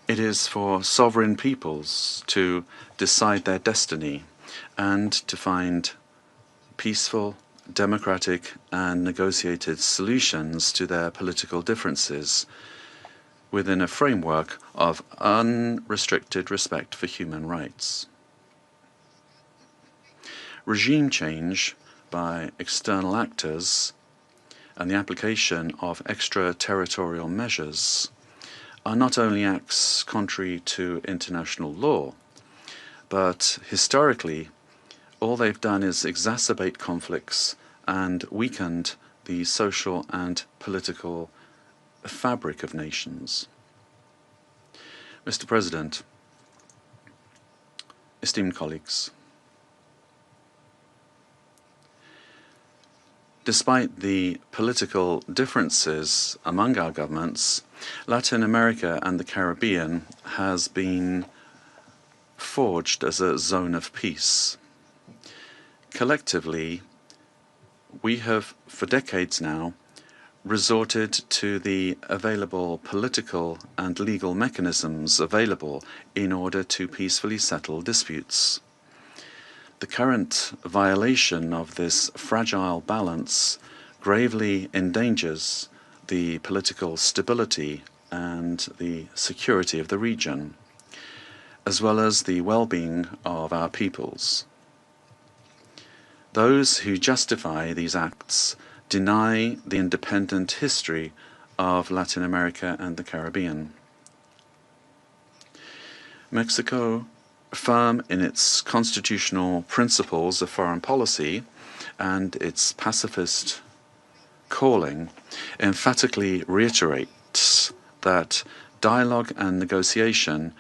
It is for sovereign peoples to decide their destiny and to find peaceful, democratic, and negotiated solutions to their political differences within a framework of unrestricted respect for human rights. Regime change by external actors and the application of extraterritorial measures are not only acts contrary to international law, but historically, all they've done is exacerbate conflicts and weakened the social and political fabric of nations. Mr. President, esteemed colleagues, despite the political differences among our governments, Latin America and the Caribbean has been forged as a zone of peace. Collectively, we have, for decades now, resorted to the available political and legal mechanisms available in order to peacefully settle disputes. The current violation of this fragile balance gravely endangers the political stability and the security of the region, as well as the well-being of our peoples. Those who justify these acts deny the independent history of Latin America and the Caribbean. Mexico, firm in its constitutional principles of foreign policy and its pacifist calling, emphatically reiterates that dialogue and negotiation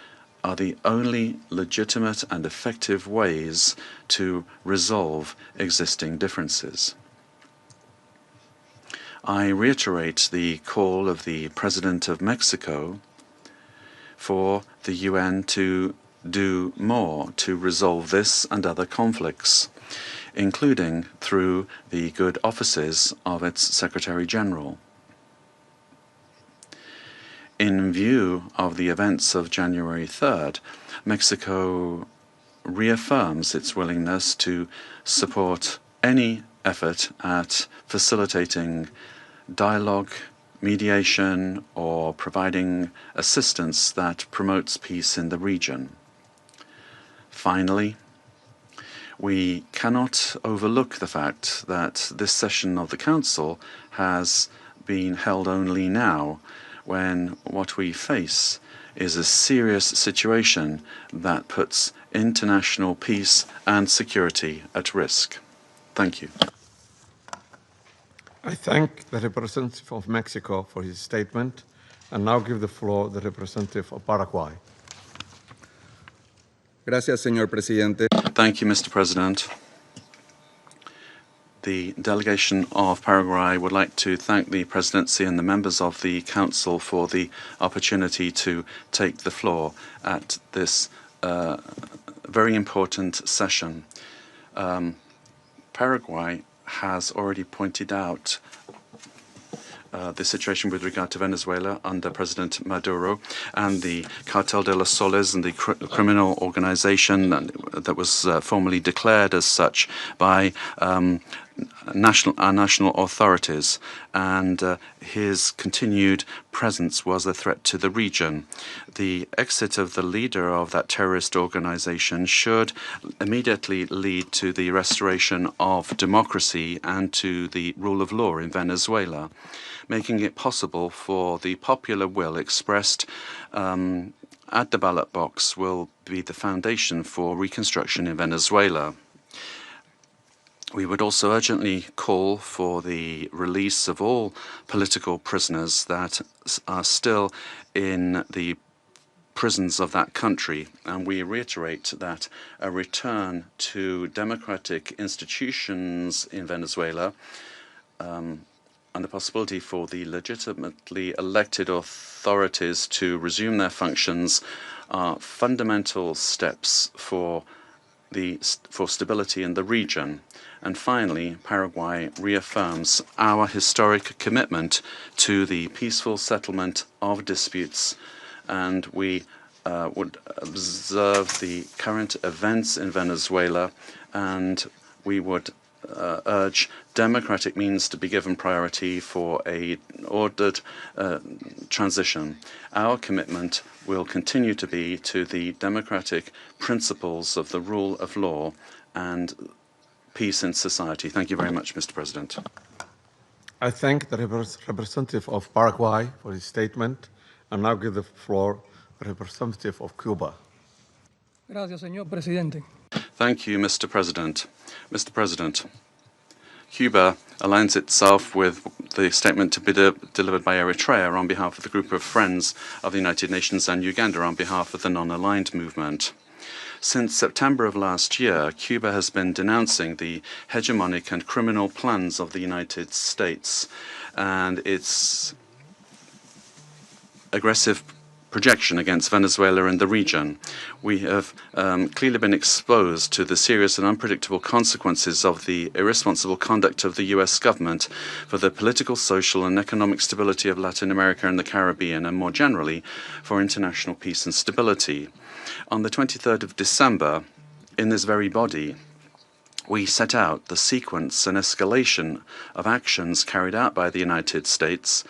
are the only legitimate and effective ways to resolve existing differences. I reiterate the call of the President of Mexico for the UN to do more to resolve this and other conflicts, including through the good offices of its Secretary-General. In view of the events of January 3rd, Mexico reaffirms its willingness to support any effort at facilitating dialogue, mediation, or providing assistance that promotes peace in the region. Finally, we cannot overlook the fact that this session of the Council has been held only now, when what we face is a serious situation that puts international peace and security at risk. Thank you. I thank the representative of Mexico for his statement and now give the floor to the representative of Paraguay. Gracias, señor presidente. Thank you, Mr. President. The delegation of Paraguay would like to thank the Presidency and the members of the Council for the opportunity to take the floor at this very important session. Paraguay has already pointed out the situation with regard to Venezuela under President Maduro and the Cartel de los Soles and the criminal organization that was formally declared as such by our national authorities, and his continued presence was a threat to the region. The exit of the leader of that terrorist organization should immediately lead to the restoration of democracy and to the rule of law in Venezuela, making it possible for the popular will expressed at the ballot box will be the foundation for reconstruction in Venezuela. We would also urgently call for the release of all political prisoners that are still in the prisons of that country, and we reiterate that a return to democratic institutions in Venezuela and the possibility for the legitimately elected authorities to resume their functions are fundamental steps for stability in the region. And finally, Paraguay reaffirms our historic commitment to the peaceful settlement of disputes, and we would observe the current events in Venezuela, and we would urge democratic means to be given priority for an ordered transition. Our commitment will continue to be to the democratic principles of the rule of law and peace in society. Thank you very much, Mr. President. I thank the representative of Paraguay for his statement and now give the floor to the representative of Cuba. Gracias, señor presidente. Thank you, Mr. President. Mr. President, Cuba aligns itself with the statement to be delivered by Eritrea on behalf of the group of friends of the United Nations and Uganda on behalf of the non-aligned movement. Since September of last year, Cuba has been denouncing the hegemonic and criminal plans of the United States and its aggressive projection against Venezuela and the region. We have clearly been exposed to the serious and unpredictable consequences of the irresponsible conduct of the U.S. government for the political, social, and economic stability of Latin America and the Caribbean, and more generally, for international peace and stability. On the 23rd of December, in this very body, we set out the sequence and escalation of actions carried out by the United States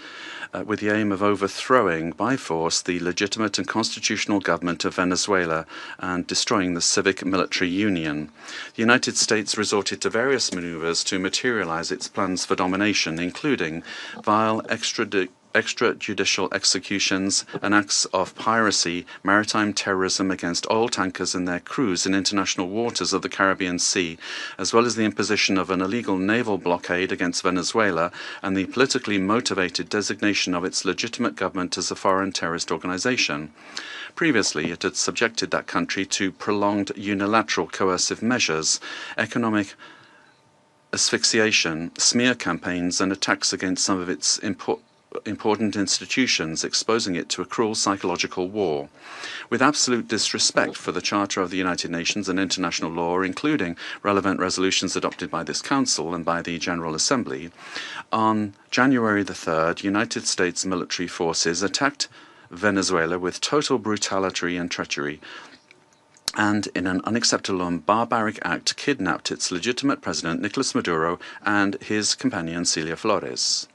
with the aim of overthrowing by force the legitimate and constitutional government of Venezuela and destroying the civic military union. The United States resorted to various maneuvers to materialize its plans for domination, including vile extrajudicial executions and acts of piracy, maritime terrorism against oil tankers and their crews in international waters of the Caribbean Sea, as well as the imposition of an illegal naval blockade against Venezuela and the politically motivated designation of its legitimate government as a foreign terrorist organization. Previously, it had subjected that country to prolonged unilateral coercive measures, economic asphyxiation, smear campaigns, and attacks against some of its important institutions, exposing it to a cruel psychological war. With absolute disrespect for the Charter of the United Nations and international law, including relevant resolutions adopted by this Council and by the General Assembly, on January the 3rd, United States military forces attacked Venezuela with total brutality and treachery, and in an unacceptable and barbaric act kidnapped its legitimate president, Nicolás Maduro, and his companion, Celia Flores.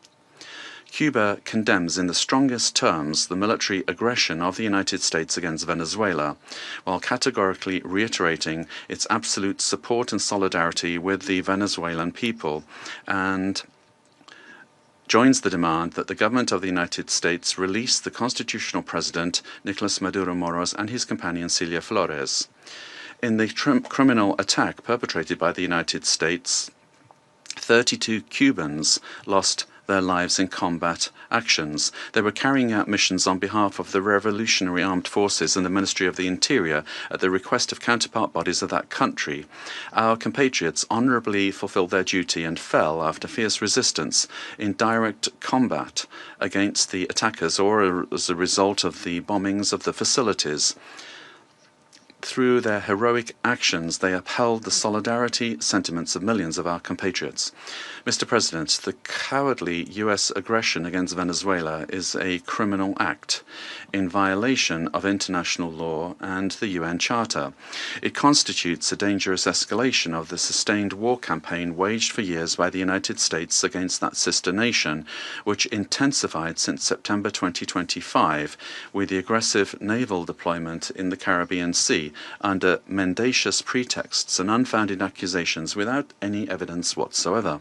Cuba condemns in the strongest terms the military aggression of the United States against Venezuela, while categorically reiterating its absolute support and solidarity with the Venezuelan people, and joins the demand that the government of the United States release the constitutional president, Nicolás Maduro Moros, and his companion, Celia Flores. In the criminal attack perpetrated by the United States, 32 Cubans lost their lives in combat actions. They were carrying out missions on behalf of the Revolutionary Armed Forces and the Ministry of the Interior at the request of counterpart bodies of that country. Our compatriots honorably fulfilled their duty and fell after fierce resistance in direct combat against the attackers or as a result of the bombings of the facilities. Through their heroic actions, they upheld the solidarity sentiments of millions of our compatriots. Mr. President, the cowardly U.S. aggression against Venezuela is a criminal act in violation of international law and the UN Charter. It constitutes a dangerous escalation of the sustained war campaign waged for years by the United States against that sister nation, which intensified since September 2025 with the aggressive naval deployment in the Caribbean Sea under mendacious pretexts and unfounded accusations without any evidence whatsoever.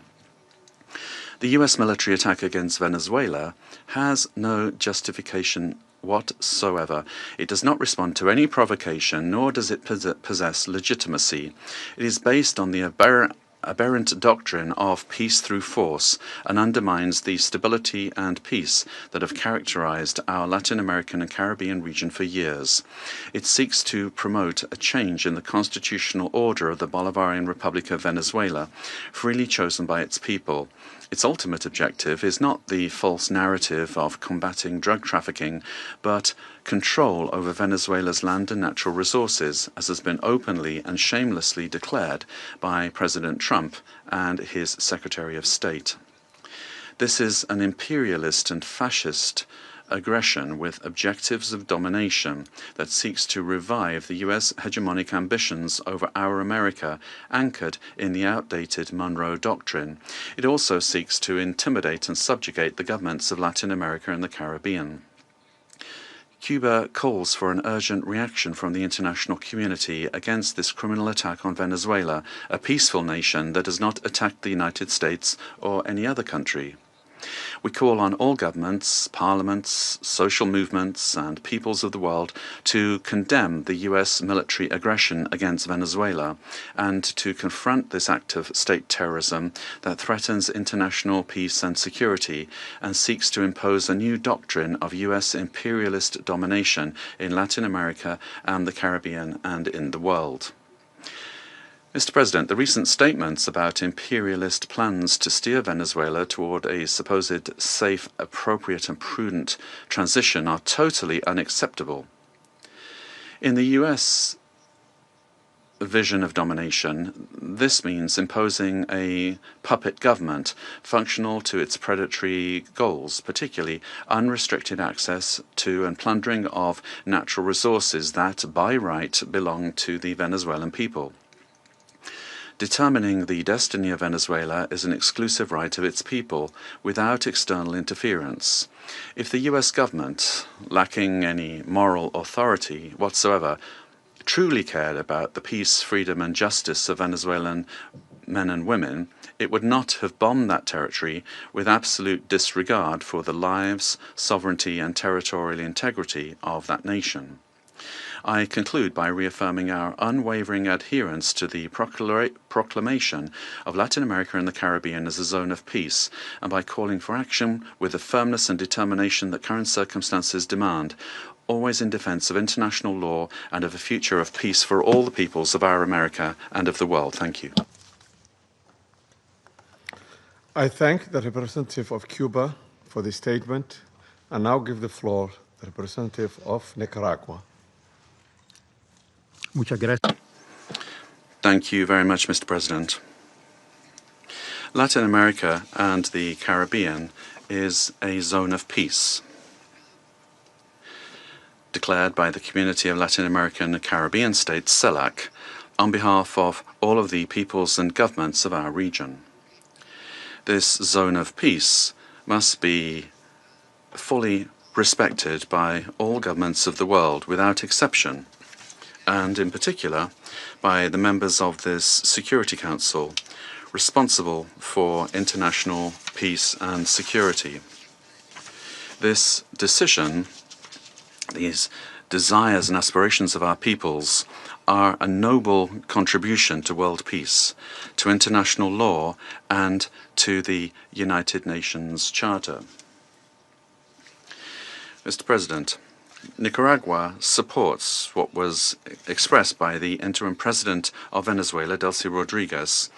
The U.S. military attack against Venezuela has no justification whatsoever. It does not respond to any provocation, nor does it possess legitimacy. It is based on the aberrant doctrine of peace through force and undermines the stability and peace that have characterized our Latin American and Caribbean region for years. It seeks to promote a change in the constitutional order of the Bolivarian Republic of Venezuela, freely chosen by its people. Its ultimate objective is not the false narrative of combating drug trafficking, but control over Venezuela's land and natural resources, as has been openly and shamelessly declared by President Trump and his Secretary of State. This is an imperialist and fascist aggression with objectives of domination that seeks to revive the U.S. hegemonic ambitions over our America, anchored in the outdated Monroe Doctrine. It also seeks to intimidate and subjugate the governments of Latin America and the Caribbean. Cuba calls for an urgent reaction from the international community against this criminal attack on Venezuela, a peaceful nation that has not attacked the United States or any other country. We call on all governments, parliaments, social movements, and peoples of the world to condemn the U.S. military aggression against Venezuela and to confront this act of state terrorism that threatens international peace and security and seeks to impose a new doctrine of U.S. imperialist domination in Latin America and the Caribbean and in the world. Mr. President, the recent statements about imperialist plans to steer Venezuela toward a supposed safe, appropriate and prudent transition are totally unacceptable. In the U.S. vision of domination, this means imposing a puppet government functional to its predatory goals, particularly unrestricted access to and plundering of natural resources that, by right, belong to the Venezuelan people. Determining the destiny of Venezuela is an exclusive right of its people, without external interference. If the U.S. government, lacking any moral authority whatsoever, truly cared about the peace, freedom and justice of Venezuelan men and women, it would not have bombed that territory with absolute disregard for the lives, sovereignty and territorial integrity of that nation. I conclude by reaffirming our unwavering adherence to the proclamation of Latin America and the Caribbean as a zone of peace, and by calling for action with the firmness and determination that current circumstances demand. always in defense of international law and of a future of peace for all the peoples of our America and of the world. Thank you. I thank the representative of Cuba for the statement and now give the floor to the representative of Nicaragua. Muchas gracias. Thank you very much, Mr. President. Latin America and the Caribbean is a zone of peace, declared by the Community of Latin American and Caribbean States, CELAC, on behalf of all of the peoples and governments of our region. This zone of peace must be fully respected by all governments of the world without exception, and in particular by the members of this Security Council responsible for international peace and security. This decision, these desires and aspirations of our peoples, are a noble contribution to world peace, to international law, and to the United Nations Charter. Mr. President, Nicaragua supports what was expressed by the interim president of Venezuela, Delcy Rodriguez,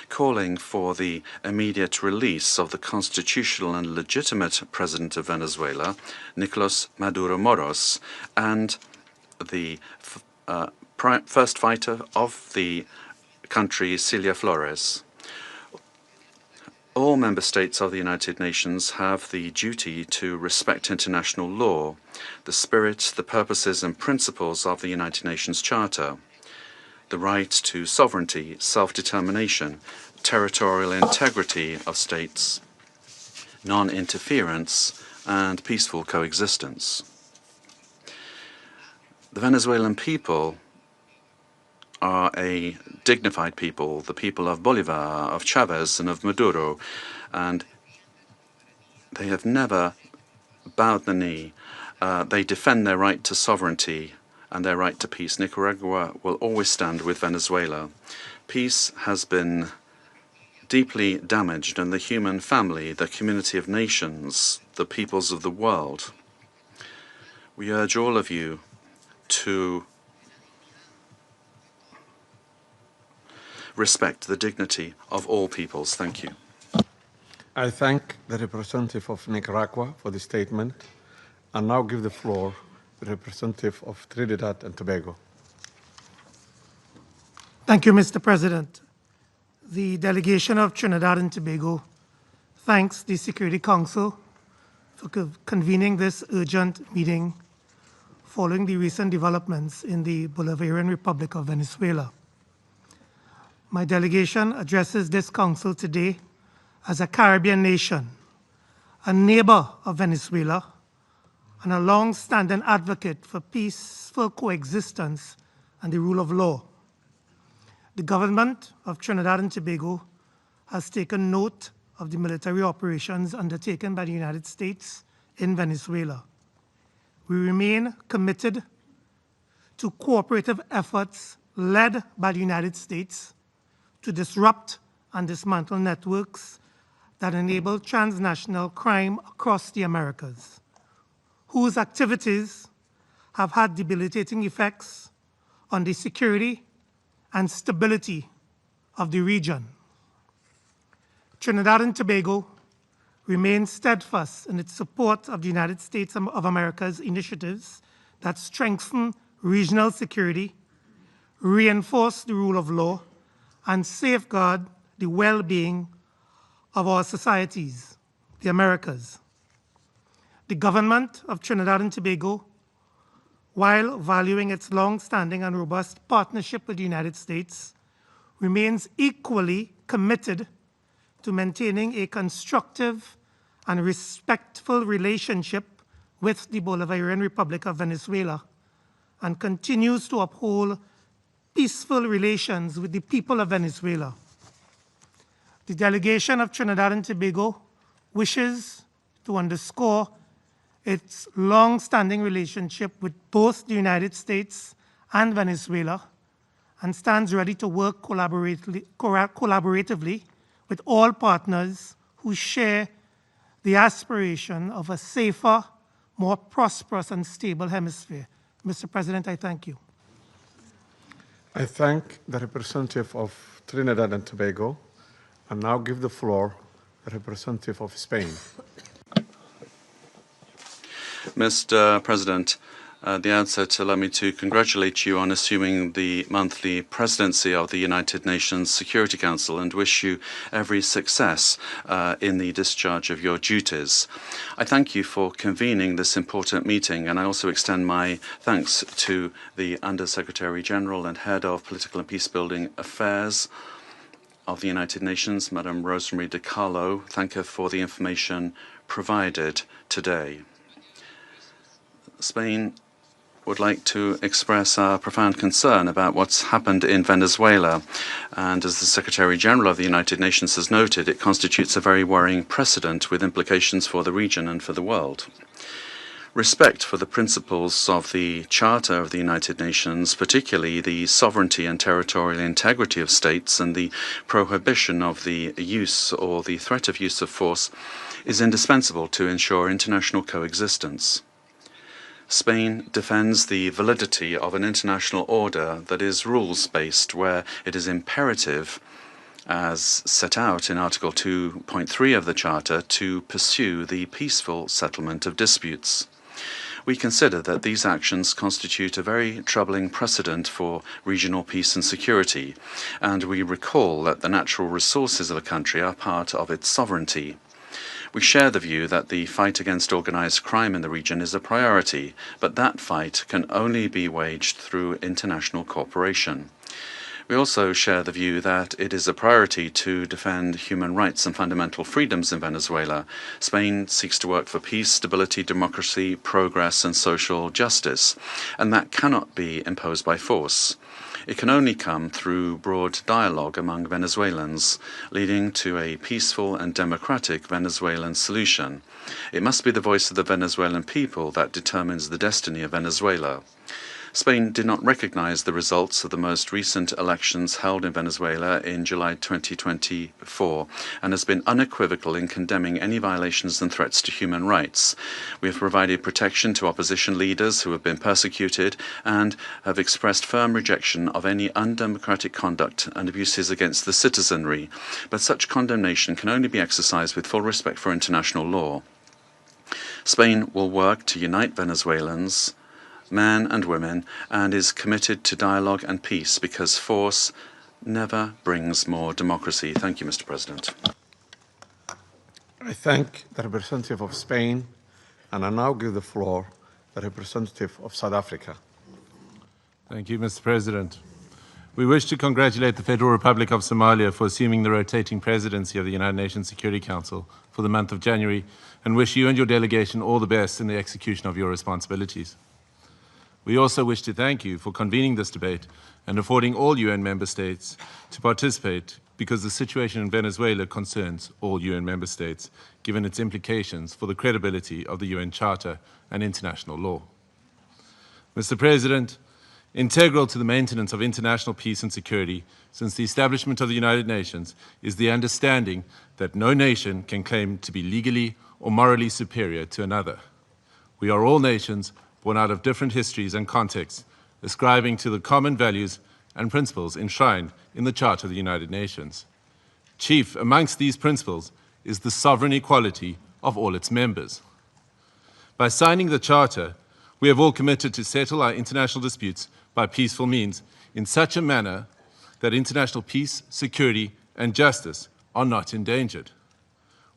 calling for the immediate release of the constitutional and legitimate president of Venezuela, Nicolás Maduro Moros, and the first fighter of the country, Cilia Flores. All member states of the United Nations have the duty to respect international law, the spirit, the purposes and principles of the United Nations Charter, the right to sovereignty, self-determination, territorial integrity of states, non-interference, and peaceful coexistence. The Venezuelan people are a dignified people, the people of Bolivar, of Chavez, and of Maduro, and they have never bowed the knee. They defend their right to sovereignty and their right to peace. Nicaragua will always stand with Venezuela. Peace has been deeply damaged, and the human family, the community of nations, the peoples of the world. We urge all of you to respect the dignity of all peoples. Thank you. I thank the representative of Nicaragua for the statement and now give the floor to the representative of Trinidad and Tobago. Thank you, Mr. President. The delegation of Trinidad and Tobago thanks the Security Council for convening this urgent meeting following the recent developments in the Bolivarian Republic of Venezuela. My delegation addresses this council today as a Caribbean nation, a neighbor of Venezuela, and a long-standing advocate for peaceful coexistence and the rule of law. The government of Trinidad and Tobago has taken note of the military operations undertaken by the United States in Venezuela. We remain committed to cooperative efforts led by the United States to disrupt and dismantle networks that enable transnational crime across the Americas, whose activities have had debilitating effects on the security and stability of the region. Trinidad and Tobago remains steadfast in its support of the United States of America's initiatives that strengthen regional security, reinforce the rule of law, and safeguard the well-being of our societies, the Americas. The government of Trinidad and Tobago, while valuing its long-standing and robust partnership with the United States, remains equally committed to maintaining a constructive and respectful relationship with the Bolivarian Republic of Venezuela and continues to uphold peaceful relations with the people of Venezuela. The delegation of Trinidad and Tobago wishes to underscore its long-standing relationship with both the United States and Venezuela and stands ready to work collaboratively with all partners who share the aspiration of a safer, more prosperous and stable hemisphere. Mr. President, I thank you. I thank the representative of Trinidad and Tobago and now give the floor to the representative of Spain. Mr. President, at the outset, allow me to congratulate you on assuming the monthly presidency of the United Nations Security Council and wish you every success in the discharge of your duties. I thank you for convening this important meeting, and I also extend my thanks to the Under-Secretary-General and Head of Political and Peacebuilding Affairs of the United Nations, Madam Rosemary DiCarlo. Thank her for the information provided today. Spain would like to express our profound concern about what's happened in Venezuela. And as the Secretary-General of the United Nations has noted, it constitutes a very worrying precedent with implications for the region and for the world. Respect for the principles of the Charter of the United Nations, particularly the sovereignty and territorial integrity of states and the prohibition of the use or the threat of use of force, is indispensable to ensure international coexistence. Spain defends the validity of an international order that is rules-based, where it is imperative, as set out in Article 2.3 of the Charter, to pursue the peaceful settlement of disputes. We consider that these actions constitute a very troubling precedent for regional peace and security, and we recall that the natural resources of a country are part of its sovereignty. We share the view that the fight against organized crime in the region is a priority, but that fight can only be waged through international cooperation. We also share the view that it is a priority to defend human rights and fundamental freedoms in Venezuela. Spain seeks to work for peace, stability, democracy, progress, and social justice, and that cannot be imposed by force. It can only come through broad dialogue among Venezuelans, leading to a peaceful and democratic Venezuelan solution. It must be the voice of the Venezuelan people that determines the destiny of Venezuela. Spain did not recognize the results of the most recent elections held in Venezuela in July 2024 and has been unequivocal in condemning any violations and threats to human rights. We have provided protection to opposition leaders who have been persecuted and have expressed firm rejection of any undemocratic conduct and abuses against the citizenry, but such condemnation can only be exercised with full respect for international law. Spain will work to unite Venezuelans, men and women, and is committed to dialogue and peace because force never brings more democracy. Thank you, Mr. President. I thank the representative of Spain, and I now give the floor to the representative of South Africa. Thank you, Mr. President. We wish to congratulate the Federal Republic of Somalia for assuming the rotating presidency of the United Nations Security Council for the month of January, and wish you and your delegation all the best in the execution of your responsibilities. We also wish to thank you for convening this debate and affording all UN member states to participate because the situation in Venezuela concerns all UN member states, given its implications for the credibility of the UN Charter and international law. Mr. President, integral to the maintenance of international peace and security since the establishment of the United Nations is the understanding that no nation can claim to be legally or morally superior to another. We are all nations born out of different histories and contexts, ascribing to the common values and principles enshrined in the Charter of the United Nations. Chief amongst these principles is the sovereign equality of all its members. By signing the Charter, we have all committed to settle our international disputes by peaceful means in such a manner that international peace, security, and justice are not endangered.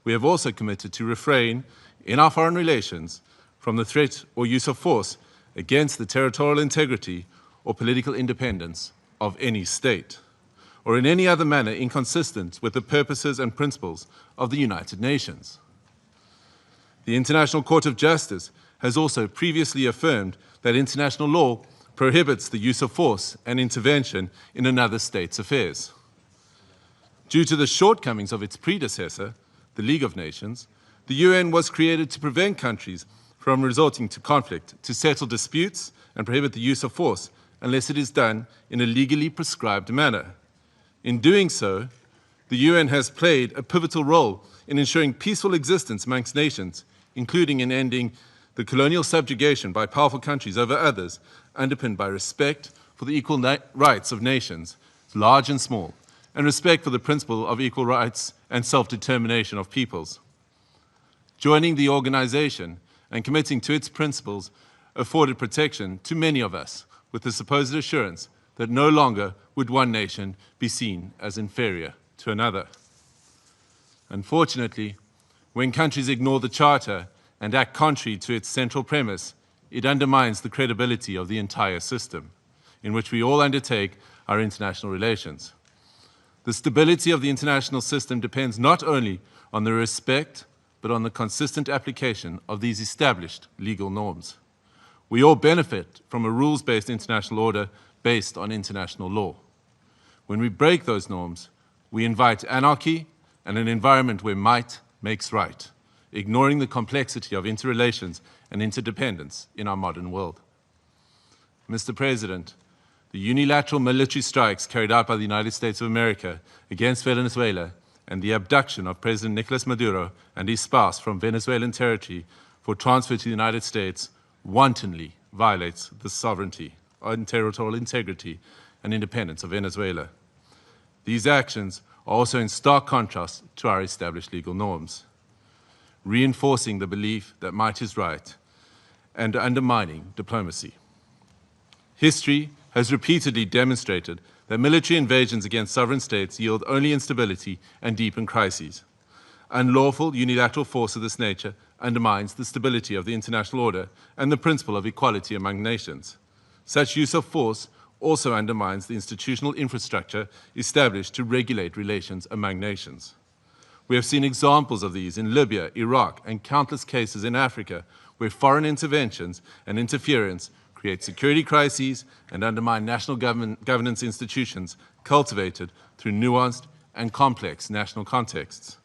We have also committed to refrain in our foreign relations from the threat or use of force against the territorial integrity or political independence of any state, or in any other manner inconsistent with the purposes and principles of the United Nations. The International Court of Justice has also previously affirmed that international law prohibits the use of force and intervention in another state's affairs. Due to the shortcomings of its predecessor, the League of Nations, the UN was created to prevent countries from resorting to conflict, to settle disputes and prohibit the use of force unless it is done in a legally prescribed manner. In doing so, the UN has played a pivotal role in ensuring peaceful existence amongst nations, including in ending the colonial subjugation by powerful countries over others, underpinned by respect for the equal rights of nations, large and small, and respect for the principle of equal rights and self-determination of peoples. Joining the organization and committing to its principles afforded protection to many of us, with the supposed assurance that no longer would one nation be seen as inferior to another. Unfortunately, when countries ignore the Charter and act contrary to its central premise, it undermines the credibility of the entire system, in which we all undertake our international relations. The stability of the international system depends not only on the respect, but on the consistent application of these established legal norms. We all benefit from a rules-based international order based on international law. When we break those norms, we invite anarchy and an environment where might makes right, ignoring the complexity of interrelations and interdependence in our modern world. Mr. President, the unilateral military strikes carried out by the United States of America against Venezuela and the abduction of President Nicolás Maduro and his spouse from Venezuelan territory for transfer to the United States wantonly violates the sovereignty and territorial integrity and independence of Venezuela. These actions are also in stark contrast to our established legal norms, reinforcing the belief that might is right and undermining diplomacy. History has repeatedly demonstrated that military invasions against sovereign states yield only instability and deepen crises. Unlawful unilateral force of this nature undermines the stability of the international order and the principle of equality among nations. Such use of force also undermines the institutional infrastructure established to regulate relations among nations. We have seen examples of these in Libya, Iraq, and countless cases in Africa where foreign interventions and interference create security crises and undermine national governance institutions cultivated through nuanced and complex national contexts.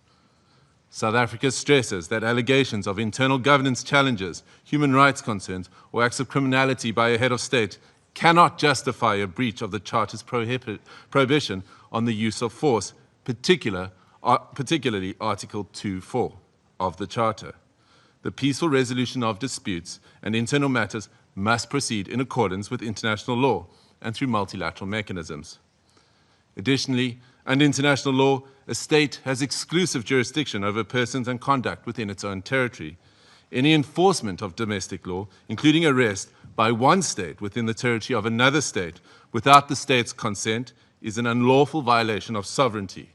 South Africa stresses that allegations of internal governance challenges, human rights concerns, or acts of criminality by a head of state cannot justify a breach of the Charter's prohibition on the use of force, particularly Article 2.4 of the Charter. The peaceful resolution of disputes and internal matters must proceed in accordance with international law and through multilateral mechanisms. Additionally, under international law, a state has exclusive jurisdiction over persons and conduct within its own territory. Any enforcement of domestic law, including arrest by one state within the territory of another state without the state's consent, is an unlawful violation of sovereignty.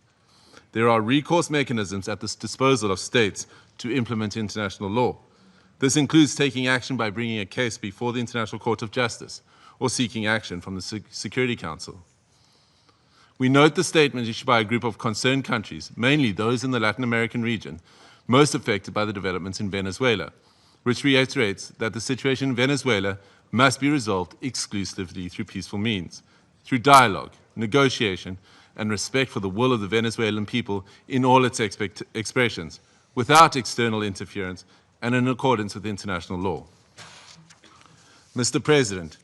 There are recourse mechanisms at the disposal of states to implement international law. This includes taking action by bringing a case before the International Court of Justice or seeking action from the Security Council. We note the statement issued by a group of concerned countries, mainly those in the Latin American region, most affected by the developments in Venezuela, which reiterates that the situation in Venezuela must be resolved exclusively through peaceful means, through dialogue, negotiation, and respect for the will of the Venezuelan people in all its expressions, without external interference and in accordance with international law. Mr. President,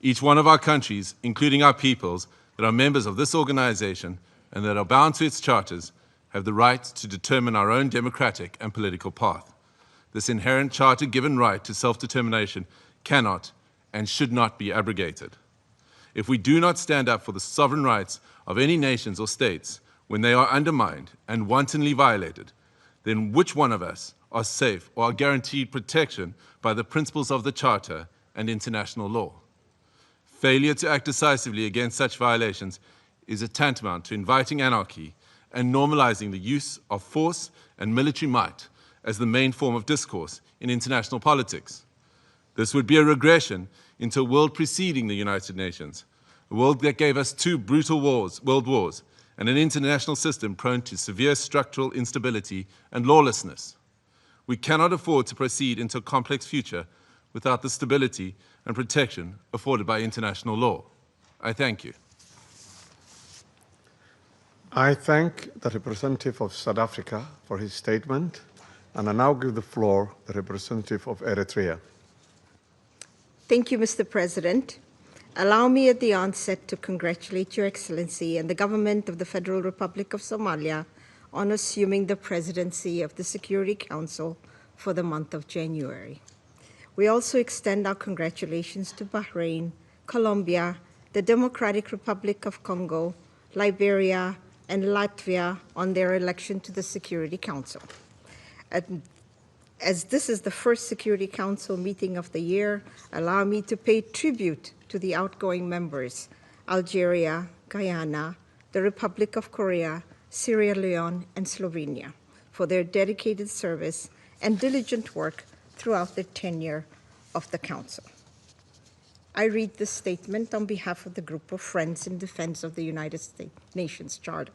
each one of our countries, including our peoples, that are members of this organization and that are bound to its charters, have the right to determine our own democratic and political path. This inherent charter-given right to self-determination cannot and should not be abrogated. If we do not stand up for the sovereign rights of any nations or states when they are undermined and wantonly violated, then which one of us are safe or are guaranteed protection by the principles of the Charter and international law? Failure to act decisively against such violations is a tantamount to inviting anarchy and normalizing the use of force and military might as the main form of discourse in international politics. This would be a regression into a world preceding the United Nations, a world that gave us two brutal world wars, and an international system prone to severe structural instability and lawlessness. We cannot afford to proceed into a complex future without the stability and protection afforded by international law. I thank you. I thank the representative of South Africa for his statement, and I now give the floor to the representative of Eritrea. Thank you, Mr. President. Allow me at the onset to congratulate Your Excellency and the government of the Federal Republic of Somalia on assuming the presidency of the Security Council for the month of January. We also extend our congratulations to Bahrain, Colombia, the Democratic Republic of Congo, Liberia, and Latvia on their election to the Security Council. As this is the first Security Council meeting of the year, allow me to pay tribute to the outgoing members, Algeria, Guyana, the Republic of Korea, Sierra Leone, and Slovenia, for their dedicated service and diligent work throughout the tenure of the Council. I read this statement on behalf of the Group of Friends in Defense of the United Nations Charter.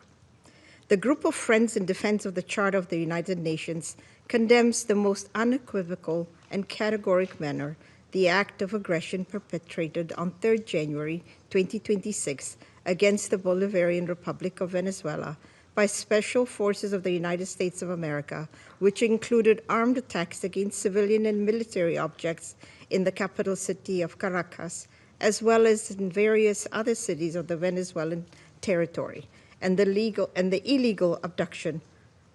The Group of Friends in Defense of the Charter of the United Nations condemns the most unequivocal and categoric manner the act of aggression perpetrated on 3rd January 2026 against the Bolivarian Republic of Venezuela by special forces of the United States of America, which included armed attacks against civilian and military objects in the capital city of Caracas, as well as in various other cities of the Venezuelan territory, and the illegal abduction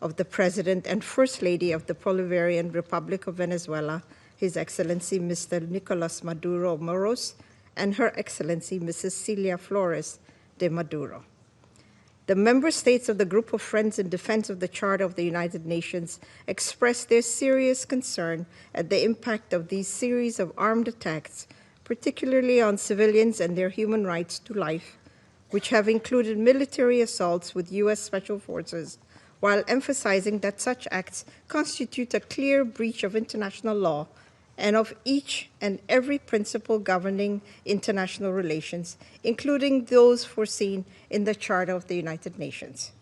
of the President and First Lady of the Bolivarian Republic of Venezuela, His Excellency Mr. Nicolás Maduro Moros, and Her Excellency Mrs. Celia Flores de Maduro. The member states of the Group of Friends in Defense of the Charter of the United Nations expressed their serious concern at the impact of these series of armed attacks, particularly on civilians and their human rights to life, which have included military assaults with U.S. Special Forces, while emphasizing that such acts constitute a clear breach of international law and of each and every principle governing international relations, including those foreseen in the Charter of the United Nations.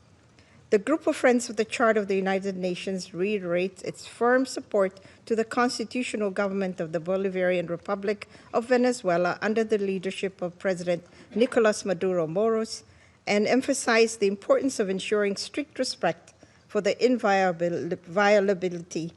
The Group of Friends of the Charter of the United Nations reiterates its firm support to the constitutional government of the Bolivarian Republic of Venezuela under the leadership of President Nicolás Maduro Moros, and emphasize the importance of ensuring strict respect for the inviolability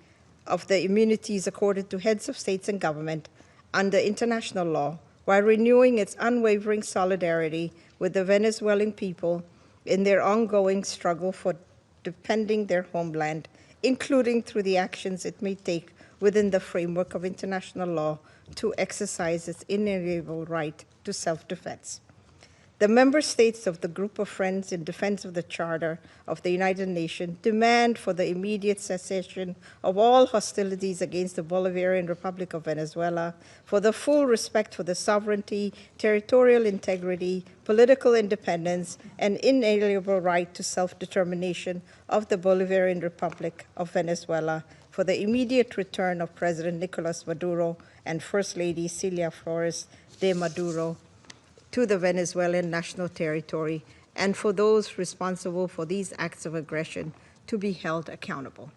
of the immunities accorded to heads of states and government under international law, while renewing its unwavering solidarity with the Venezuelan people in their ongoing struggle for defending their homeland, including through the actions it may take within the framework of international law to exercise its inalienable right to self-defense. The member states of the Group of Friends in Defense of the Charter of the United Nations demand for the immediate cessation of all hostilities against the Bolivarian Republic of Venezuela, for the full respect for the sovereignty, territorial integrity, political independence, and inalienable right to self-determination of the Bolivarian Republic of Venezuela, for the immediate return of President Nicolás Maduro and First Lady Celia Flores de Maduro to the Venezuelan national territory, and for those responsible for these acts of aggression to be held accountable.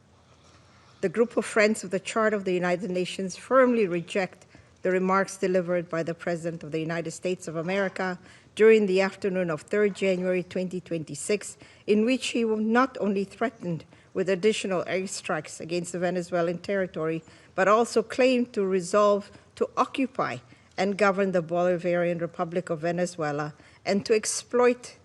The Group of Friends of the Charter of the United Nations firmly reject the remarks delivered by the President of the United States of America during the afternoon of 3rd January 2026, in which he not only threatened with additional airstrikes against the Venezuelan territory, but also claimed to resolve to occupy and govern the Bolivarian Republic of Venezuela, and to exploit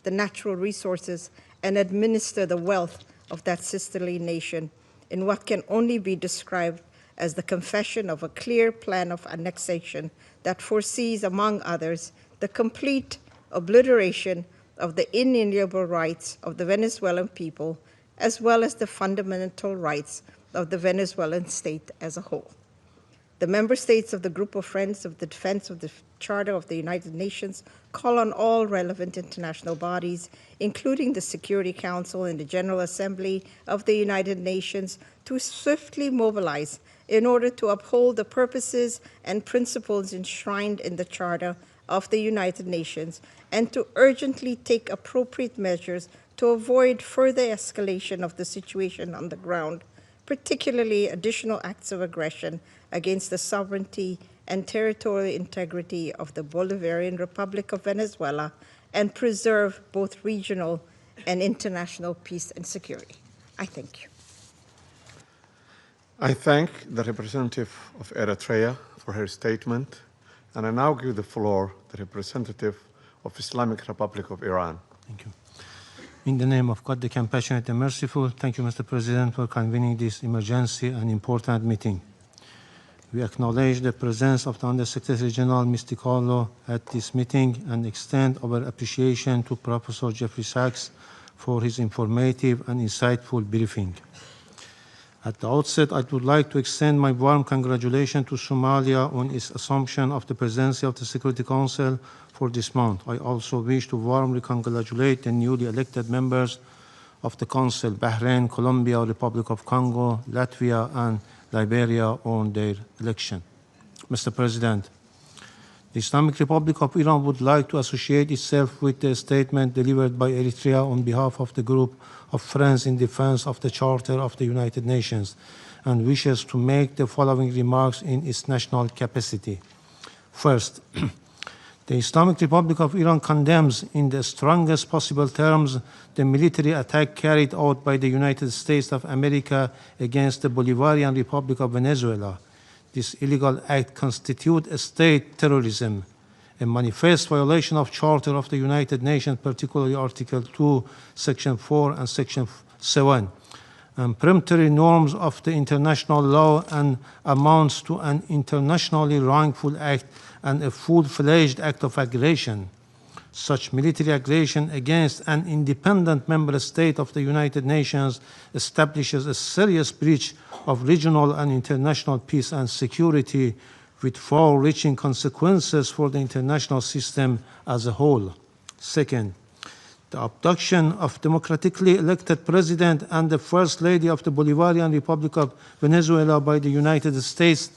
the natural resources and administer the wealth of that sisterly nation in what can only be described as the confession of a clear plan of annexation that foresees, among others, the complete obliteration of the inalienable rights of the Venezuelan people, as well as the fundamental rights of the Venezuelan state as a whole. The member states of the Group of Friends of the Defense of the Charter of the United Nations call on all relevant international bodies, including the Security Council and the General Assembly of the United Nations, to swiftly mobilize in order to uphold the purposes and principles enshrined in the Charter of the United Nations, and to urgently take appropriate measures to avoid further escalation of the situation on the ground, particularly additional acts of aggression against the sovereignty and territorial integrity of the Bolivarian Republic of Venezuela, and preserve both regional and international peace and security. I thank you. I thank the representative of Eritrea for her statement, and I now give the floor to the representative of Islamic Republic of Iran. Thank you. In the name of God, the compassionate and merciful, thank you, Mr. President, for convening this emergency and important meeting. We acknowledge the presence of the Under-Secretary General Ms. DiCarlo at this meeting and extend our appreciation to Professor Jeffrey Saxs for his informative and insightful briefing. At the outset, I would like to extend my warm congratulations to Somalia on its assumption of the presidency of the Security Council for this month. I also wish to warmly congratulate the newly elected members of the Council, Bahrain, Colombia, Republic of Congo, Latvia, and Liberia on their election. Mr. President, the Islamic Republic of Iran would like to associate itself with the statement delivered by Eritrea on behalf of the group of Friends in Defense of the Charter of the United Nations and wishes to make the following remarks in its national capacity. First, the Islamic Republic of Iran condemns in the strongest possible terms the military attack carried out by the United States of America against the Bolivarian Republic of Venezuela. This illegal act constitutes a state terrorism, a manifest violation of Charter of the United Nations, particularly Article 2, Section 4 and Section 7, and peremptory norms of the international law and amounts to an internationally wrongful act and a full-fledged act of aggression. Such military aggression against an independent member state of the United Nations establishes a serious breach of regional and international peace and security with far-reaching consequences for the international system as a whole. Second, the abduction of democratically elected president and the First Lady of the Bolivarian Republic of Venezuela by the United States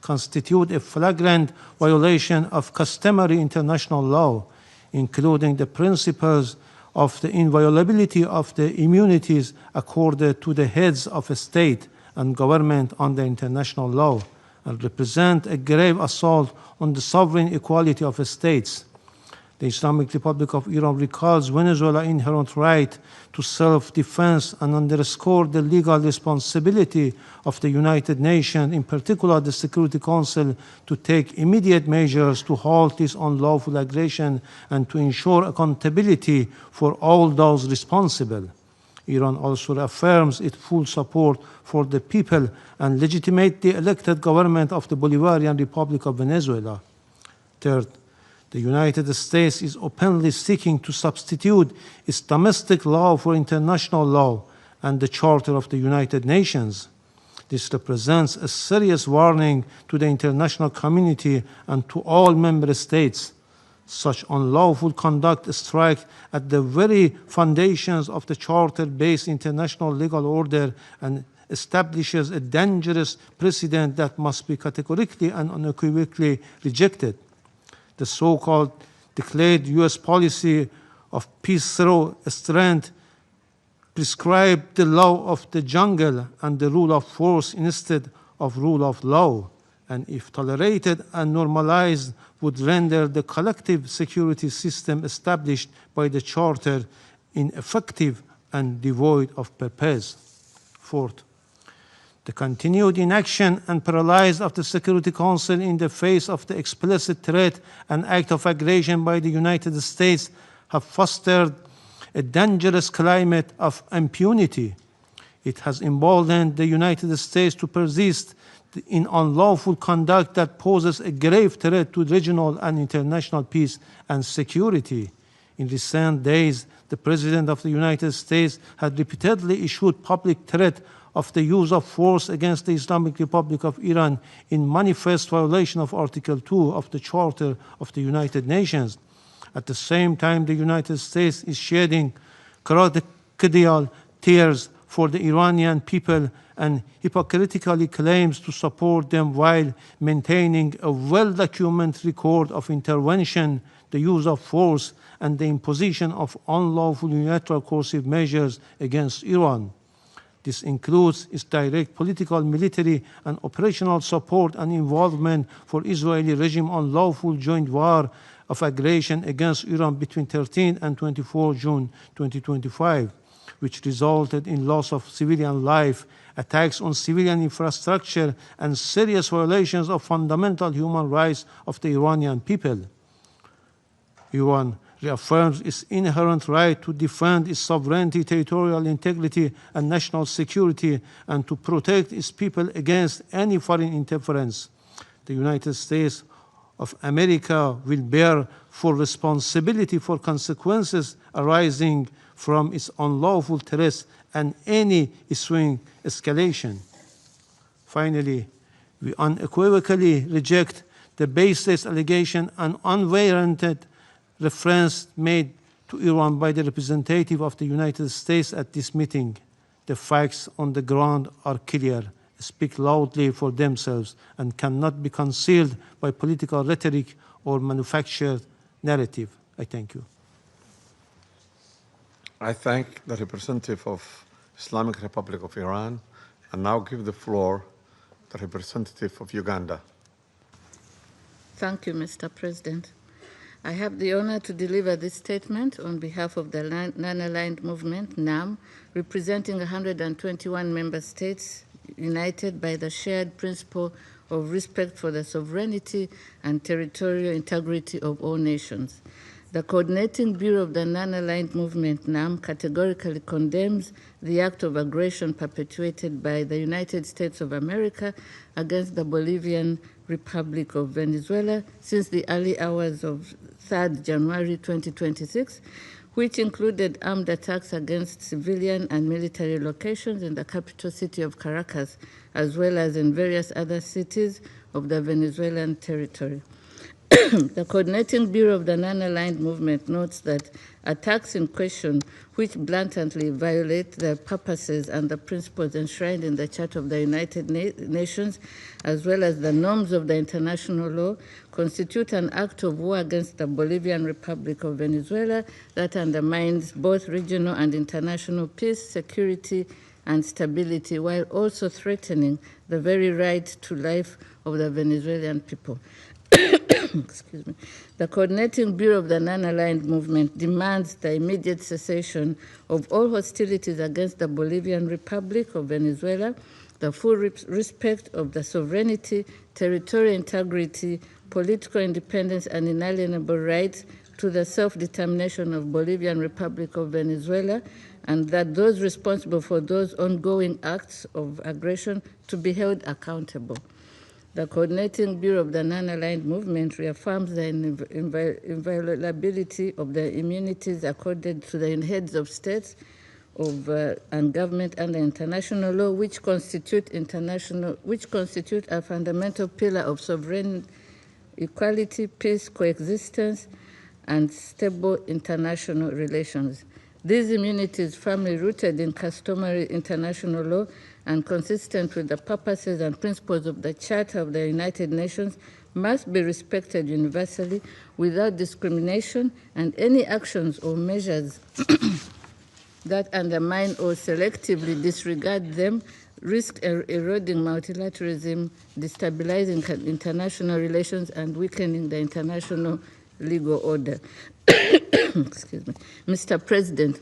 constitute a flagrant violation of customary international law, including the principles of the inviolability of the immunities accorded to the heads of a state and government under international law, and represent a grave assault on the sovereign equality of states. The Islamic Republic of Iran recalls Venezuela's inherent right to self-defense and underscores the legal responsibility of the United Nations, in particular the Security Council, to take immediate measures to halt this unlawful aggression and to ensure accountability for all those responsible. Iran also affirms its full support for the people and legitimately elected government of the Bolivarian Republic of Venezuela. Third, the United States is openly seeking to substitute its domestic law for international law and the Charter of the United Nations. This represents a serious warning to the international community and to all member states. Such unlawful conduct strikes at the very foundations of the Charter-based international legal order and establishes a dangerous precedent that must be categorically and unequivocally rejected. The so-called declared U.S. policy of peace through strength prescribed the law of the jungle and the rule of force instead of rule of law, and if tolerated and normalized, would render the collective security system established by the Charter ineffective and devoid of purpose. Fourth, the continued inaction and paralysis of the Security Council in the face of the explicit threat and act of aggression by the United States have fostered a dangerous climate of impunity. It has emboldened the United States to persist in unlawful conduct that poses a grave threat to regional and international peace and security. In recent days, the President of the United States had repeatedly issued public threat of the use of force against the Islamic Republic of Iran in manifest violation of Article 2 of the Charter of the United Nations. At the same time, the United States is shedding crocodile tears for the Iranian people and hypocritically claims to support them while maintaining a well-documented record of intervention, the use of force, and the imposition of unlawful unilateral coercive measures against Iran. This includes its direct political, military, and operational support and involvement for Israeli regime unlawful joint war of aggression against Iran between 13 and 24 June 2025, which resulted in loss of civilian life, attacks on civilian infrastructure, and serious violations of fundamental human rights of the Iranian people. Iran reaffirms its inherent right to defend its sovereignty, territorial integrity, and national security, and to protect its people against any foreign interference. the United States of America will bear full responsibility for consequences arising from its unlawful threats and any ensuing escalation. Finally, we unequivocally reject the baseless allegation and unwarranted reference made to Iran by the representative of the United States at this meeting. The facts on the ground are clear, speak loudly for themselves, and cannot be concealed by political rhetoric or manufactured narrative. I thank you. I thank the representative of Islamic Republic of Iran and now give the floor to the representative of Uganda. Thank you, Mr. President. I have the honor to deliver this statement on behalf of the Non-Aligned Movement, NAM, representing 121 member states united by the shared principle of respect for the sovereignty and territorial integrity of all nations. The Coordinating Bureau of the Non-Aligned Movement, NAM, categorically condemns the act of aggression perpetuated by the United States of America against the Bolivian Republic of Venezuela since the early hours of 3rd January 2026, which included armed attacks against civilian and military locations in the capital city of Caracas, as well as in various other cities of the Venezuelan territory. The Coordinating Bureau of the Non-Aligned Movement notes that attacks in question, which blatantly violate the purposes and the principles enshrined in the Charter of the United Nations, as well as the norms of the international law, constitute an act of war against the Bolivian Republic of Venezuela that undermines both regional and international peace, security, and stability, while also threatening the very right to life of the Venezuelan people. Excuse me. The Coordinating Bureau of the Non-Aligned Movement demands the immediate cessation of all hostilities against the Bolivian Republic of Venezuela, the full respect of the sovereignty, territorial integrity, political independence, and inalienable rights to the self-determination of Bolivian Republic of Venezuela, and that those responsible for those ongoing acts of aggression to be held accountable. The Coordinating Bureau of the Non-Aligned Movement reaffirms the inviolability of the immunities accorded to the heads of states and government under international law, which constitute a fundamental pillar of sovereign equality, peace, coexistence, and stable international relations. These immunities, firmly rooted in customary international law and consistent with the purposes and principles of the Charter of the United Nations, must be respected universally without discrimination, and any actions or measures that undermine or selectively disregard them risk eroding multilateralism, destabilizing international relations, and weakening the international legal order. Excuse me. Mr. President,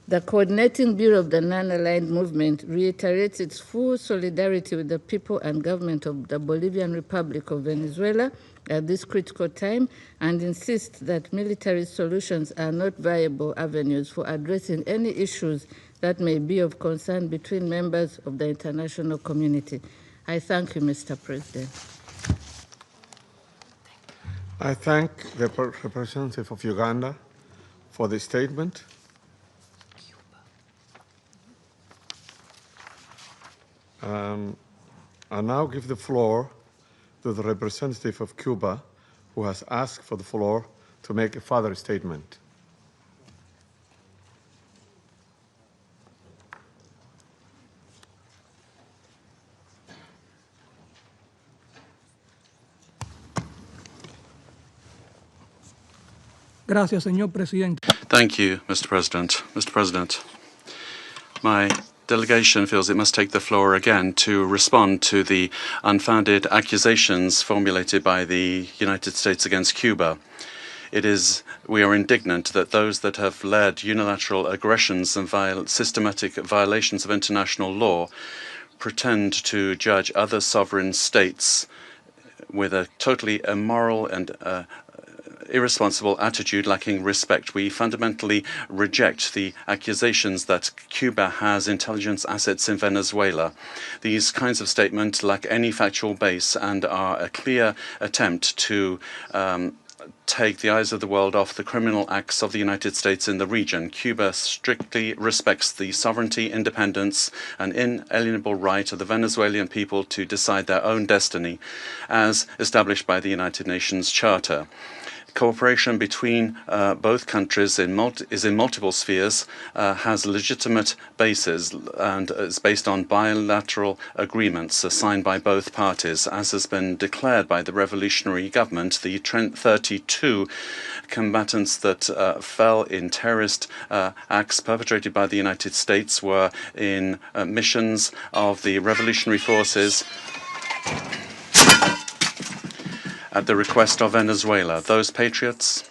the Coordinating Bureau of the Non-Aligned Movement reiterates its full solidarity with the people and government of the Bolivian Republic of Venezuela at this critical time, and insists that military solutions are not viable avenues for addressing any issues that may be of concern between members of the international community. I thank you, Mr. President. I thank the representative of Uganda for the statement. I now give the floor to the representative of Cuba, who has asked for the floor to make a further statement. Gracias, señor presidente. Thank you, Mr. President. Mr. President, my delegation feels it must take the floor again to respond to the unfounded accusations formulated by the United States against Cuba. We are indignant that those that have led unilateral aggressions and systematic violations of international law pretend to judge other sovereign states with a totally immoral and irresponsible attitude lacking respect. We fundamentally reject the accusations that Cuba has intelligence assets in Venezuela. These kinds of statements lack any factual base and are a clear attempt to take the eyes of the world off the criminal acts of the United States in the region. Cuba strictly respects the sovereignty, independence, and inalienable right of the Venezuelan people to decide their own destiny, as established by the United Nations Charter. Cooperation between both countries is in multiple spheres, has legitimate bases, and is based on bilateral agreements signed by both parties. As has been declared by the revolutionary government, the 32 combatants that fell in terrorist acts perpetrated by the United States were in missions of the revolutionary forces at the request of Venezuela. Those patriots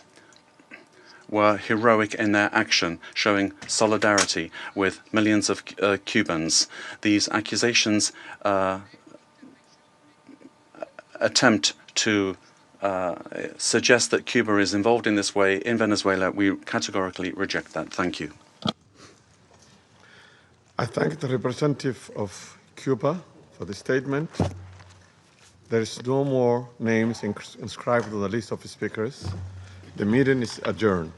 were heroic in their action, showing solidarity with millions of Cubans. These accusations attempt to suggest that Cuba is involved in this way in Venezuela. We categorically reject that. Thank you. I thank the representative of Cuba for the statement. There is no more names inscribed on the list of speakers. The meeting is adjourned.